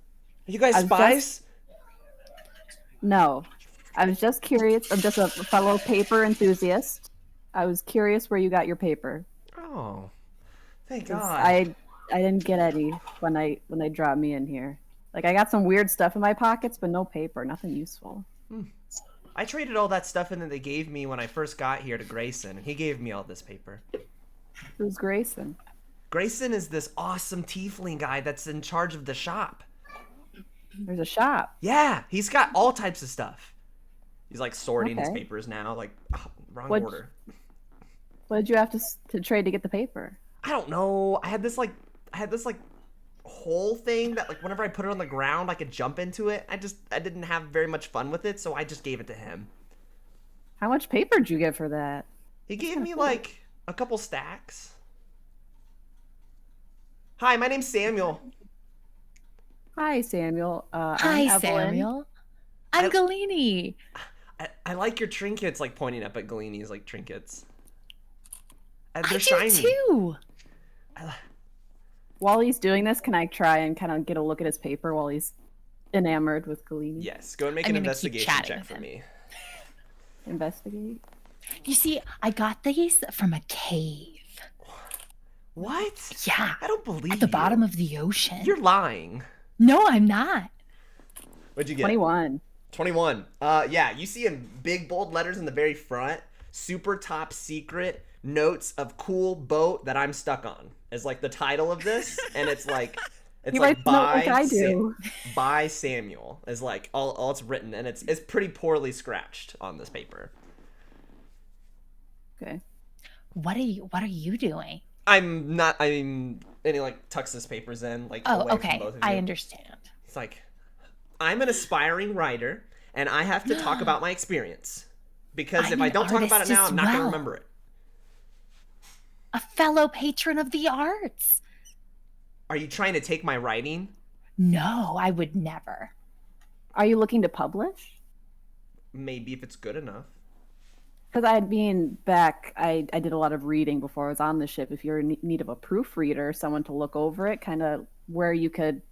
you guys I'm spies? No, I was just curious. I'm just a fellow paper enthusiast. I was curious where you got your paper. Oh, thank 'Cause God. I didn't get any when they dropped me in here. Like I got some weird stuff in my pockets, but no paper, nothing useful. I traded all that stuff in that they gave me when I first got here to Grayson, and he gave me all this paper. Who's Grayson? Grayson is this awesome tiefling guy that's in charge of the shop. There's a shop. Yeah, he's got all types of stuff. He's like sorting his Okay. papers now, like wrong What- order. What did you have to trade to get the paper? I don't know. I had this like hole thing that like whenever I put it on the ground, I could jump into it. I didn't have very much fun with it, so I just gave it to him. How much paper did you get for that? He gave me like a couple stacks. Hi, my name's Samuel. Hi, Samuel. Hi, I'm Evelyn. Samuel. I'm Galene. I like your trinkets, like pointing up at Galene's like trinkets. I They're do shiny. too. While he's doing this, can I try and kind of get a look at his paper while he's enamored with Galene? Yes, go and make I'm an gonna keep investigation chatting check with for him. me. Investigate. You see, I got these from a cave. What? Yeah, I don't believe at the you. bottom of the ocean. You're lying. No, I'm not. What'd you get? 21. 21. Yeah, you see in big bold letters in the very front, super top secret notes of cool boat that I'm stuck on is like the title of this, and it's like He writes note like I do. by Samuel is like all it's written, and it's pretty poorly scratched on this paper. Okay. What are you doing? I'm not. And he like tucks his papers in like Oh, away okay. from both of you. I understand. It's like, I'm an aspiring writer, and I have to talk about my experience. Because I'm if I an don't talk about it artist now, as I'm not going to well. remember it. A fellow patron of the arts. Are you trying to take my writing? No, I would never. Are you looking to publish? Maybe if it's good enough. Because I did a lot of reading before I was on the ship. If you're in need of a proofreader, someone to look over it, kind of where you could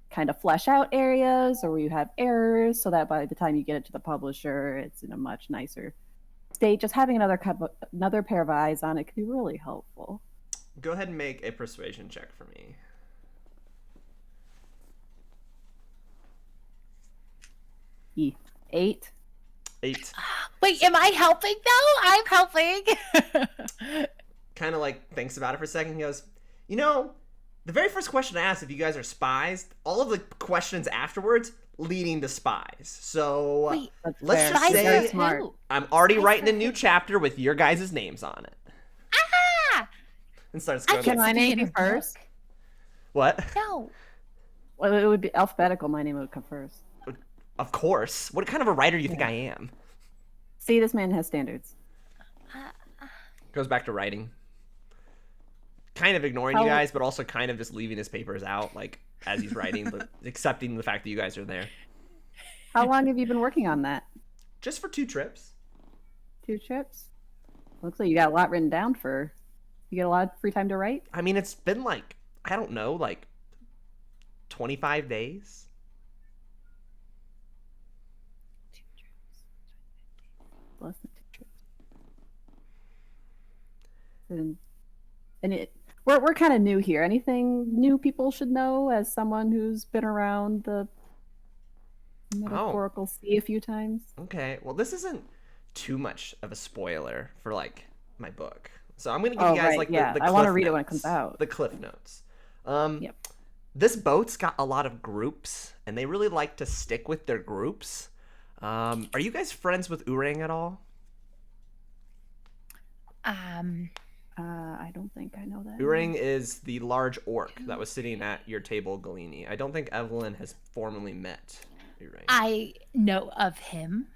kind of flesh out areas or where you have errors so that by the time you get it to the publisher, it's in a much nicer state. Just having another pair of eyes on it could be really helpful. Go ahead and make a persuasion check for me. 8. 8. Wait, am I helping though? I'm helping. Kind of like thinks about it for a second. He goes, you know, the very first question I asked if you guys are spies, all of the questions afterwards leading to spies. So Wait, let's fair. just spies say for smart. who? I'm already Spies writing for a new who? chapter with your guys' names on it. Ah! And starts I going Can can like, my see name in be a first? book. what? No. Well, it would be alphabetical. My name would come first. Of course. What kind of a writer do you think I am? See, this man has standards. Goes back to writing. Kind of ignoring you guys, but also kind of just leaving his papers out, like, as he's writing, but accepting the fact that you guys are there. How long have you been working on that? Just for 2 trips. 2 trips? Looks like you got a lot written down you get a lot of free time to write? I mean, it's been like, I don't know, like 25 days. Less than 2 trips. And we're kind of new here. Anything new people should know as someone who's been around the metaphorical sea a few times? Okay, well, this isn't too much of a spoiler for, like, my book. So I'm going to give you guys, right, like, yeah. the I want to cliff read it when it notes. comes out. The cliff notes. Yep. This boat's got a lot of groups, and they really like to stick with their groups. Are you guys friends with Urang at all? I don't think I know that. Urang is the large orc that was sitting at your table, Galene. I don't think Evelyn has formally met Urang. I know of him.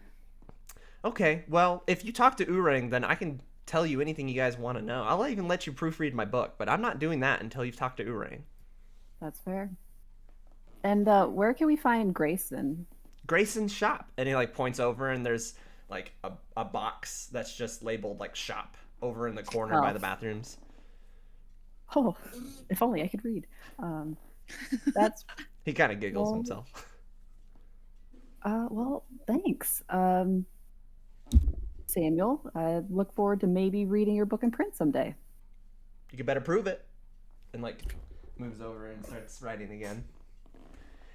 Okay, well, if you talk to Urang, then I can tell you anything you guys want to know. I'll even let you proofread my book, but I'm not doing that until you've talked to Urang. That's fair. And where can we find Grayson? Grayson's shop. And he, like, points over, and there's, like, a box that's just labeled, like, shop over in the corner by the bathrooms. Oh, if only I could read. That's He kind of giggles himself. well, thanks. Samuel, I look forward to maybe reading your book in print someday. You could better prove it. And, like, moves over and starts writing again.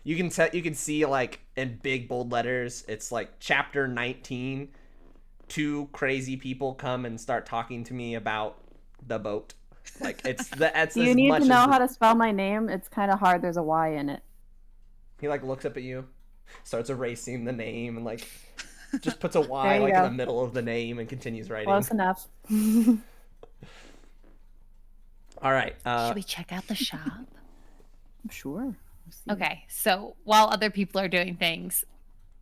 You can see, like, in big bold letters, it's like chapter 19. 2 crazy people come and start talking to me about the boat. Like, it's Do you need to know how to spell my name? It's kind of hard. There's a Y in it. He, like, looks up at you, starts erasing the name, and, like, just puts a Y, There you like, go. in the middle of the name and continues writing. Close enough. All right. Should we check out the shop? Sure. Let's see. Okay, so while other people are doing things,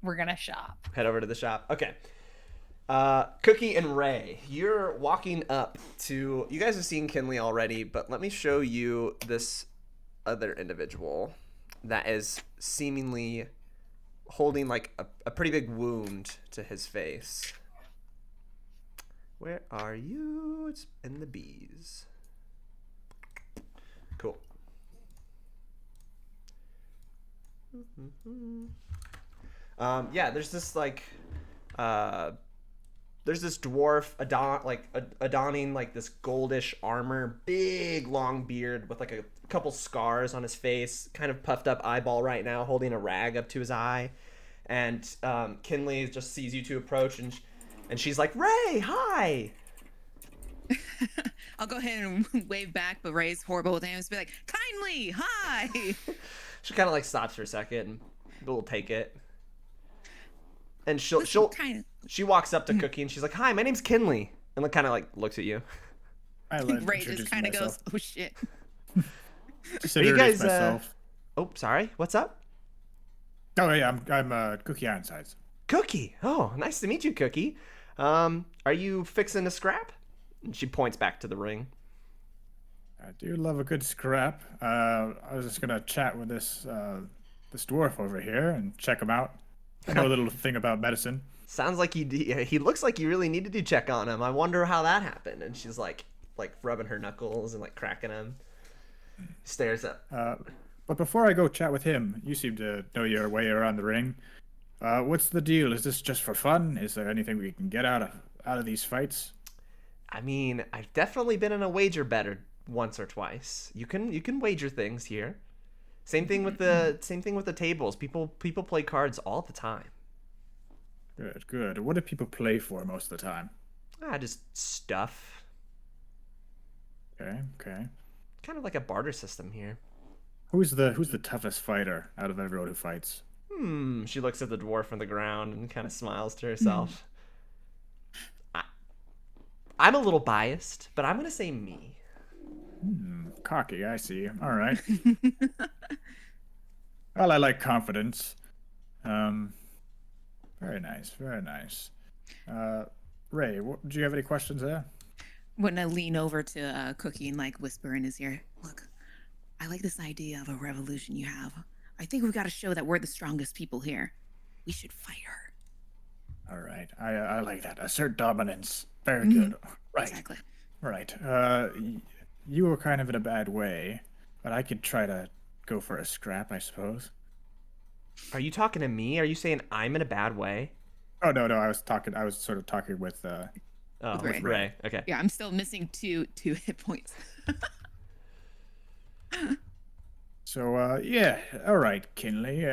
we're gonna shop. Head over to the shop. Okay. Cookie and Ray, you're walking up to. You guys have seen Kinley already, but let me show you this other individual that is seemingly holding like a pretty big wound to his face. Where are you? It's in the bees. Cool. Yeah, there's this like there's this dwarf adorning like this goldish armor, big long beard with like a couple scars on his face, kind of puffed up eyeball right now, holding a rag up to his eye. And Kinley just sees you two approach, and she's like, Ray, hi. I'll go ahead and wave back, but Ray's horrible with hands. Be like, kindly, hi. She kind of like stops for a second and will take it. And she walks up to Cookie and she's like, hi, my name's Kinley. And like kind of like looks at you. Ray just kind of goes, oh shit. Are you guys oh, sorry, what's up? Oh yeah, I'm Cookie Ironsides. Cookie. Oh, nice to meet you, Cookie. Are you fixing a scrap? And she points back to the ring. I do love a good scrap. I was just gonna chat with this dwarf over here and check him out. I know a little thing about medicine. Sounds like he looks like you really needed to check on him. I wonder how that happened. And she's like rubbing her knuckles and like cracking him. Stares up. But before I go chat with him, you seem to know your way around the ring. What's the deal? Is this just for fun? Is there anything we can get out of these fights? I mean, I've definitely been in a wager better once or twice. You can wager things here. Same thing with the tables. People play cards all the time. Good. What do people play for most of the time? Just stuff. Okay. Kind of like a barter system here. Who's the toughest fighter out of everyone who fights? She looks at the dwarf on the ground and kind of smiles to herself. I'm a little biased, but I'm gonna say me. Cocky, I see. All right. Well, I like confidence. Very nice. Ray, do you have any questions there? I'm gonna lean over to Cookie and like whisper in his ear. Look, I like this idea of a revolution you have. I think we've got to show that we're the strongest people here. We should fight her. All right. I like that. Assert dominance. Very good. Right. Exactly. Right. You were kind of in a bad way, but I could try to go for a scrap, I suppose. Are you talking to me? Are you saying I'm in a bad way? Oh no, I was sort of talking with with Ray. Okay. Yeah, I'm still missing two hit points. So yeah, all right, Kinley.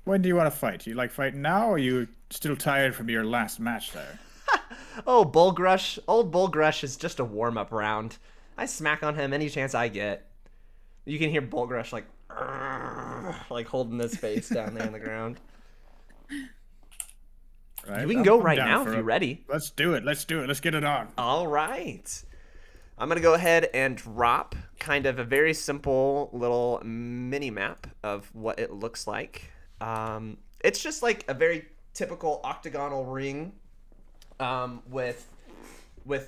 When do you want to fight? Do you like fighting now, or are you still tired from your last match there? Oh, Bullgrush. Old Bullgrush is just a warm-up round. I smack on him any chance I get. You can hear Bullgrush like holding his face down there on the ground. Right, We can go right now if you're ready. Let's do it. Let's get it on. All right. I'm going to go ahead and drop kind of a very simple little mini map of what it looks like. It's just like a very typical octagonal ring with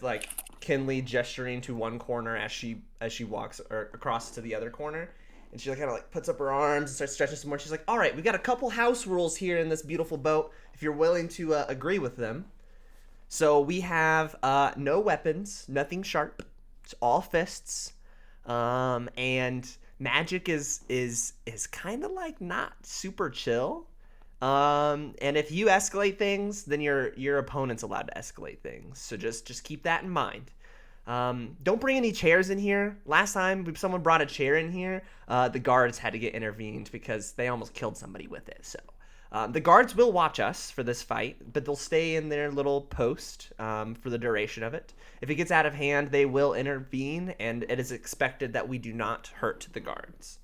like Kinley gesturing to one corner as she walks across to the other corner. And she kind of like puts up her arms and starts stretching some more. She's like, all right, we got a couple house rules here in this beautiful boat if you're willing to agree with them. So we have no weapons, nothing sharp. It's all fists. And magic is kind of like not super chill. And if you escalate things, then your opponent's allowed to escalate things. So just keep that in mind. Don't bring any chairs in here. Last time someone brought a chair in here, the guards had to get intervened because they almost killed somebody with it. So the guards will watch us for this fight, but they'll stay in their little post for the duration of it. If it gets out of hand, they will intervene, and it is expected that we do not hurt the guards.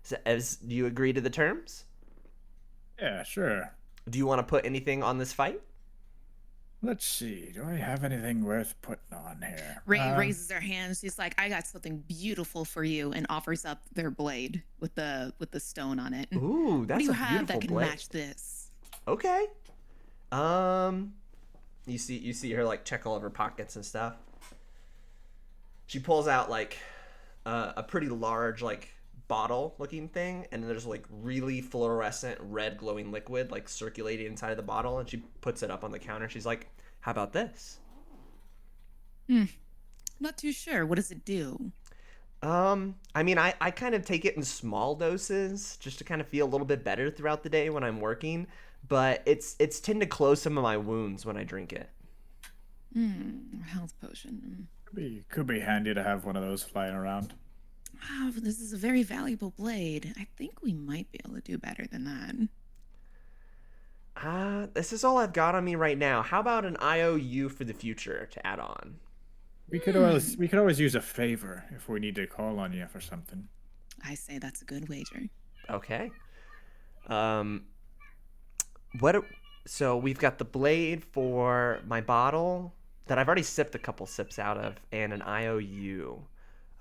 So, do you agree to the terms? Yeah, sure. Do you want to put anything on this fight? Let's see. Do I have anything worth putting on here? Ray raises her hand. She's like, "I got something beautiful for you," and offers up their blade with the stone on it. Ooh, What that's do you a have beautiful that can blade. match this? Okay. You see her like check all of her pockets and stuff. She pulls out like a pretty large like bottle looking thing, and there's like really fluorescent red glowing liquid like circulating inside of the bottle, and she puts it up on the counter. She's like, "How about this?" Not too sure. What does it do? I mean, I kind of take it in small doses just to kind of feel a little bit better throughout the day when I'm working, but it's tend to close some of my wounds when I drink it. Health potion. Could be handy to have one of those flying around. Wow, this is a very valuable blade. I think we might be able to do better than that. This is all I've got on me right now. How about an IOU for the future to add on? We could always use a favor if we need to call on you for something. I say that's a good wager. Okay. So we've got the blade for my bottle that I've already sipped a couple sips out of, and an IOU.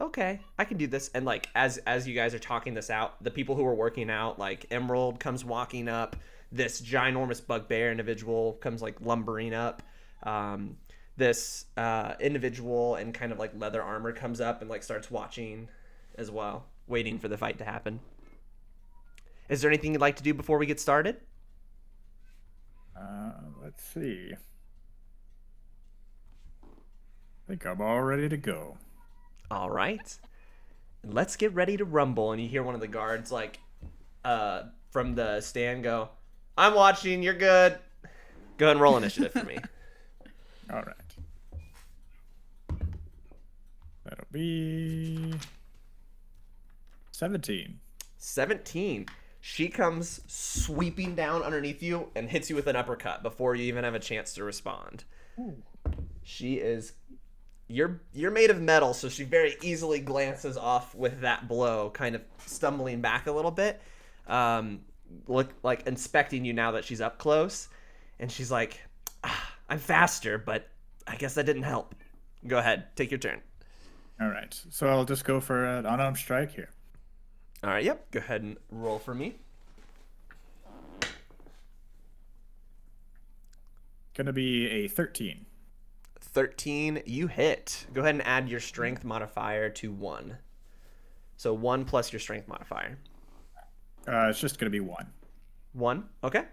Okay, I can do this. And like as you guys are talking this out, the people who are working out, like Emerald comes walking up, this ginormous bugbear individual comes like lumbering up. This individual in kind of like leather armor comes up and like starts watching as well, waiting for the fight to happen. Is there anything you'd like to do before we get started? Let's see. I think I'm all ready to go. All right. Let's get ready to rumble. And you hear one of the guards like from the stand go, "I'm watching, you're good. Go ahead and roll initiative for me." All right. That'll be 17. 17. She comes sweeping down underneath you and hits you with an uppercut before you even have a chance to respond. Ooh. She is... You're made of metal, so she very easily glances off with that blow, kind of stumbling back a little bit, look like inspecting you now that she's up close, and she's like, "I'm faster, but I guess that didn't help. Go ahead, take your turn." All right. So I'll just go for an unarmed strike here. All right, yep. Go ahead and roll for me. Gonna be a 13. 13, you hit. Go ahead and add your strength modifier to 1. So 1 plus your strength modifier. It's just gonna be 1. 1? Okay.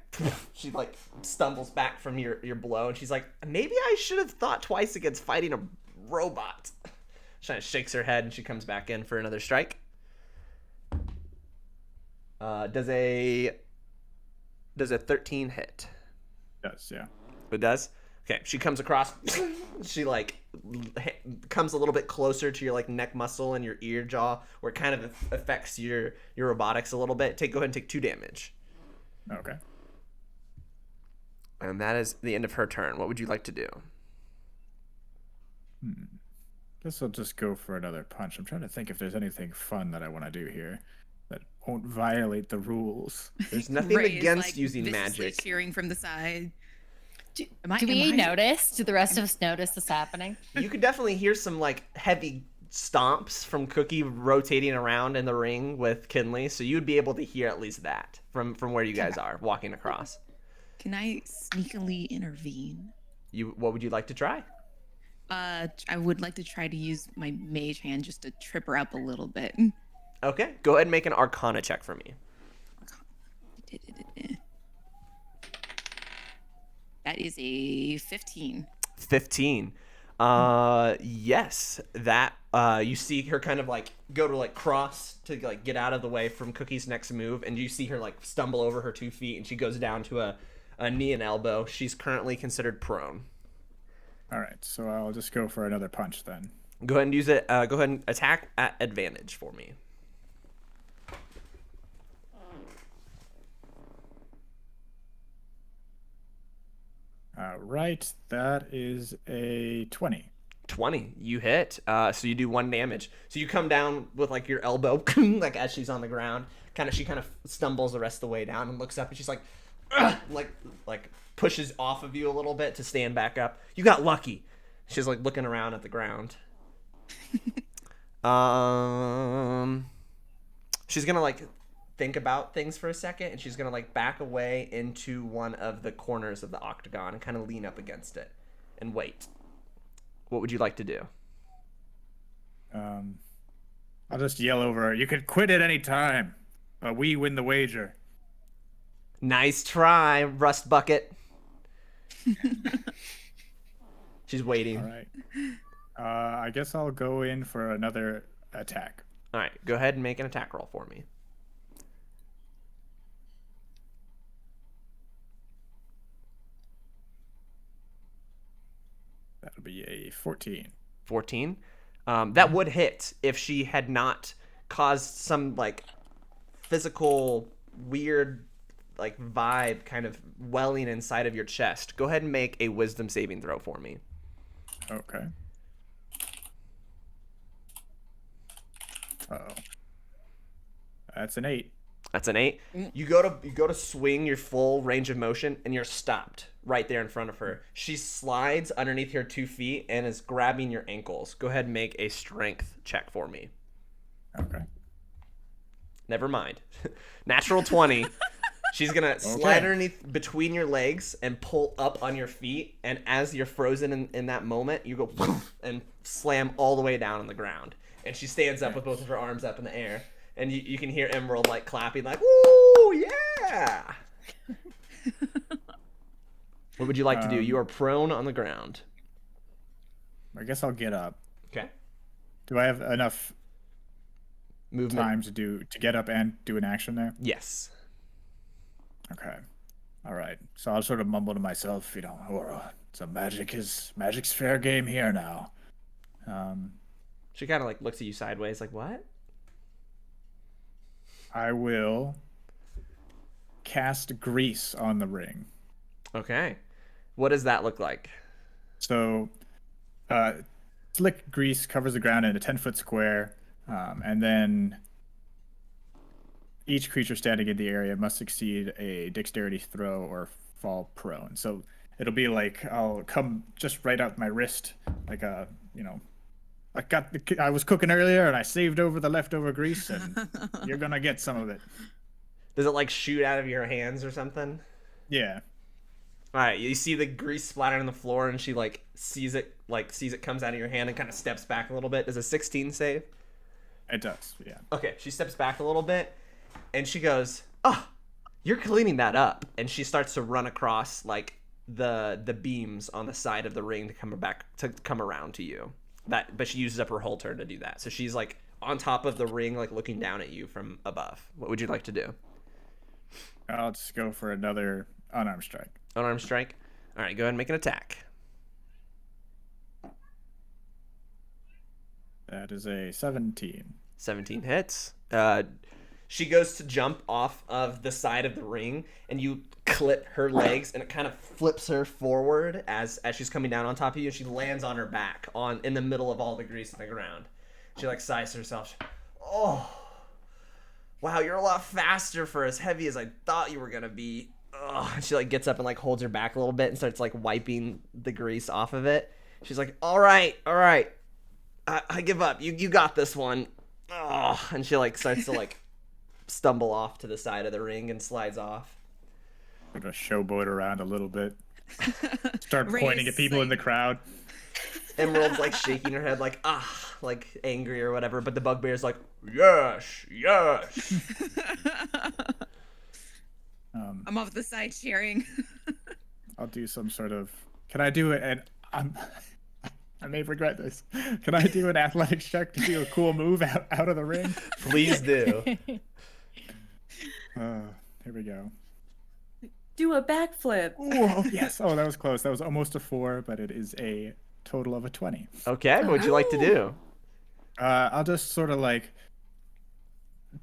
She like stumbles back from your blow, and she's like, "Maybe I should have thought twice against fighting a robot." She kind of shakes her head, and she comes back in for another strike. Does a 13 hit? Does, yeah. It does? Okay, she comes across. She like comes a little bit closer to your like neck muscle and your ear jaw, where it kind of affects your robotics a little bit. Go ahead and take 2 damage. Okay. And that is the end of her turn. What would you like to do? Guess I'll just go for another punch. I'm trying to think if there's anything fun that I want to do here that won't violate the rules. There's nothing Ray is, against like, using viciously magic. cheering from the side. Do we notice? Do the rest of us notice this happening? You could definitely hear some like heavy stomps from Cookie rotating around in the ring with Kinley, so you'd be able to hear at least that from where you guys are walking across. Can I sneakily intervene? What would you like to try? I would like to try to use my mage hand just to trip her up a little bit. Okay, go ahead and make an Arcana check for me. That is a 15. 15. Yes, that you see her kind of like go to like cross to like get out of the way from Cookie's next move, and you see her like stumble over her 2 feet, and she goes down to a knee and elbow. She's currently considered prone. All right, so I'll just go for another punch then. Go ahead and use it. Go ahead and attack at advantage for me. Right, that is a 20. 20, you hit. So you do 1 damage. So you come down with like your elbow, like as she's on the ground. She kind of stumbles the rest of the way down and looks up, and she's like, like pushes off of you a little bit to stand back up. You got lucky. She's like looking around at the ground. She's gonna like think about things for a second, and she's gonna like back away into one of the corners of the octagon and kind of lean up against it and wait. What would you like to do? I'll just yell over her. You can quit at any time, but we win the wager. Nice try, Rust Bucket. She's waiting. All right. I guess I'll go in for another attack. All right, go ahead and make an attack roll for me. That'll be a 14. 14. That would hit if she had not caused some like physical weird like vibe kind of welling inside of your chest. Go ahead and make a wisdom saving throw for me. Okay. Uh-oh. That's an 8. That's an 8. You go to swing your full range of motion, and you're stopped right there in front of her. She slides underneath your 2 feet and is grabbing your ankles. Go ahead and make a strength check for me. Okay. Never mind. Natural 20. She's gonna slide underneath between your legs and pull up on your feet. And as you're frozen in that moment, you go and slam all the way down on the ground. And she stands up with both of her arms up in the air. And you can hear Emerald like clapping, like, "Woo, yeah!" What would you like to do? You are prone on the ground. I guess I'll get up. Okay. Do I have enough Movement. time to get up and do an action there? Yes. Okay. All right. So I'll sort of mumble to myself, so magic's fair game here now. She kind of like looks at you sideways, like, "What?" I will cast grease on the ring. Okay. What does that look like? So, slick grease covers the ground in a 10-foot square, and then each creature standing in the area must succeed a dexterity throw or fall prone. So it'll be like I'll come just right out my wrist, like I was cooking earlier and I saved over the leftover grease, and you're gonna get some of it. Does it like shoot out of your hands or something? Yeah. All right, you see the grease splatter on the floor, and she like sees it comes out of your hand and kind of steps back a little bit. Does a 16 save? It does, yeah. Okay, she steps back a little bit, and she goes, "Oh, you're cleaning that up," and she starts to run across like the beams on the side of the ring to come around to you. But she uses up her whole turn to do that. So she's like on top of the ring, like looking down at you from above. What would you like to do? I'll just go for another unarmed strike. Unarmed strike? All right, go ahead and make an attack. That is a 17. 17 hits. She goes to jump off of the side of the ring, and you clip her legs, and it kind of flips her forward as she's coming down on top of you, and she lands on her back in the middle of all the grease on the ground. She like sighs to herself. "Oh, wow, you're a lot faster for as heavy as I thought you were gonna be." Oh, and she like gets up and like holds her back a little bit and starts like wiping the grease off of it. She's like, all right, I give up. You got this one. Oh, and she like starts to like stumble off to the side of the ring and slides off. I'm gonna showboat around a little bit. Start Ray pointing is at people in the crowd. Emerald's like shaking her head like like angry or whatever, but the bugbear's like, yes. I'm off the side cheering. I'll do some sort of. Can I do it? And I may regret this. Can I do an athletics check to do a cool move out of the ring? Please do. Here we go. Do a backflip. Oh, yes. Oh, that was close. That was almost a 4, but it is a total of a 20. Okay, what would you like to do? I'll just sort of like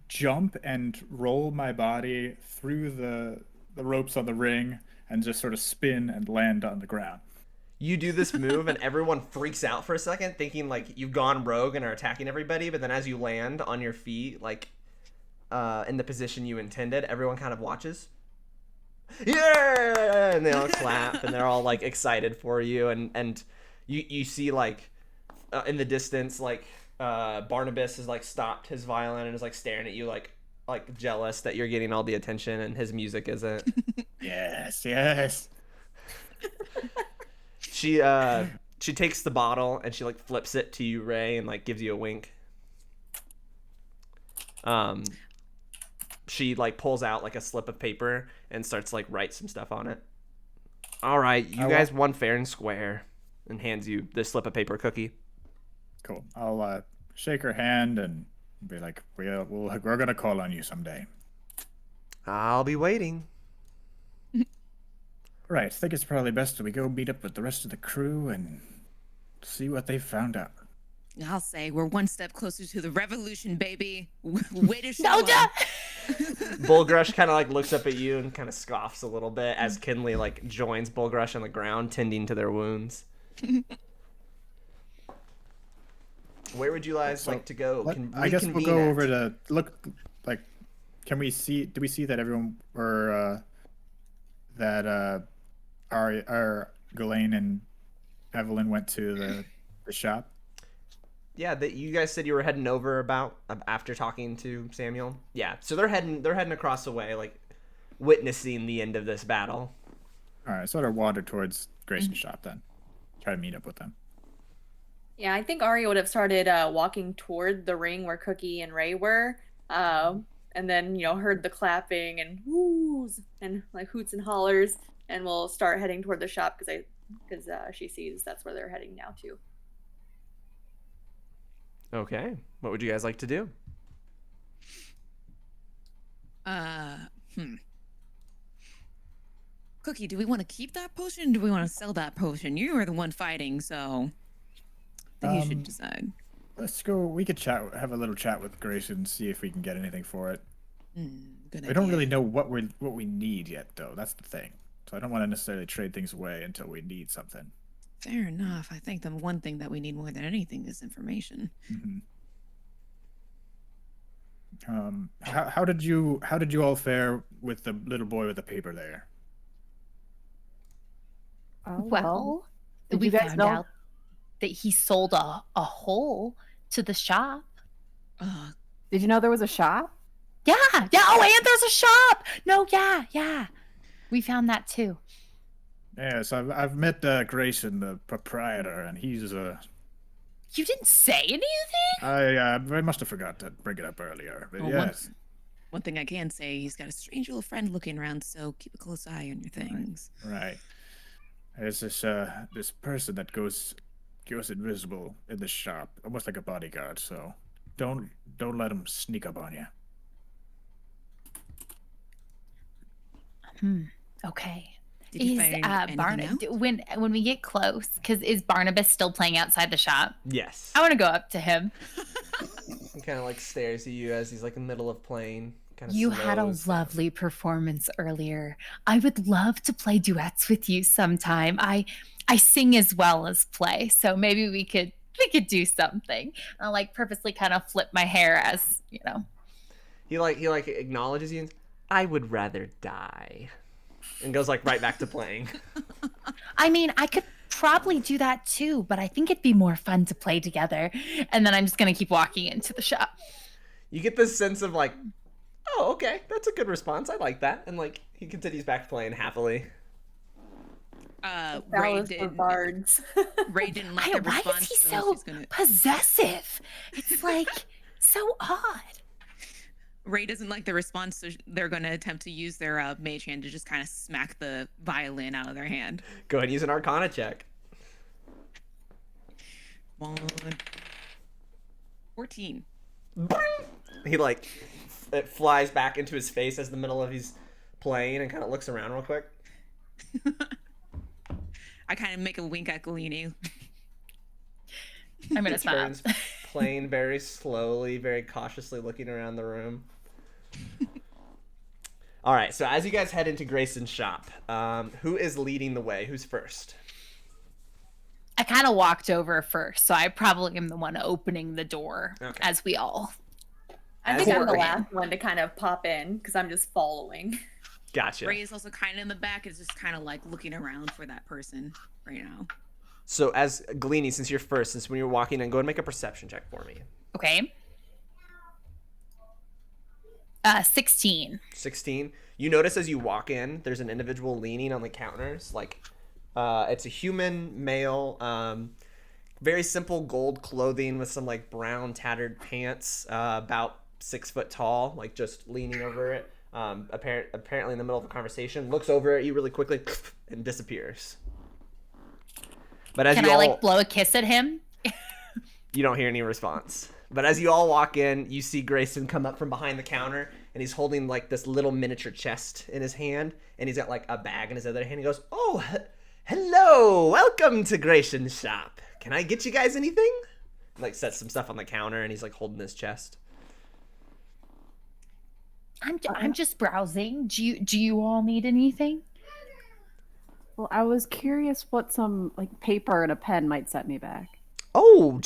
jump and roll my body through the ropes on the ring and just sort of spin and land on the ground. You do this move and everyone freaks out for a second, thinking like you've gone rogue and are attacking everybody, but then as you land on your feet, like in the position you intended, everyone kind of watches. Yeah, and they all clap, and they're all like excited for you, and you see like in the distance like Barnabas has like stopped his violin and is like staring at you like jealous that you're getting all the attention and his music isn't. Yes. She takes the bottle and she like flips it to you, Ray, and like gives you a wink. She like pulls out like a slip of paper and starts like write some stuff on it. All right, you guys won fair and square, and hands you this slip of paper cookie. Cool. I'll shake her hand and be like, we're gonna call on you someday. I'll be waiting. Right. I think it's probably best that we go meet up with the rest of the crew and see what they found out. I'll say we're one step closer to the revolution, baby. Way to show up. Bullgrush kind of like looks up at you and kind of scoffs a little bit as Kinley like joins Bullgrush on the ground, tending to their wounds. Where would you guys like to go? I guess we'll go over to look. Like, can we see? Do we see that everyone or that Aria or Galene and Evelyn went to the shop? Yeah, that you guys said you were heading over about after talking to Samuel. Yeah, so they're heading across the way, like witnessing the end of this battle. All right, so I'll wander towards Grayson's shop then. Try to meet up with them. Yeah, I think Aria would have started walking toward the ring where Cookie and Ray were, and then heard the clapping and woos and like hoots and hollers, and we'll start heading toward the shop because she sees that's where they're heading now too. Okay, what would you guys like to do? Cookie, do we want to keep that potion? Or do we want to sell that potion? You are the one fighting, so I think you should decide. Let's go. We could have a little chat with Grayson and see if we can get anything for it. Good We idea. don't really know what we need yet, though. That's the thing. So I don't want to necessarily trade things away until we need something. Fair enough. I think the one thing that we need more than anything is information. Mm-hmm. How did you all fare with the little boy with the paper there? Well, did we you guys found know? out that he sold a hole to the shop. Did you know there was a shop? Yeah. Oh, and there's a shop. No, yeah. We found that too. Yes, I've met Grayson, the proprietor, and he's You didn't say anything? I must have forgot to bring it up earlier. But yes. One thing I can say, he's got a strange little friend looking around, so keep a close eye on your things. Right. There's this person that goes invisible in the shop, almost like a bodyguard. So don't let him sneak up on you. Okay. Did you find anything else? When we get close, because is Barnabas still playing outside the shop? Yes. I want to go up to him. He kind of like stares at you as he's like in the middle of playing. You had a lovely performance earlier. I would love to play duets with you sometime. I sing as well as play, so maybe we could do something. I'll like purposely kind of flip my hair as He acknowledges you. And, I would rather die, and goes like right back to playing. I mean, I could probably do that too, but I think it'd be more fun to play together. And then I'm just gonna keep walking into the shop. You get this sense of like, oh, okay, that's a good response. I like that. And like he continues back playing happily. Ray for bards. Ray didn't like the Why response. is he so possessive? It's like so odd. Ray doesn't like the response, so they're going to attempt to use their mage hand to just kind of smack the violin out of their hand. Go ahead and use an Arcana check. 14. He like it flies back into his face as the middle of he's playing and kind of looks around real quick. I kind of make a wink at Galene. I'm gonna stop. Turns playing very slowly, very cautiously, looking around the room. All right, so as you guys head into Grayson's shop, who is leading the way? Who's first? I kind of walked over first, so I probably am the one opening the door as we all. I think I'm the last one to kind of pop in because I'm just following. Gotcha. Ray is also kind of in the back, is just kind of like looking around for that person right now. So as Galene, since you're first, since when you're walking in, go ahead and make a perception check for me. Okay. 16. 16. You notice as you walk in, there's an individual leaning on the counters. Like, it's a human male, very simple gold clothing with some like brown tattered pants, about 6 foot tall, like just leaning over it. Apparently in the middle of a conversation, looks over at you really quickly and disappears. But as Can you I all, like blow a kiss at him? you don't hear any response. But as you all walk in, you see Grayson come up from behind the counter, and he's holding like this little miniature chest in his hand, and he's got like a bag in his other hand. He goes, "Oh, hello, welcome to Grayson's shop. Can I get you guys anything?" Like sets some stuff on the counter, and he's like holding his chest. I'm just browsing. Do you all need anything? Well, I was curious what some like paper and a pen might set me back. Oh,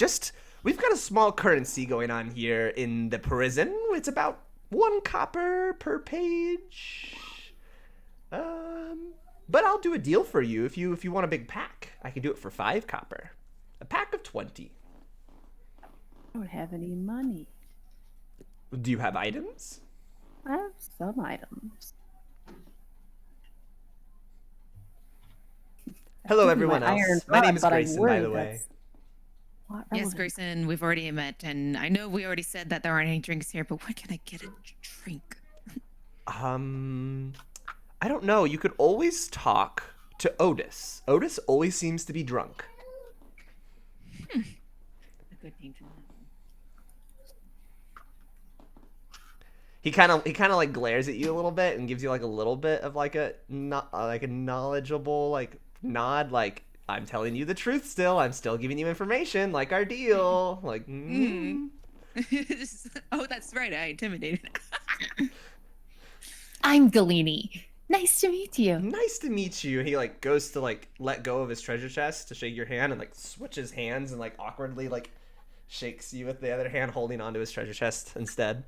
we've got a small currency going on here in the prison. It's about 1 copper per page. But I'll do a deal for you if you want a big pack. I can do it for 5 copper. A pack of 20. I don't have any money. Do you have items? I have some items. Hello, Give me everyone my else. iron My name rod, is but I'm Grayson, by worried the way. that's what Yes, relevant. Grayson, we've already met, and I know we already said that there aren't any drinks here, but where can I get a drink? I don't know. You could always talk to Otis. Otis always seems to be drunk. A good name to know. He kind of like glares at you a little bit and gives you like a little bit of like a knowledgeable like nod, like, I'm telling you the truth still. I'm still giving you information, like our deal. Like, Oh, that's right. I intimidated. I'm Galene. Nice to meet you. Nice to meet you. He like goes to like let go of his treasure chest to shake your hand and like switches hands and like awkwardly like shakes you with the other hand, holding onto his treasure chest instead.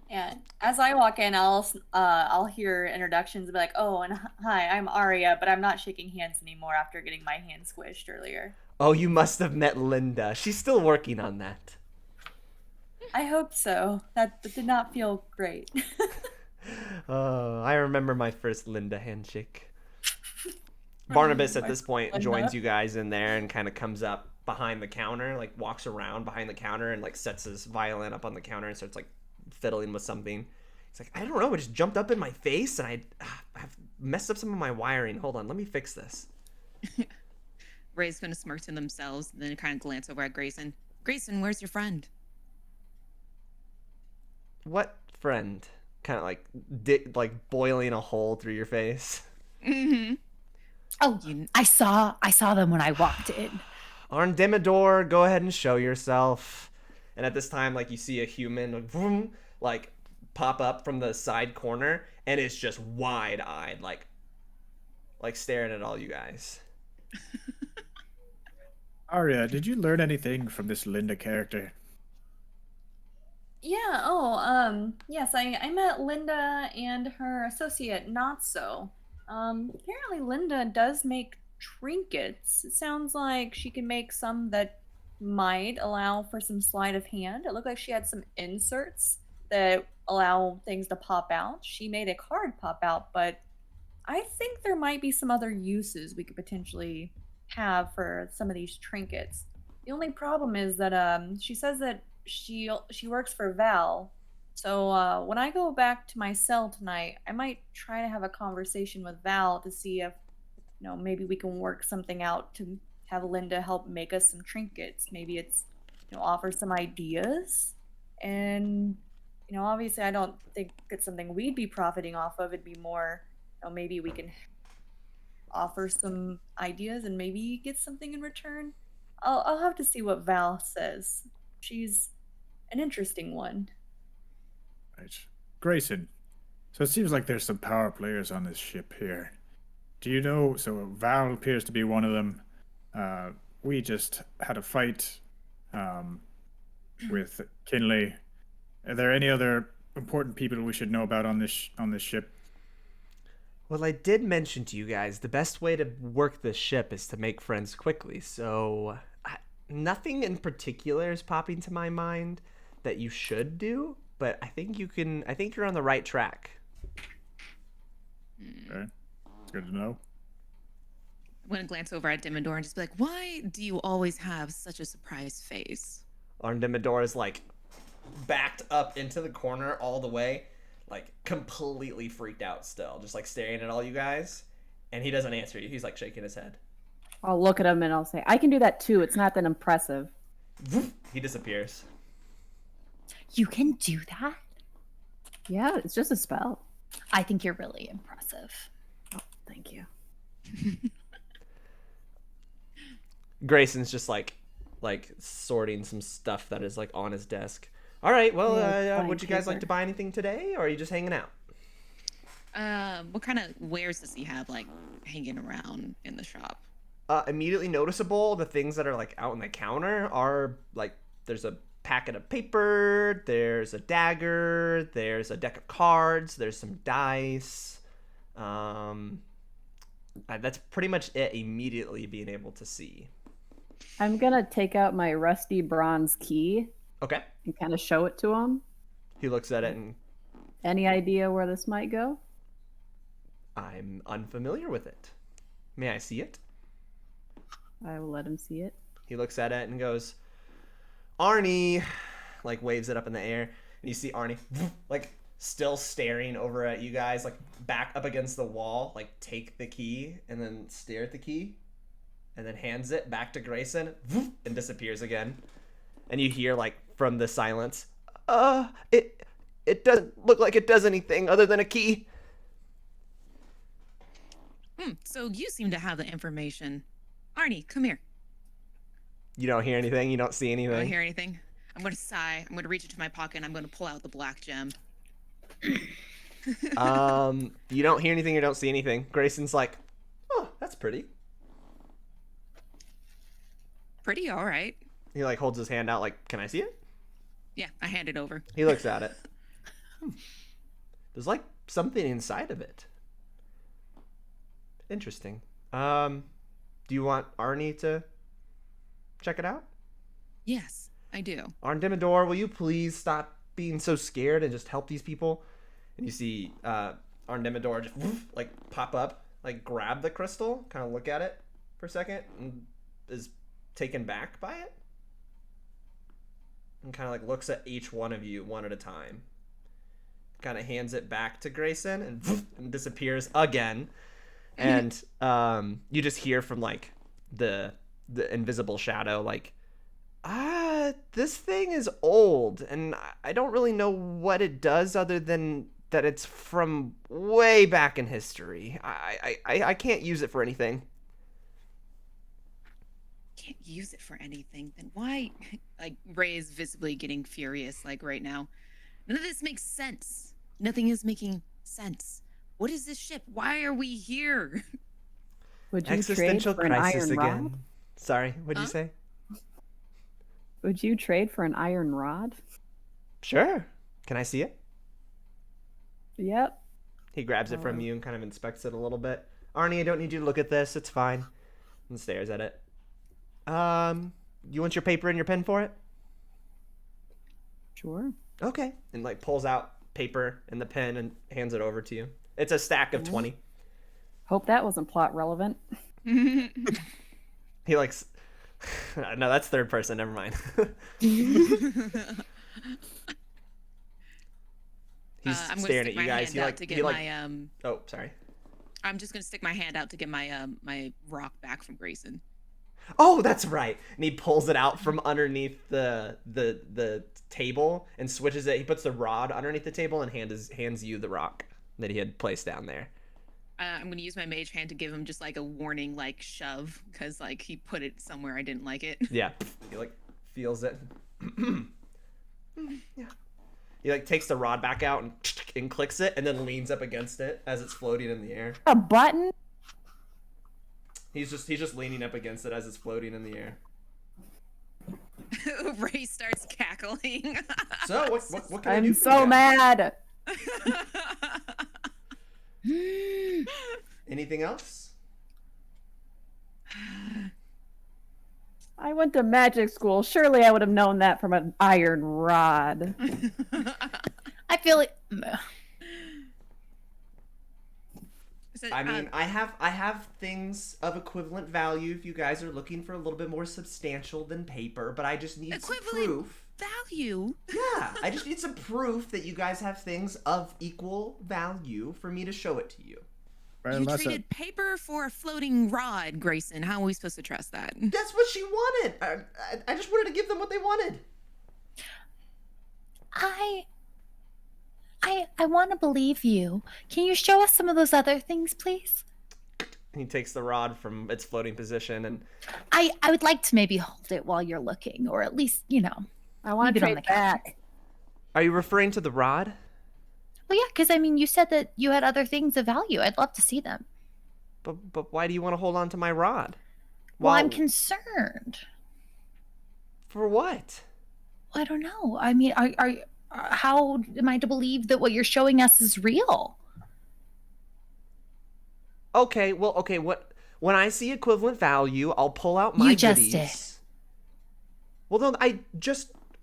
And as I walk in, I'll hear introductions and be like, "Oh, and hi, I'm Aria, but I'm not shaking hands anymore after getting my hand squished earlier." Oh, you must have met Linda. She's still working on that. I hope so. That did not feel great. Oh, I remember my first Linda handshake. Barnabas at this point Linda? joins you guys in there and kind of comes up behind the counter, like walks around behind the counter and like sets his violin up on the counter and starts like fiddling with something. He's like, I don't know, it just jumped up in my face and I've messed up some of my wiring. Hold on, let me fix this. Ray's gonna smirk to themselves, and then kind of glance over at Grayson. Grayson, where's your friend? What friend? Kind of like like boiling a hole through your face. Mm-hmm. Oh, I saw them when I walked in. Arndemidor, go ahead and show yourself. And at this time, like, you see a human like, vroom, like pop up from the side corner, and it's just wide-eyed, like staring at all you guys. Aria, did you learn anything from this Linda character? Yeah, yes, I met Linda and her associate, Not So. Apparently Linda does make trinkets. It sounds like she can make some that might allow for some sleight of hand. It looked like she had some inserts that allow things to pop out. She made a card pop out, but I think there might be some other uses we could potentially have for some of these trinkets. The only problem is that she says that she works for Val. So when I go back to my cell tonight, I might try to have a conversation with Val to see if maybe we can work something out to have Linda help make us some trinkets. Maybe it's offer some ideas. And obviously I don't think it's something we'd be profiting off of. It'd be more maybe we can offer some ideas and maybe get something in return. I'll have to see what Val says. She's an interesting one. Right. Grayson, so it seems like there's some power players on this ship here. Do you know, so Val appears to be one of them. We just had a fight with Kinley. Are there any other important people we should know about on this ship? Well, I did mention to you guys the best way to work this ship is to make friends quickly. So nothing in particular is popping to my mind that you should do, but I think you can. I think you're on the right track. Okay. Good to know. I'm gonna glance over at Dimmador and just be like, "Why do you always have such a surprised face?" Dimmador is like backed up into the corner all the way, like completely freaked out still, just like staring at all you guys, and he doesn't answer you. He's like shaking his head. I'll look at him and I'll say, I can do that too. It's not that impressive. He disappears. You can do that? Yeah, it's just a spell. I think you're really impressive. Oh, thank you. Grayson's just like sorting some stuff that is like on his desk. All right, well, Yeah, would you guys paper. like to buy anything today, or are you just hanging out? What kind of wares does he have like hanging around in the shop? Immediately noticeable, the things that are like out on the counter are like there's a packet of paper, there's a dagger, there's a deck of cards, there's some dice. That's pretty much it. Immediately being able to see. I'm gonna take out my rusty bronze key Okay. and kind of show it to him. He looks at it and Any idea where this might go? I'm unfamiliar with it. May I see it? I will let him see it. He looks at it and goes, Arnie, like waves it up in the air, and you see Arnie like still staring over at you guys, like back up against the wall, like take the key and then stare at the key, and then hands it back to Grayson and disappears again. And you hear like from the silence, it doesn't look like it does anything other than a key. So you seem to have the information. Arnie, come here. You don't hear anything. You don't see I anything. don't hear anything. I'm gonna sigh. I'm gonna reach into my pocket and I'm gonna pull out the black gem. You don't hear anything. You don't see anything. Grayson's like, oh, that's pretty. Pretty all right. He like holds his hand out like, can I see it? Yeah, I hand it over. He looks at it. There's like something inside of it. Interesting. Do you want Arnie to check it out? Yes, I do. Dimmador, will you please stop being so scared and just help these people? And you see Dimmador just like pop up, like grab the crystal, kind of look at it for a second, and is taken back by it. And kind of like looks at each one of you one at a time. Kind of hands it back to Grayson and disappears again. And you just hear from like the invisible shadow like, this thing is old and I don't really know what it does other than that it's from way back in history. I can't use it for anything. Can't use it for anything. Then why? Like Ray is visibly getting furious like right now. None of this makes sense. Nothing is making sense. What is this ship? Why are we here? Would you Existential trade for an crisis iron again. rod? Sorry, what'd you say? Would you trade for an iron rod? Sure. Can I see it? Yep. He grabs it from you and kind of inspects it a little bit. Arnie, I don't need you to look at this. It's fine. And stares at it. You want your paper and your pen for it? Sure. Okay. And like pulls out paper and the pen and hands it over to you. It's a stack of 20. Hope that wasn't plot relevant. He likes. No, that's third person. Never mind. He's I'm gonna staring stick at you my guys. hand He out like. to He get like. my Oh, sorry. I'm just gonna stick my hand out to get my my rock back from Grayson. Oh, that's right. And he pulls it out from underneath the table and switches it. He puts the rod underneath the table and hands you the rock that he had placed down there. I'm gonna use my mage hand to give him just like a warning, like shove, because like he put it somewhere I didn't like it. Yeah, he like feels it. Yeah. He like takes the rod back out and clicks it, and then leans up against it as it's floating in the air. A button? He's just leaning up against it as it's floating in the air. Ray starts cackling. So what can I do I'm for so you? mad. Anything else? I went to magic school. Surely I would have known that from an iron rod. I feel like So, I mean, I have things of equivalent value if you guys are looking for a little bit more substantial than paper, but I just need some equivalent proof. value. Yeah, I just need some proof that you guys have things of equal value for me to show it to you. Right, You unless traded paper for a floating rod, Grayson. How are we supposed to trust that? That's what she wanted. I just wanted to give them what they wanted. I want to believe you. Can you show us some of those other things, please? He takes the rod from its floating position and I would like to maybe hold it while you're looking, or at least, I want leave to it on trade the counter. back. Are you referring to the rod? Well, yeah, because I mean, you said that you had other things of value. I'd love to see them. But why do you want to hold on to my rod? Well, I'm Why- concerned. For what? I don't know. I mean, how am I to believe that what you're showing us is real? Okay, when I see equivalent value, I'll pull out my You just goodies. did. Well, no,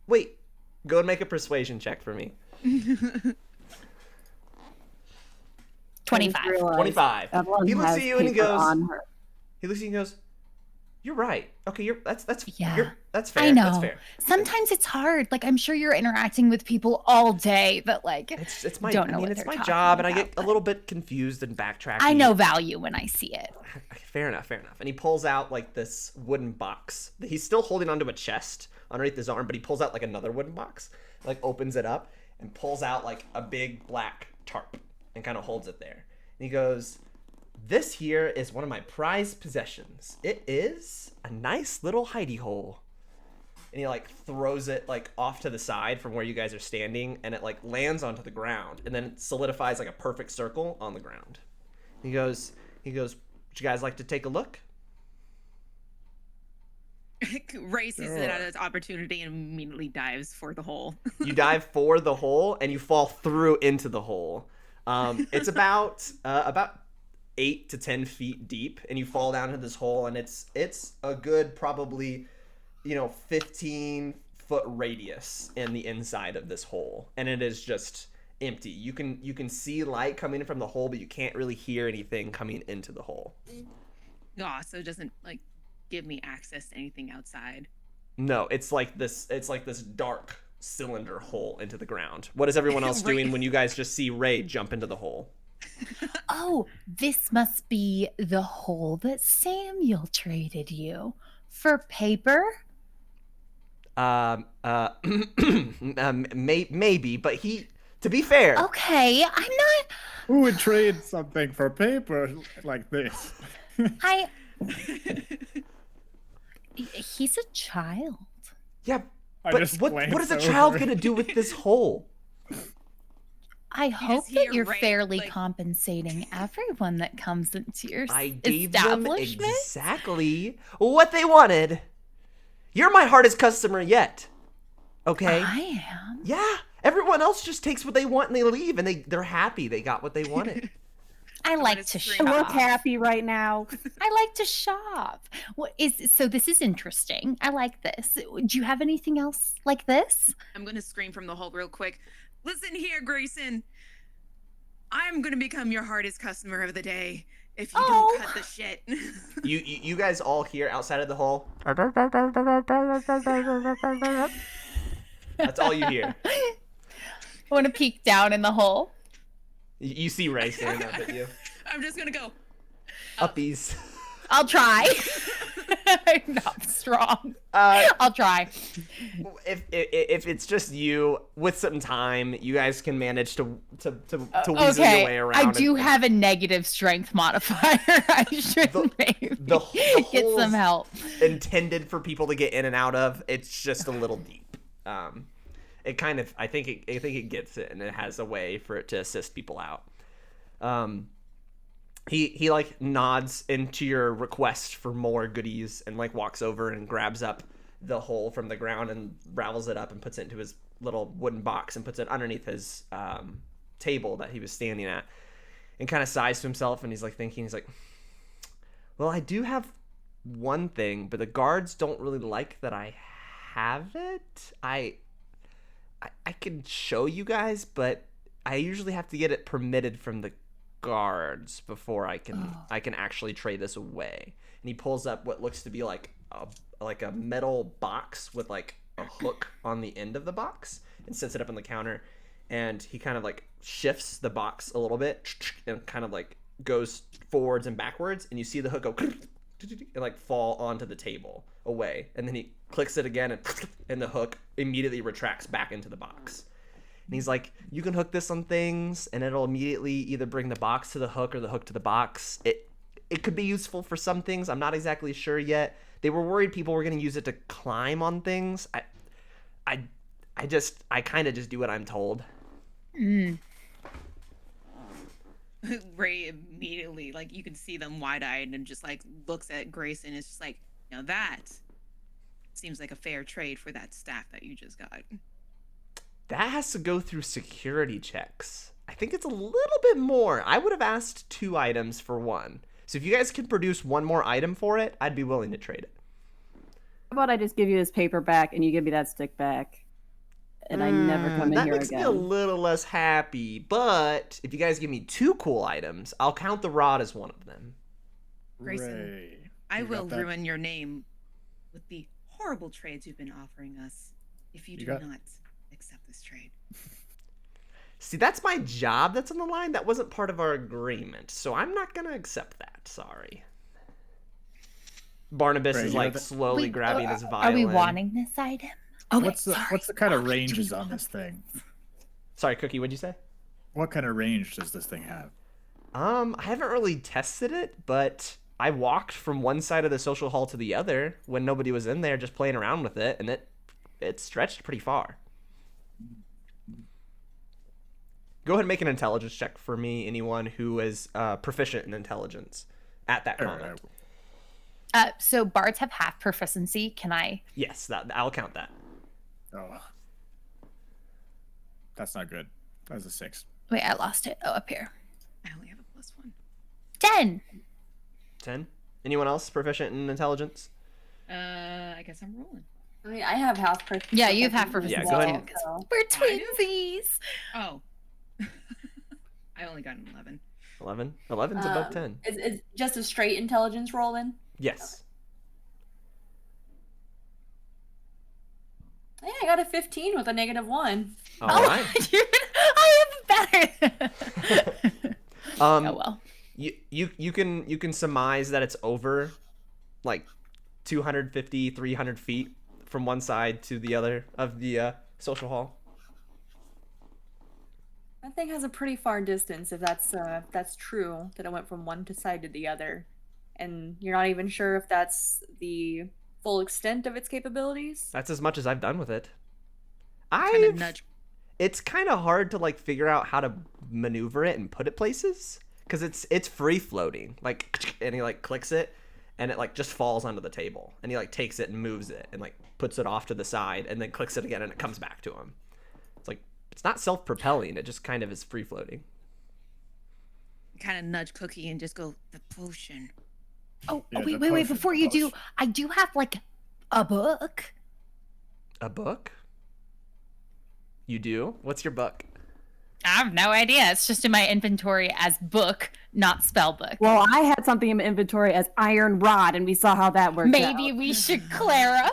wait. Go and make a persuasion check for me. 25. 25. Evelyn He looks has at you and he paper goes, on her. "You're right. Okay, that's Yeah. that's fair. I know. That's fair. Sometimes it's hard. Like, I'm sure you're interacting with people all day that, like, It's my don't know what it's they're my talking job, and I about, get a but- little bit confused and backtracking. I know value when I see it. Fair enough. And he pulls out like this wooden box. He's still holding onto a chest underneath his arm, but he pulls out like another wooden box, like opens it up and pulls out like a big black tarp and kind of holds it there. And he goes, "This here is one of my prized possessions. It is a nice little hidey hole." And he like throws it like off to the side from where you guys are standing, and it like lands onto the ground, and then it solidifies like a perfect circle on the ground. He goes, "Would you guys like to take a look?" Ray sees it as an opportunity and immediately dives for the hole. You dive for the hole and you fall through into the hole. It's about 8 to 10 feet deep, and you fall down into this hole, and it's a good probably 15-foot radius in the inside of this hole, and it is just empty. You can see light coming from the hole, but you can't really hear anything coming into the hole. Oh, so it doesn't like give me access to anything outside. No, it's like this dark cylinder hole into the ground. What is everyone else Ray- doing when you guys just see Ray jump into the hole? Oh, this must be the hole that Samuel traded you for paper. Maybe, but to be fair, Okay, I'm not. who would trade something for paper like this? I. He's a child. yeah, I but just what glanced is a child over. gonna do with this hole? I hope hear that you're Ray, fairly like- compensating everyone that comes into your I gave them establishment. exactly what they wanted. You're my hardest customer yet. Okay? I am. Yeah. Everyone else just takes what they want and they leave, and they're happy they got what they wanted. I like wanna to scream. I shop. look happy right now. I like to shop. So this is interesting. I like this. Do you have anything else like this? I'm gonna scream from the hole real quick. Listen here, Grayson. I'm gonna become your hardest customer of the day if you Oh. don't cut the shit. You guys all hear outside of the hole. That's all you hear. I want to peek down in the hole. You see Ray staring up at you. I'm just gonna go. Uppies. I'll try. I'm not strong. Uh, I'll try. if it's just you, with some time, you guys can manage to weasel your way around. I do and- have a negative strength modifier. I should maybe the get some hole's help. intended for people to get in and out of. It's just a little deep. It kind of, I think it gets it, and it has a way for it to assist people out. He like nods into your request for more goodies and like walks over and grabs up the hole from the ground and ravels it up and puts it into his little wooden box and puts it underneath his table that he was standing at. and kind of sighs to himself, and he's like thinking, he's like, well, I do have one thing, but the guards don't really like that I have it. I can show you guys, but I usually have to get it permitted from the guards before I can actually trade this away. And he pulls up what looks to be like a metal box with like a hook on the end of the box and sets it up on the counter. And he kind of like shifts the box a little bit and kind of like goes forwards and backwards, and you see the hook go and like fall onto the table away, and then he clicks it again, and the hook immediately retracts back into the box. And he's like, you can hook this on things and it'll immediately either bring the box to the hook or the hook to the box. It could be useful for some things. I'm not exactly sure yet. They were worried people were going to use it to climb on things. I kind of just do what I'm told. Ray immediately, like, you can see them wide-eyed and just like looks at Grayson. It's just like, now that seems like a fair trade for that staff that you just got. That has to go through security checks. I think it's a little bit more. I would have asked 2 items for 1. So if you guys can produce 1 more item for it, I'd be willing to trade it. How about I just give you this paper back and you give me that stick back? And I never come in that here makes again. me a little less happy, but if you guys give me 2 cool items, I'll count the rod as one of them. Grayson, Ray, I you will got that? ruin your name with the horrible trades you've been offering us if you do got- not accept this trade. See, that's my job that's on the line. That wasn't part of our agreement, so I'm not going to accept that. Sorry. Barnabas Ray, is you like have slowly grabbing his Are violin. we wanting this item? Okay, What's the kind of ranges on this thing? Sorry, Cookie, what'd you say? What kind of range does this thing have? I haven't really tested it, but I walked from one side of the social hall to the other when nobody was in there, just playing around with it, and it stretched pretty far. Go ahead and make an intelligence check for me, anyone who is proficient in intelligence at that comment. So bards have half proficiency. Can I? Yes, I'll count that. Oh, that's not good. That's a 6. Wait, I lost it. Oh, up here. I only have a +1. 10. 10. Anyone else proficient in intelligence? I guess I'm rolling. I mean, I have half proficiency. Yeah, you have half proficiency. Yeah, go ahead. too. So. We're I do? twinsies. Oh. I only got an 11. 11? 11's above 10. Is just a straight intelligence roll then? Yes. Yeah, I got a 15 with a -1. All right. I am better. Oh well. You can surmise that it's over like 250, 300 feet from one side to the other of the social hall. That thing has a pretty far distance, if that's true, that it went from one side to the other. And you're not even sure if that's the full extent of its capabilities? That's as much as I've done with it. Kind of nudge. It's kind of hard to like figure out how to maneuver it and put it places because it's free floating. Like, and he like clicks it, and it like just falls onto the table, and he like takes it and moves it and like puts it off to the side, and then clicks it again, and it comes back to him. It's like it's not self-propelling; it just kind of is free floating. Kind of nudge Cookie and just go, the potion. Oh, Yeah, wait, the wait, wait! potion, Before the you do, potion. I do have like a book. A book? You do? What's your book? I have no idea. It's just in my inventory as book, not spell book. Well, I had something in my inventory as iron rod, and we saw how that worked Maybe out. we should clarify.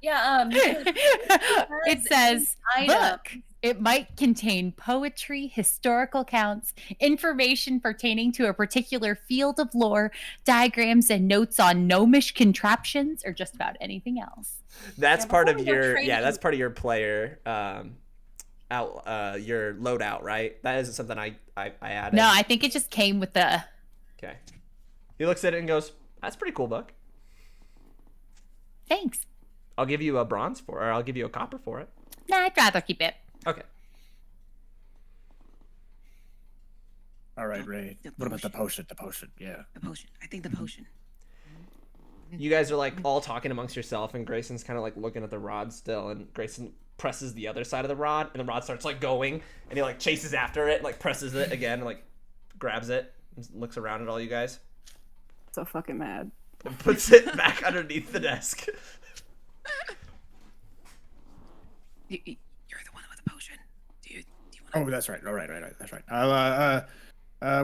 Yeah, It says item. book. It might contain poetry, historical accounts, information pertaining to a particular field of lore, diagrams, and notes on gnomish contraptions, or just about anything else. That's Yeah, part of before we go your trading- that's part of your player your loadout, right? That isn't something I added. No, I think it just came with the. Okay. He looks at it and goes, "That's a pretty cool book. Thanks. I'll give you a bronze for it, or I'll give you a copper for it." Nah, I'd rather keep it. Okay. All right, Ray. The What about the potion. potion? The potion, yeah. The potion. I think the potion. You guys are like all talking amongst yourself, and Grayson's kind of like looking at the rod still, and Grayson presses the other side of the rod, and the rod starts like going, and he like chases after it, and, like presses it again, and like grabs it, and looks around at all you guys, So fucking mad. and puts it back underneath the desk. You're the one with the potion. Do you want Oh, that's right. All right. That's right.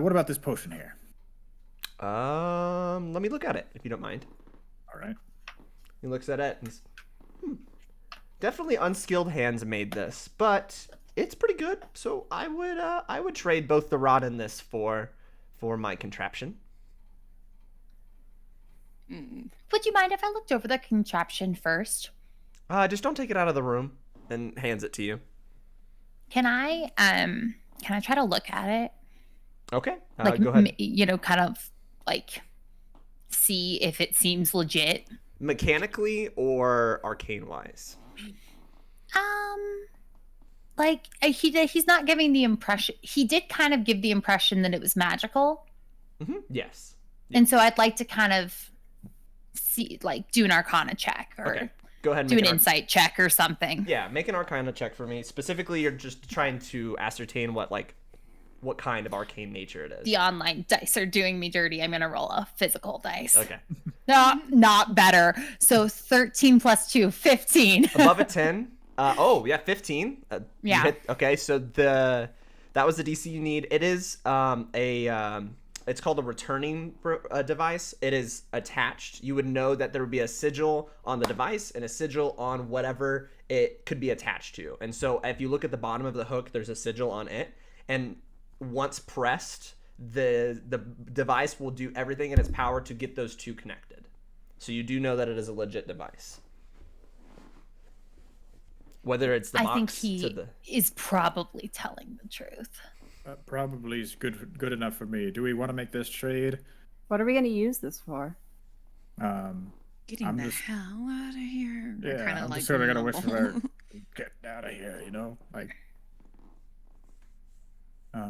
What about this potion here? Let me look at it if you don't mind. All right. He looks at it and he's, definitely unskilled hands made this, but it's pretty good. So I would trade both the rod and this for my contraption. Would you mind if I looked over the contraption first? Just don't take it out of the room. And hands it to you. Can I try to look at it? Okay. Like, go ahead. Kind of like see if it seems legit. Mechanically or arcane wise? Like he's not giving the impression. He did kind of give the impression that it was magical. Mm-hmm. Yes. And so I'd like to kind of see, like, do an arcana check or Okay. Go ahead and do make an insight check or something. Yeah, make an arcana check for me. Specifically, you're just trying to ascertain what kind of arcane nature it is. The online dice are doing me dirty. I'm gonna roll a physical dice. Okay. Not better. So 13 plus 2, 15. Above a 10. 15. Yeah. Okay, so that was the DC you need. It is it's called a returning device. It is attached. You would know that there would be a sigil on the device and a sigil on whatever it could be attached to. And so if you look at the bottom of the hook, there's a sigil on it. And once pressed, the device will do everything in its power to get those two connected. So you do know that it is a legit device. Whether it's the box I think he to the... is probably telling the truth. That probably is good enough for me. Do we want to make this trade? What are we going to use this for? Getting I'm the just- hell out of here. Yeah, Kinda I'm like just sort of gonna mumble. whisper, "Get out of here," you know, like.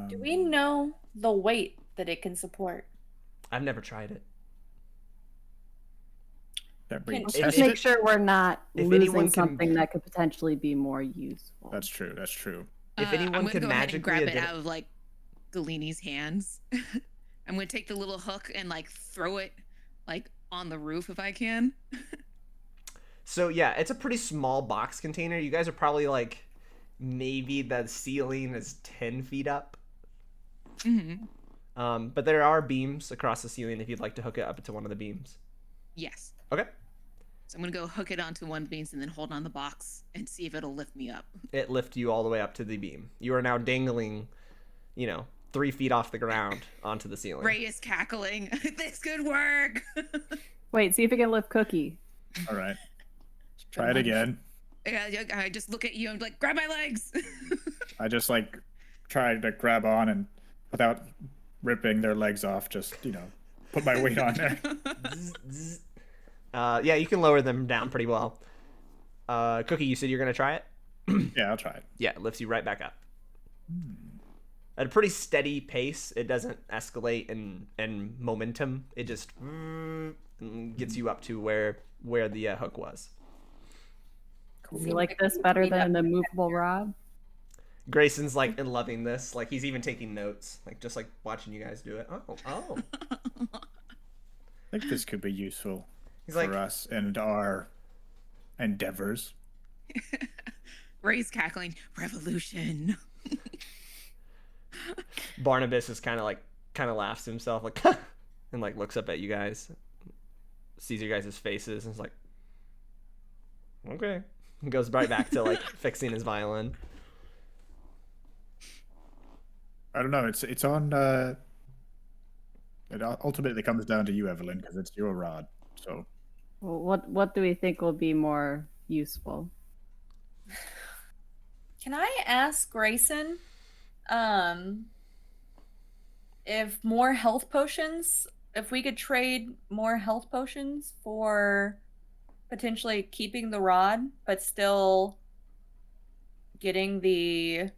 Do we know the weight that it can support? I've never tried it. That we Let's Let's test make it? sure we're not If anyone losing can- something that could potentially be more useful. That's true. That's true. If anyone I'm could gonna go ahead and grab magically it out of like Galene's hands. I'm gonna take the little hook and like throw it like on the roof if I can. So yeah, it's a pretty small box container. You guys are probably like, maybe the ceiling is 10 feet up. Mm-hmm. But there are beams across the ceiling if you'd like to hook it up to one of the beams. Yes. Okay. So I'm gonna go hook it onto one of the beams and then hold on the box and see if it'll lift me up. It lifts you all the way up to the beam. You are now dangling, 3 feet off the ground onto the ceiling. Ray is cackling. This could work. Wait, see if we can lift Cookie. All right. Try it again. Yeah, I just look at you and like, grab my legs. I just like try to grab on and without ripping their legs off, just put my weight on there. Zzz, zzz. Yeah, you can lower them down pretty well. Cookie, you said you're gonna try it? Yeah, I'll try it. Yeah, it lifts you right back up. At a pretty steady pace. It doesn't escalate in momentum. It just gets you up to where the hook was. Do you like this better than the movable rod? Grayson's like in loving this. Like he's even taking notes. Like just like watching you guys do it. Oh. I think this could be useful He's for like, us and our endeavors. Ray's cackling. Revolution. Barnabas is kind of laughs to himself like and like looks up at you guys, sees your guys' faces and is like, okay. And goes right back to like fixing his violin. I don't know. It's on. It ultimately comes down to you, Evelyn, because it's your rod. So. Well, what do we think will be more useful? Can I ask Grayson if more health potions, if we could trade more health potions for potentially keeping the rod, but still getting the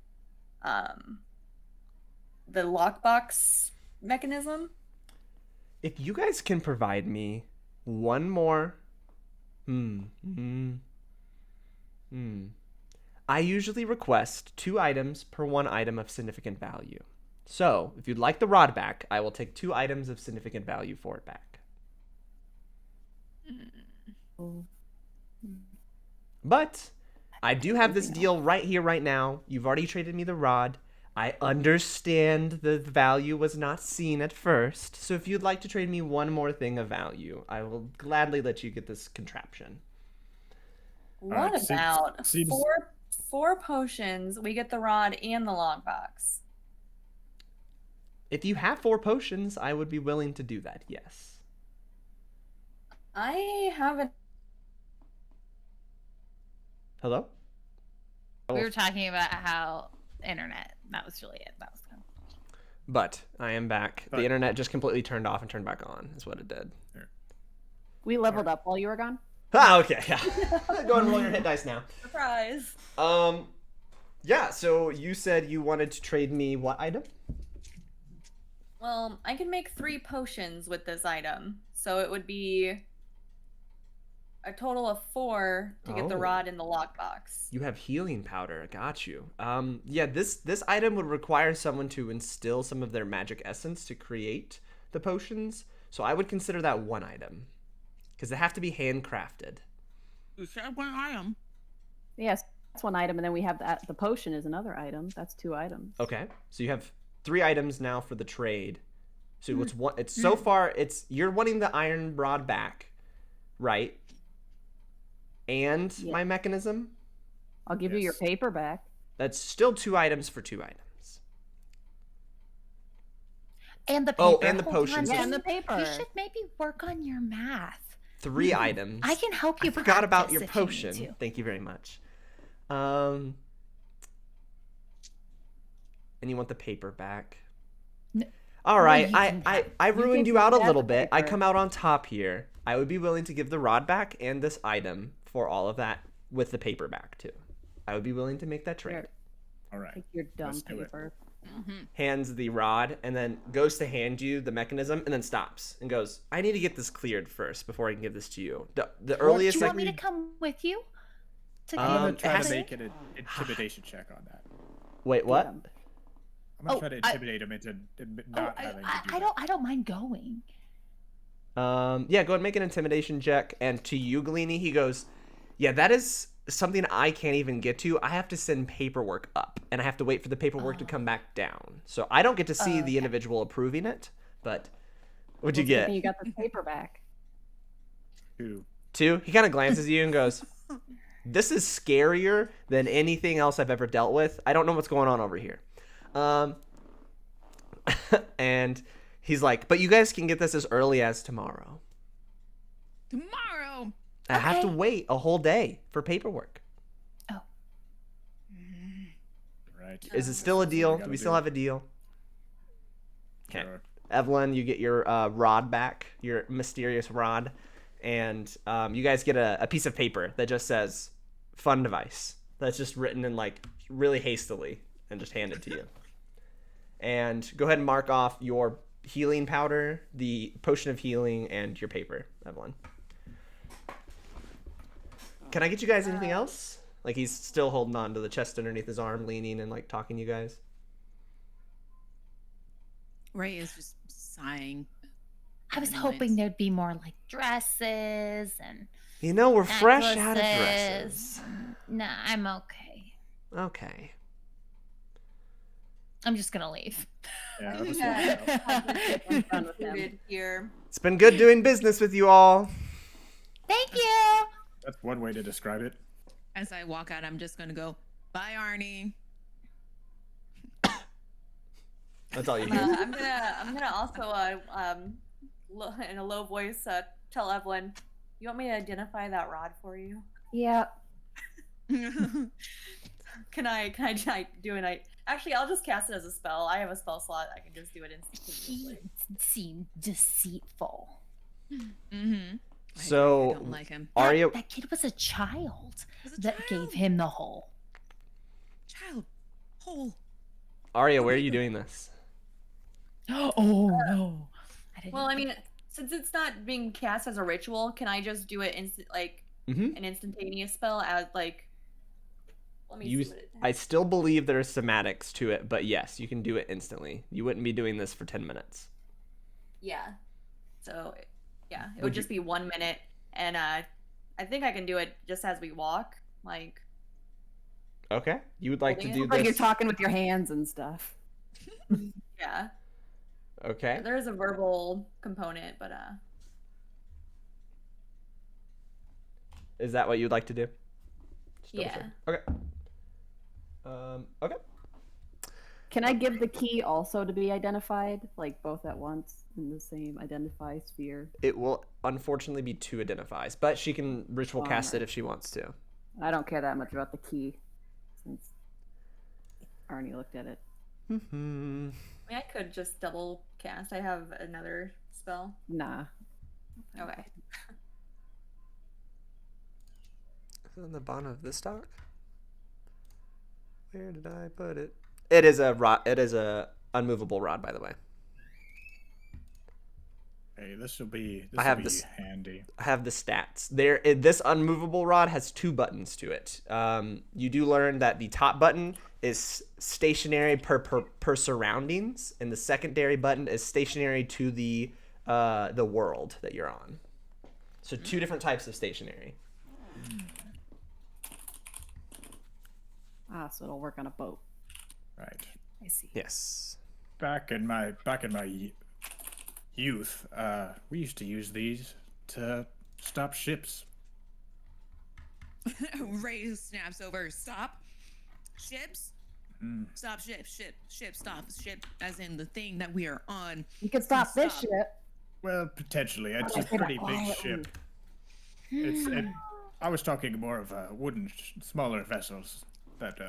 lockbox mechanism? If you guys can provide me one more. I usually request 2 items per 1 item of significant value. So, if you'd like the rod back, I will take 2 items of significant value for it back. But I do have this deal right here, right now. You've already traded me the rod. I understand the value was not seen at first. So if you'd like to trade me one more thing of value, I will gladly let you get this contraption. What about four potions? We get the rod and the lockbox. If you have 4 potions, I would be willing to do that, yes. I haven't. Hello? We were talking about how internet. That was really it. That was kind of... But I am back. The internet just completely turned off and turned back on, is what it did. We leveled up while you were gone. Ah, okay, yeah. Go and roll your hit dice now. Surprise. Yeah, so you said you wanted to trade me what item? Well, I can make 3 potions with this item. So it would be a total of 4 to get the rod in the lockbox. You have healing powder. Got you. Yeah, this item would require someone to instill some of their magic essence to create the potions. So I would consider that 1 item. Because they have to be handcrafted. You said 1 item. Yes, that's 1 item, and then we have the potion is another item. That's 2 items. Okay, so you have 3 items now for the trade. So so far you're wanting the iron rod back, right? And my mechanism. I'll give you your paper back. That's still 2 items for 2 items. And the paper. Oh, and the potions. Yeah, and the paper. You should maybe work on your math. 3 items. I can help you. I forgot about your practice if you potion. need to. Thank you very much. And you want the paper back. No. All right, Well, I ruined you out a little bit. I paper. come out on top here. I would be willing to give the rod back and this item for all of that with the paper back too. I would be willing to make that trade. Here, All right. take your dumb Let's do it. paper. Hands the rod and then goes to hand you the mechanism and then stops and goes, I need to get this cleared first before I can give this to you. The earliest Do you I want me to come with you? To I'm gonna it try has to to- make an intimidation check on that. Wait, what? I'm gonna try to intimidate him into not having to do I don't mind going. Yeah, go ahead and make an intimidation check. And to you, Galene, he goes, yeah, that is something I can't even get to. I have to send paperwork up, and I have to wait for the paperwork to come back down. So I don't get to see the individual approving it, but what'd you get? You got the paper back. that. 2? He kind of glances at you and goes, this is scarier than anything else I've ever dealt with. I don't know what's going on over here. And he's like, but you guys can get this as early as tomorrow. Tomorrow. I have to Okay. wait a whole day for paperwork. Right. Is it still a deal? Do gotta we do. still have a deal? Okay. Sure. Evelyn, you get your rod back, your mysterious rod, and you guys get a piece of paper that just says "fun device." That's just written in like really hastily and just handed to you. And go ahead and mark off your healing powder, the potion of healing, and your paper, Evelyn. Can I get you guys anything else? Like he's still holding on to the chest underneath his arm, leaning and like talking to you guys. Ray is just sighing. I was hoping there'd be more like dresses and You know, we're fresh out of necklaces. dresses. Nah, I'm okay. Okay. I'm just gonna leave. Yeah, that was Yeah. I'm done with him. Included here. It's been good doing business with you all. Thank you. That's one way to describe it. As I walk out, I'm just gonna go, bye, Arnie. That's all you hear. I'm gonna also in a low voice tell Evelyn, you want me to identify that rod for you? Yeah. Can I do an Actually, I'll just cast it as a spell. I have a spell slot. I can just do it He instantaneously. seemed deceitful. Mm-hmm. So, I don't like him. Aria, That kid was a child He's a that child. gave him the hole. Child. Hole. Aria, where are you doing this? Oh no! I didn't. Well, I mean, Since it's not being cast as a ritual, can I just do it an instantaneous spell as like? Let me see what it I still believe there are somatics to it, but yes, you can do it instantly. You wouldn't be doing this for 10 minutes. Yeah. So, yeah, it would just be 1 minute, and I think I can do it just as we walk, like. Okay, you would like to do this? Like you're talking with your hands and stuff. Yeah. Okay. There is a verbal component, but Is that what you'd like to do? yeah. Okay. Okay. Can I give the key also to be identified, like both at once in the same identify sphere? It will unfortunately be 2 identifies, but she can ritual cast it if she wants to. I don't care that much about the key, since Arnie looked at it. I mean, I could just double cast. I have another spell. Nah. Okay. Is it on the bottom of this dock? Where did I put it? It is a rod. It is a unmovable rod, by the way. Hey, this will be handy. I have the stats. This unmovable rod has 2 buttons to it. You do learn that the top button is stationary per surroundings, and the secondary button is stationary to the world that you're on. So 2 different types of stationary. Ah, so it'll work on a boat. Right. I see. Yes. Back in my youth, we used to use these to stop ships. Ray snaps over. Stop ships. Stop ship. Stop ship. As in the thing that we are on. You can stop this ship. Well, potentially. It's a pretty big ship. I was talking more of wooden, smaller vessels that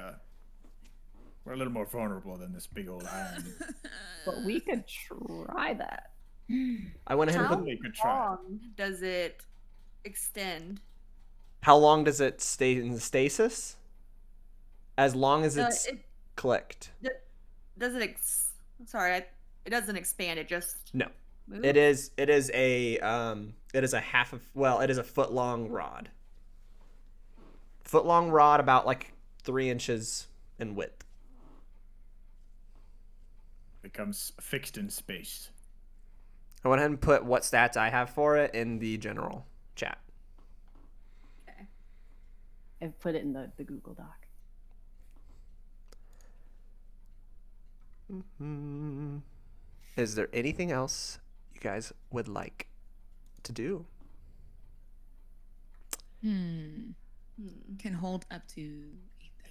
were a little more vulnerable than this big old iron. But we could try that. I went ahead and How put. long does it extend? How long does it stay in stasis? As long as it's clicked. Does it? Sorry, it doesn't expand. It just No. moves? It is a it is a foot long rod. Foot long rod, about like 3 inches in width. Becomes fixed in space. I went ahead and put what stats I have for it in the general chat. Okay. I've put it in the Google Doc. Is there anything else you guys would like to do? Can hold up to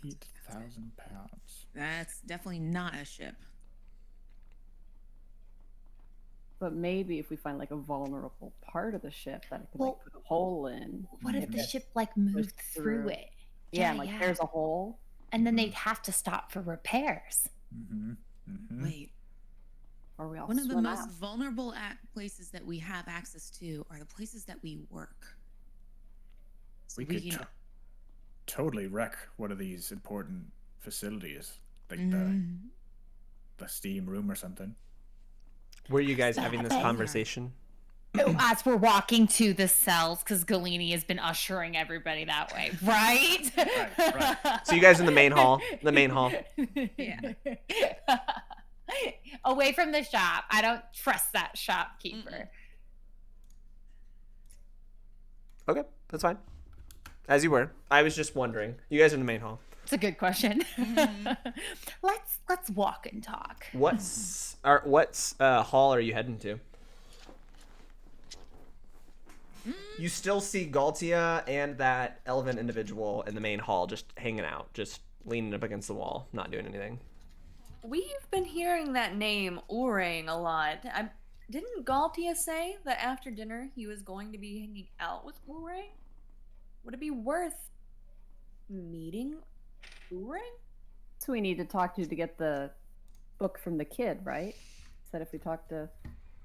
8,000 pounds. That's definitely not a ship. But maybe if we find like a vulnerable part of the ship that it could like put a hole in. What if the ship like moved through it? Yeah, there's a hole. And then they'd have to stop for repairs. Wait. Or we all One of the swim most out. vulnerable places that we have access to are the places that we work. So We could totally wreck one of these important facilities, like the steam room or something. Were you guys having this conversation? As we're walking to the cells, because Galene has been ushering everybody that way, right? Right. So you guys in the main hall? The main hall. Yeah. Away from the shop. I don't trust that shopkeeper. Okay, that's fine. As you were. I was just wondering. You guys are in the main hall. It's a good question. Let's walk and talk. What hall are you heading to? You still see Galtia and that elven individual in the main hall just hanging out, just leaning up against the wall, not doing anything. We've been hearing that name Urang a lot. Didn't Galtia say that after dinner he was going to be hanging out with Urang? Would it be worth meeting Urang? So we need to talk to get the book from the kid, right? Said if we talk to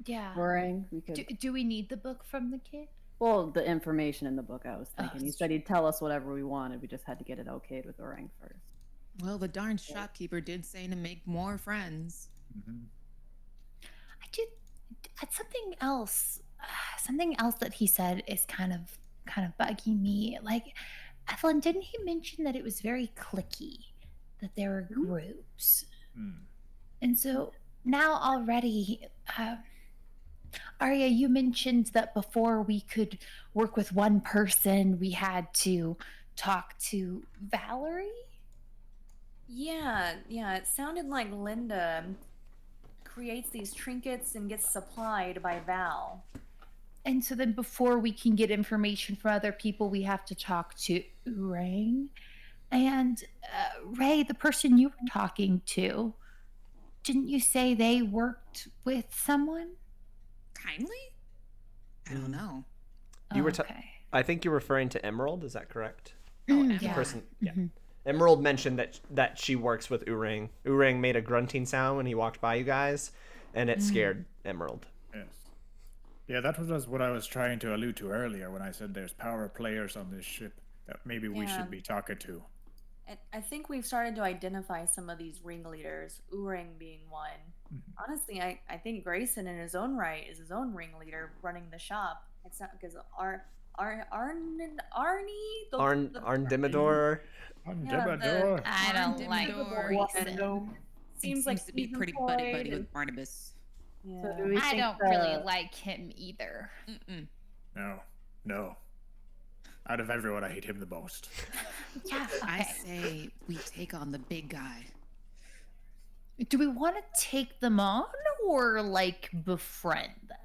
Warang, we could. Do we need the book from the kid? Well, the information in the book, I was thinking. He said he'd tell us whatever we wanted. We just had to get it okayed with Warang first. Well, the darn shopkeeper did say to make more friends. That's something else. something else that he said is kind of bugging me. Like, Evelyn, didn't he mention that it was very cliquey, that there were groups? And so now already, Aria, you mentioned that before we could work with one person, we had to talk to Valerie? Yeah, it sounded like Linda creates these trinkets and gets supplied by Val. And so then before we can get information from other people, we have to talk to Urang. And Ray, the person you were talking to, didn't you say they worked with someone? Kindly? I don't know. You were okay. I think you're referring to Emerald, is that correct? Yeah. The person, yeah. Emerald mentioned that she works with Urang. Urang made a grunting sound when he walked by you guys, and it scared Emerald. Yes. Yeah, that was what I was trying to allude to earlier when I said there's power players on this ship that maybe we should be talking to. I think we've started to identify some of these ringleaders, Urang being one. Honestly, I think Grayson in his own right is his own ringleader running the shop. It's not because Arnie? Arndimmador. I don't like Grayson. Seems like to be he's pretty employed buddy and- Barnabas. Yeah. So do we I think don't really like him either. No. Out of everyone, I hate him the most. Yeah, I okay. say we take on the big guy. Do we want to take them on or like befriend them?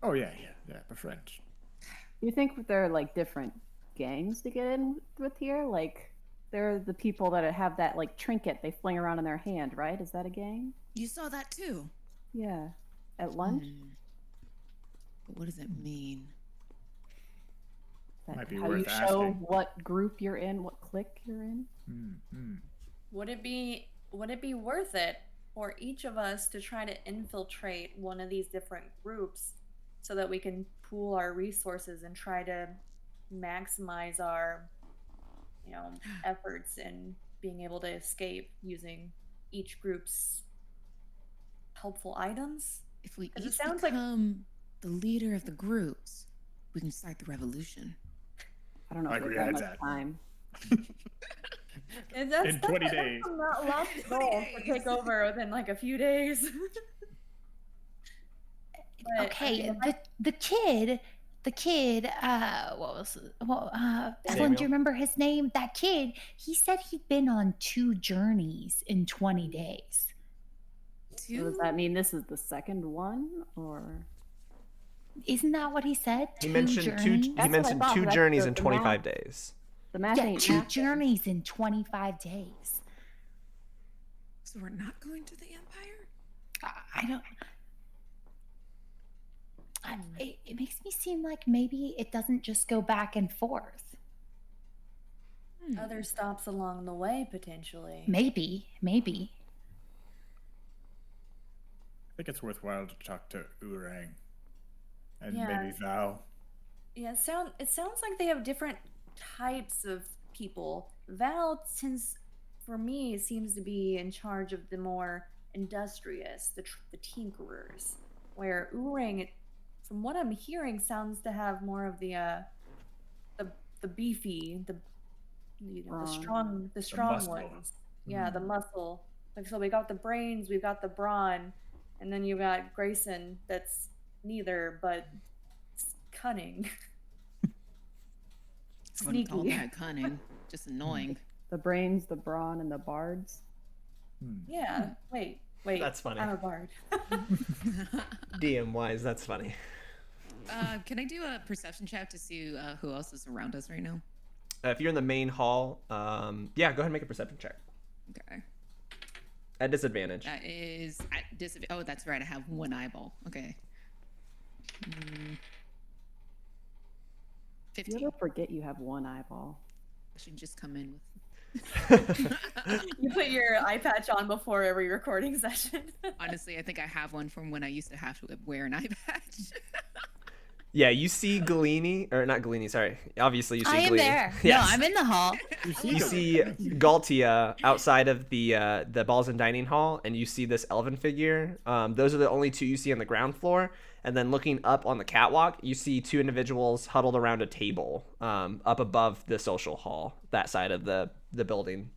Oh, yeah, befriend. You think they're like different gangs to get in with here? Like they're the people that have that like trinket they fling around in their hand, right? Is that a gang? You saw that too. Yeah. At lunch? But what does it mean? That Might be how worth you show asking. what group you're in, what clique you're in? Would it be worth it for each of us to try to infiltrate one of these different groups so that we can pool our resources and try to maximize our efforts in being able to escape using each group's helpful items? If we 'Cause it each sounds like- become the leader of the groups, we can start the revolution. I don't know Like if we we have had much that. time. And that's, In 20 days. That's not last goal to take over within like a few days. But, Okay, I mean, the kid, Evelyn, do Samuel? you remember his name? That kid, he said he'd been on 2 journeys in 20 days. So does that mean this is the second one, or Isn't that what he said? He 2 mentioned journeys? That's what I thought, two but that's journeys the in 25 math. days. the math Yeah, ain't 2 math? journeys in 25 days. So we're not going to the Empire? I don't. It makes me seem like maybe it doesn't just go back and forth. other stops along the way potentially. Maybe. I think it's worthwhile to talk to Urang and Yeah. maybe Val. Yeah, it sounds like they have different types of people. Val for me, seems to be in charge of the more industrious, the tinkerers, where Urang, from what I'm hearing, sounds to have more of the beefy, the strong muscle. ones. Yeah, the muscle. Like, so we got the brains, we've got the brawn, and then you got Grayson that's neither but cunning. I wouldn't call Sneaky. that cunning, just annoying. The brains, the brawn, and the bards. Yeah. Wait. That's funny. I'm a bard. DM wise, that's funny. Can I do a perception check to see who else is around us right now? If you're in the main hall, yeah, go ahead and make a perception check. Okay. At disadvantage. That is at disadvantage. Oh, that's right. I have 1 eyeball. Okay. You 15. ever forget you have one eyeball? I should just come in with. You put your eye patch on before every recording session. Honestly, I think I have one from when I used to have to wear an eye patch. Yeah, you see Galene, or not Galene, sorry. Obviously you see I am Galene. there. Yes. No, I'm in the hall. You see Galtia outside of the balls and dining hall, and you see this elven figure. Those are the only 2 you see on the ground floor. And then looking up on the catwalk, you see 2 individuals huddled around a table up above the social hall, that side of the building.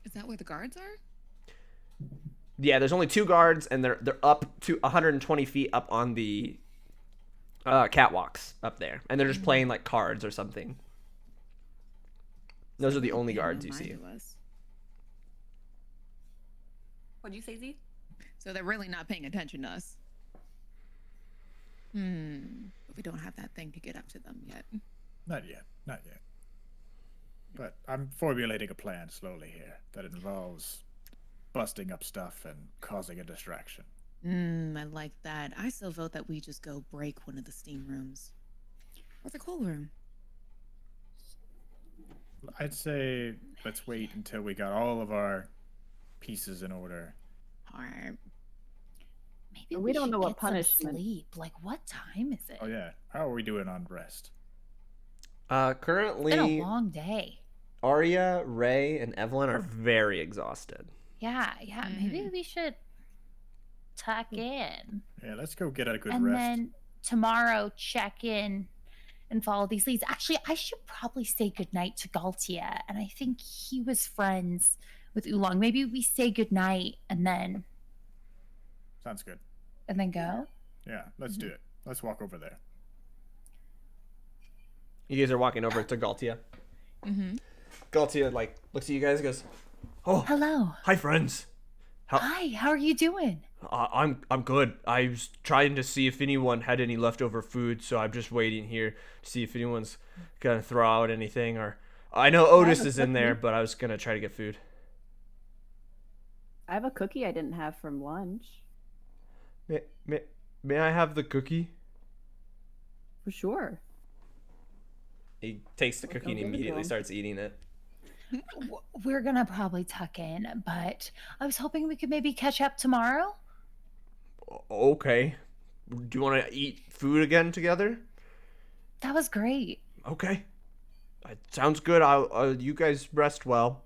Is that where the guards are? Yeah, there's only 2 guards, and they're up to 120 feet up on the catwalks up there. And they're just playing like cards or something. Those are the only guards you see. What'd you say, Z? So they're really not paying attention to us. But we don't have that thing to get up to them yet. Not yet. But I'm formulating a plan slowly here that involves busting up stuff and causing a distraction. I like that. I still vote that we just go break one of the steam rooms. Or the cool room. I'd say let's wait until we got all of our pieces in order. Or Maybe We don't should know what get some punishment- sleep. Like, what time is it? Oh yeah, how are we doing on rest? Currently, It's been a long day. Aria, Ray, and Evelyn are very exhausted. Yeah. Maybe we should tuck in. Yeah, let's go get a good And rest. then tomorrow check in and follow these leads. Actually, I should probably say goodnight to Galtia. And I think he was friends with Oolong. Maybe we say goodnight and then Sounds good. go. Yeah, let's do it. Let's walk over there. You guys are walking over to Galtia. Galtia looks at you guys and goes, "Oh, Hello. hi friends. Hi, how are you doing? I'm good. I was trying to see if anyone had any leftover food, so I'm just waiting here to see if anyone's gonna throw out anything. Or I know Otis is in there, but I was gonna try to get food. I have a cookie I didn't have from lunch. May I have the cookie?" For sure. He takes the cookie and immediately starts eating it. We're gonna probably tuck in, but I was hoping we could maybe catch up tomorrow. Okay. Do you want to eat food again together? That was great. Okay. Sounds good. You guys rest well.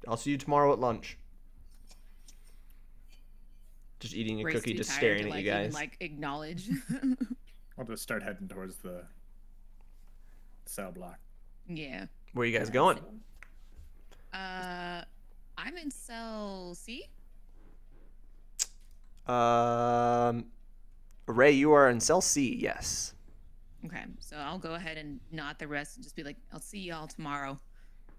I'll see you tomorrow at lunch. Just eating a Ray's cookie, too just tired staring to, at like, you even, guys. like, acknowledge. I'll just start heading towards the cell block. Yeah. Where are you guys going? I'm in cell C. Ray, you are in cell C, yes. Okay, so I'll go ahead and not the rest and just be like, I'll see y'all tomorrow,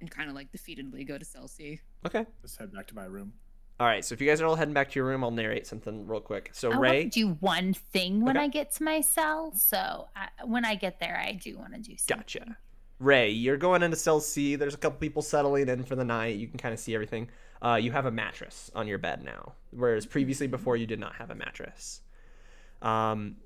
and kind of like defeatedly go to cell C. Okay. Let's head back to my room. All right, so if you guys are all heading back to your room, I'll narrate something real quick. So I Ray, want to do one thing when Okay. I get to my cell. So when I get there, I do want to do something. gotcha. Ray, you're going into cell C. There's a couple people settling in for the night. You can kind of see everything. You have a mattress on your bed now, whereas previously before you did not have a mattress. Galene,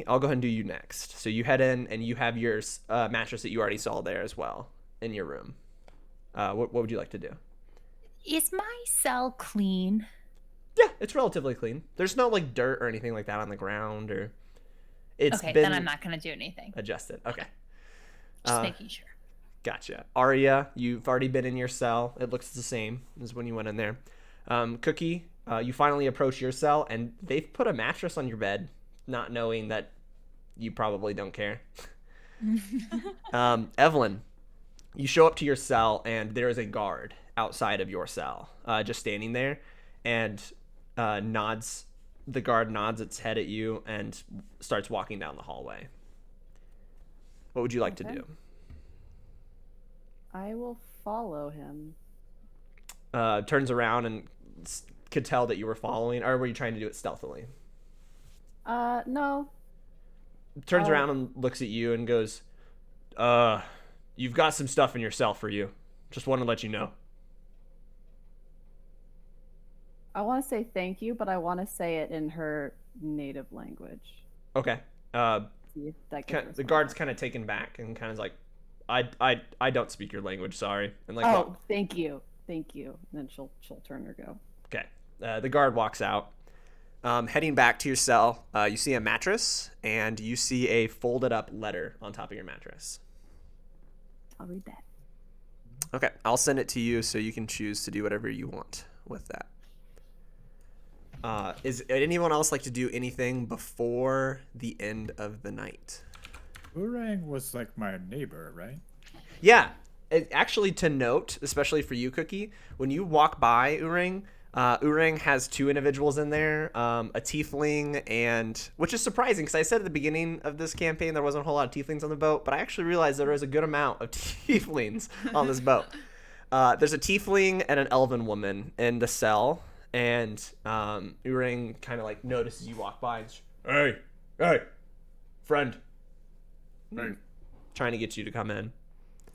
I'll go ahead and do you next. So you head in and you have your mattress that you already saw there as well in your room. What would you like to do? Is my cell clean? Yeah, it's relatively clean. There's no like dirt or anything like that on the ground, or it's Okay, been then I'm not going to do anything. adjusted. Okay. Just making sure. Gotcha. Aria, you've already been in your cell. It looks the same as when you went in there. Cookie, you finally approach your cell, and they've put a mattress on your bed, not knowing that you probably don't care. Evelyn, you show up to your cell, and there is a guard outside of your cell, just standing there, and the guard nods its head at you and starts walking down the hallway. What would you like to do? I will follow him. Turns around and could tell that you were following, or were you trying to do it stealthily? No. Turns around and looks at you and goes, you've got some stuff in your cell for you. Just want to let you know. I want to say thank you, but I want to say it in her native language. Okay. See if that gets The response. guard's kind of taken back and kind of like, I don't speak your language, sorry. And like, Oh, thank you. Thank you. And then she'll turn her go. okay. The guard walks out. Heading back to your cell, you see a mattress and you see a folded up letter on top of your mattress. I'll read that. Okay, I'll send it to you so you can choose to do whatever you want with that. Is anyone else like to do anything before the end of the night? Urang was like my neighbor, right? Yeah. Actually, to note, especially for you, Cookie, when you walk by Urang, Urang has 2 individuals in there, a tiefling, and which is surprising because I said at the beginning of this campaign there wasn't a whole lot of tieflings on the boat, but I actually realized there was a good amount of tieflings on this boat. There's a tiefling and an elven woman in the cell, and Urang kind of like notices you walk by and hey, friend, trying to get you to come in.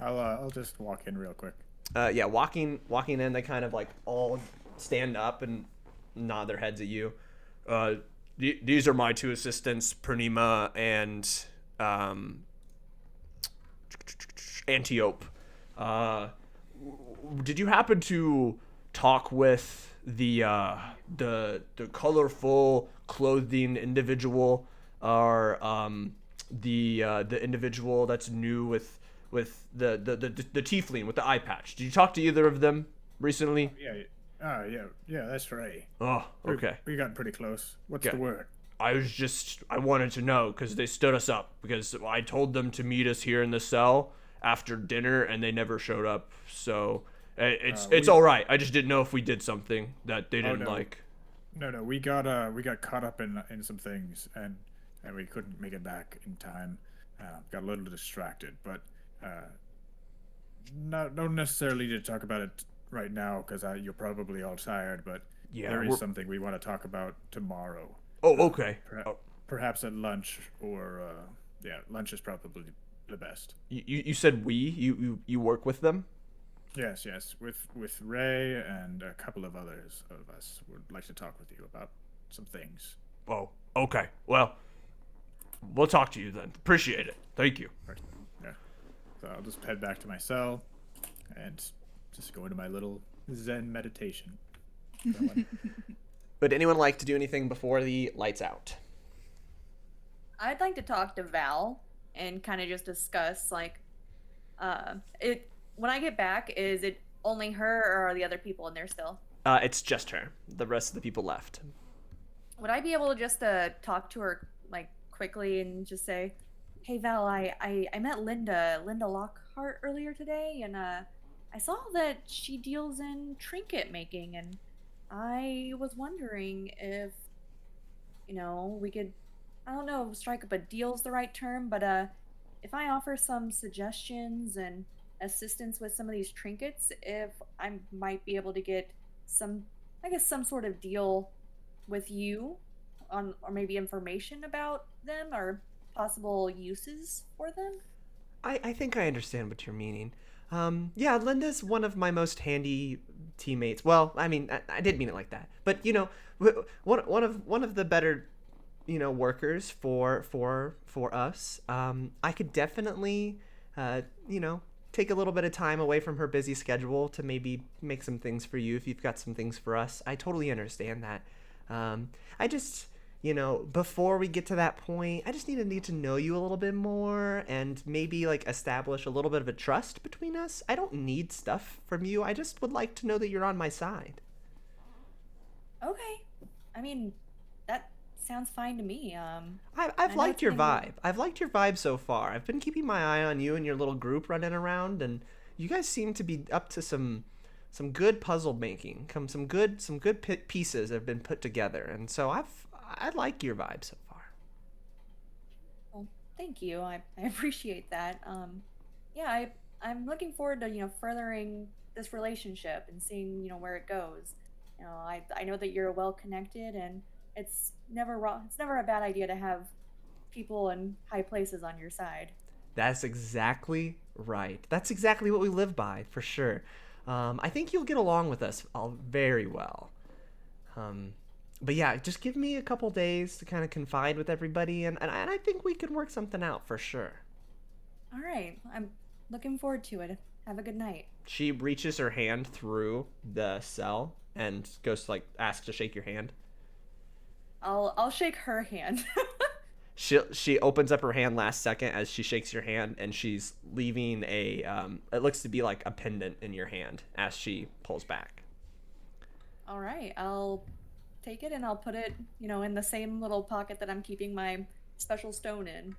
I'll just walk in real quick. Yeah, walking in, they kind of like all stand up and nod their heads at you. These are my 2 assistants, Purnima and Antiope. Did you happen to talk with the colorful clothing individual, or the individual that's new with the tiefling with the eye patch? Did you talk to either of them recently? Yeah, that's right. Oh, okay. We got pretty close. What's the word? I wanted to know because they stood us up because I told them to meet us here in the cell after dinner and they never showed up. So it's all right. I just didn't know if we did something that they didn't like. No, we got caught up in some things and we couldn't make it back in time. Got a little distracted, but don't necessarily need to talk about it right now because you're probably all tired. But there is something we want to talk about tomorrow. Oh, okay. Perhaps at lunch, or lunch is probably the best. You said you work with them? Yes, with Ray and a couple of others of us would like to talk with you about some things. Oh, okay. Well, we'll talk to you then. Appreciate it. Thank you. Right. Yeah. So I'll just head back to my cell and just go into my little Zen meditation. Would anyone like to do anything before the lights out? I'd like to talk to Val and kind of just discuss like when I get back, is it only her or are the other people in there still? It's just her. The rest of the people left. Would I be able to just talk to her like quickly and just say, "Hey Val, I met Linda Lockhart earlier today, and I saw that she deals in trinket making, and I was wondering if we could, I don't know if strike up a deal's the right term, but if I offer some suggestions and assistance with some of these trinkets, if I might be able to get some sort of deal with you on, or maybe information about them or possible uses for them." I think I understand what you're meaning. Yeah, Linda's one of my most handy teammates. Well, I mean, I didn't mean it like that, but one of the better workers for us. I could definitely take a little bit of time away from her busy schedule to maybe make some things for you if you've got some things for us. I totally understand that. I just, before we get to that point, I just need to know you a little bit more and maybe like establish a little bit of a trust between us. I don't need stuff from you. I just would like to know that you're on my side. Okay. I mean, that sounds fine to me. I've liked your vibe. I've liked your vibe so far. I've been keeping my eye on you and your little group running around, and you guys seem to be up to some good puzzle making. Some good pieces have been put together, and so I like your vibe so far. Well, thank you. I appreciate that. Yeah, I'm looking forward to furthering this relationship and seeing where it goes. I know that you're well connected, and it's never a bad idea to have people in high places on your side. That's exactly right. That's exactly what we live by, for sure. I think you'll get along with us all very well. But yeah, just give me a couple days to kind of confide with everybody, and I think we could work something out for sure. All right. I'm looking forward to it. Have a good night. She reaches her hand through the cell and goes to ask to shake your hand. I'll shake her hand. She opens up her hand last second as she shakes your hand, and she's leaving it looks to be like a pendant in your hand as she pulls back. All right, I'll take it and I'll put it, in the same little pocket that I'm keeping my special stone in.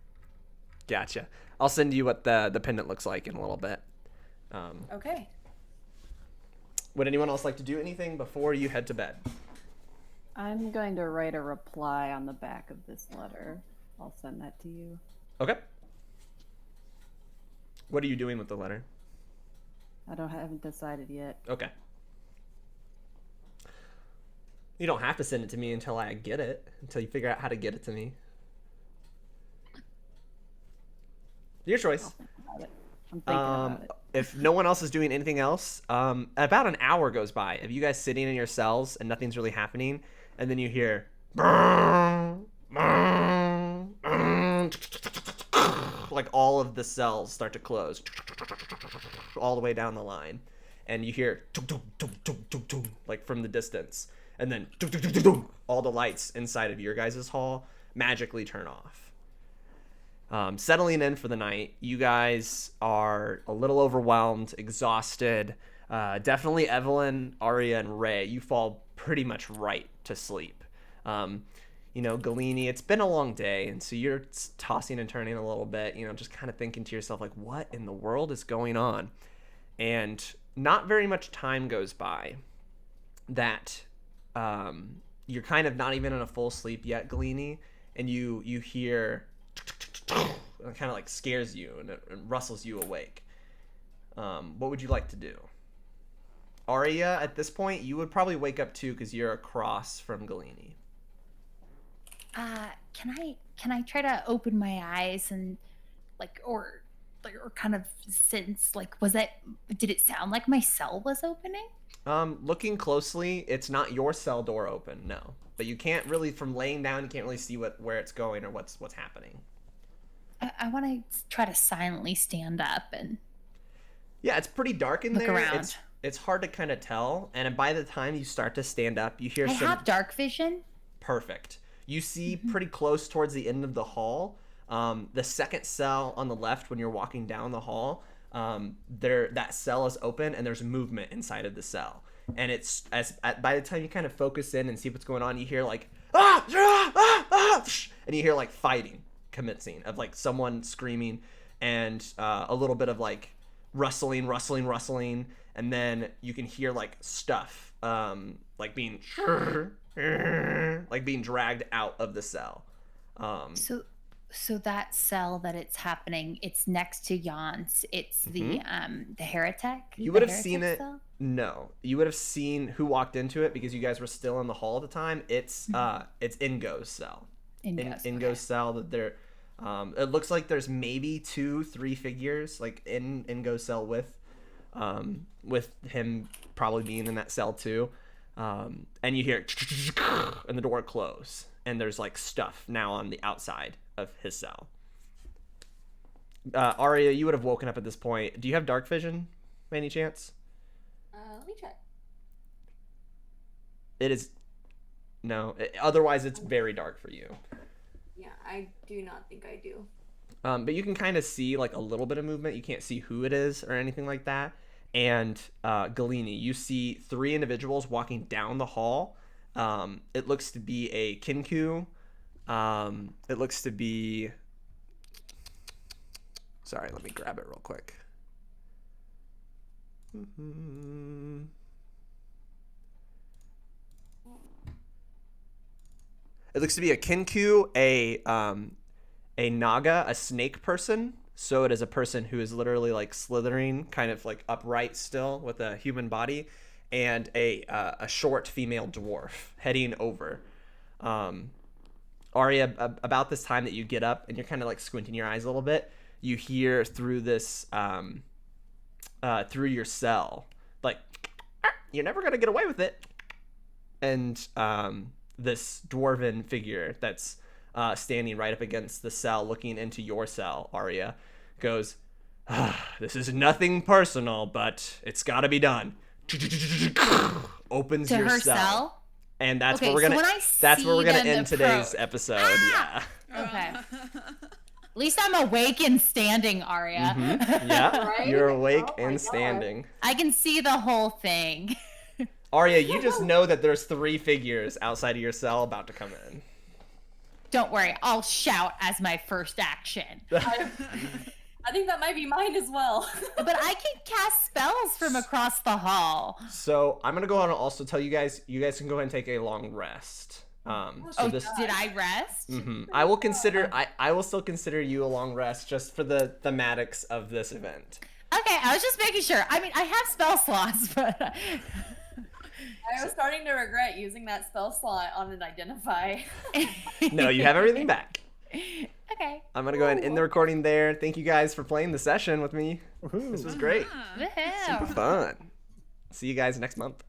Gotcha. I'll send you what the pendant looks like in a little bit. Okay. Would anyone else like to do anything before you head to bed? I'm going to write a reply on the back of this letter. I'll send that to you. Okay. What are you doing with the letter? Haven't decided yet. Okay. You don't have to send it to me until I get it, until you figure out how to get it to me. Your choice. I'm thinking about it. If no one else is doing anything else, about an hour goes by of you guys sitting in your cells and nothing's really happening, and then you hear like all of the cells start to close all the way down the line, and you hear like from the distance, and then all the lights inside of your guys' hall magically turn off. Settling in for the night, you guys are a little overwhelmed, exhausted. Definitely Evelyn, Aria, and Ray, you fall pretty much right to sleep. Galene, it's been a long day, and so you're tossing and turning a little bit, just kind of thinking to yourself, like, what in the world is going on? And not very much time goes by that you're kind of not even in a full sleep yet, Galene, and you hear... it kind of like scares you and it rustles you awake. What would you like to do? Aria, at this point, you would probably wake up too because you're across from Galene. Can I try to open my eyes and or kind of sense did it sound like my cell was opening? Looking closely, it's not your cell door open, no. But you can't really, from laying down, you can't really see where it's going or what's happening. I want to try to silently stand up and... Yeah, it's pretty dark in look there. Around. It's hard to kind of tell. And by the time you start to stand up, you hear I have dark vision. Perfect. You see pretty close towards the end of the hall. The second cell on the left when you're walking down the hall, that cell is open and there's movement inside of the cell. And it's by the time you kind of focus in and see what's going on, you hear like and you hear like fighting commencing of like someone screaming and a little bit of like rustling, and then you can hear like stuff like being dragged out of the cell. So that cell that it's happening, it's next to Jan's. It's the heretic. You would have seen it. Cell? No, you would have seen who walked into it because you guys were still in the hall at the time. It's Ingo's cell. Ingo's cell that they're. It looks like there's maybe 2-3 figures like in Ingo's cell with him probably being in that cell too. And you hear and the door close, and there's like stuff now on the outside of his cell. Aria, you would have woken up at this point. Do you have dark vision by any chance? Let me check. It is no. Otherwise, it's very dark for you. Yeah, I do not think I do. But you can kind of see like a little bit of movement. You can't see who it is or anything like that. And Galene, you see 3 individuals walking down the hall. It looks to be a Kinku. It looks to be... Sorry, let me grab it real quick. It looks to be a Kinku, a Naga, a snake person. So it is a person who is literally like slithering, kind of like upright still with a human body, and a short female dwarf heading over. Aria, about this time that you get up and you're kind of like squinting your eyes a little bit, you hear through this, through your cell, like, you're never gonna get away with it. And this dwarven figure that's standing right up against the cell, looking into your cell, Aria, goes, "This is nothing personal, but it's got to be done." Opens to your her cell, and that's okay, where we're gonna end today's episode. Yeah. Okay. At least I'm awake and standing, Aria. Yeah, Right? you're awake Oh my and God. standing. I can see the whole thing. Aria, you just know that there's 3 figures outside of your cell about to come in. Don't worry, I'll shout as my first action. I think that might be mine as well. But I can cast spells from across the hall. So I'm gonna go on and also tell you guys can go ahead and take a long rest. Did I rest? I will consider. I will still consider you a long rest just for the thematics of this event. Okay, I was just making sure. I mean, I have spell slots, but I was starting to regret using that spell slot on an identify. No, you have everything back. Okay. I'm gonna go ahead and end the recording there. Thank you guys for playing the session with me. This was great. Woohoo. Super fun. See you guys next month.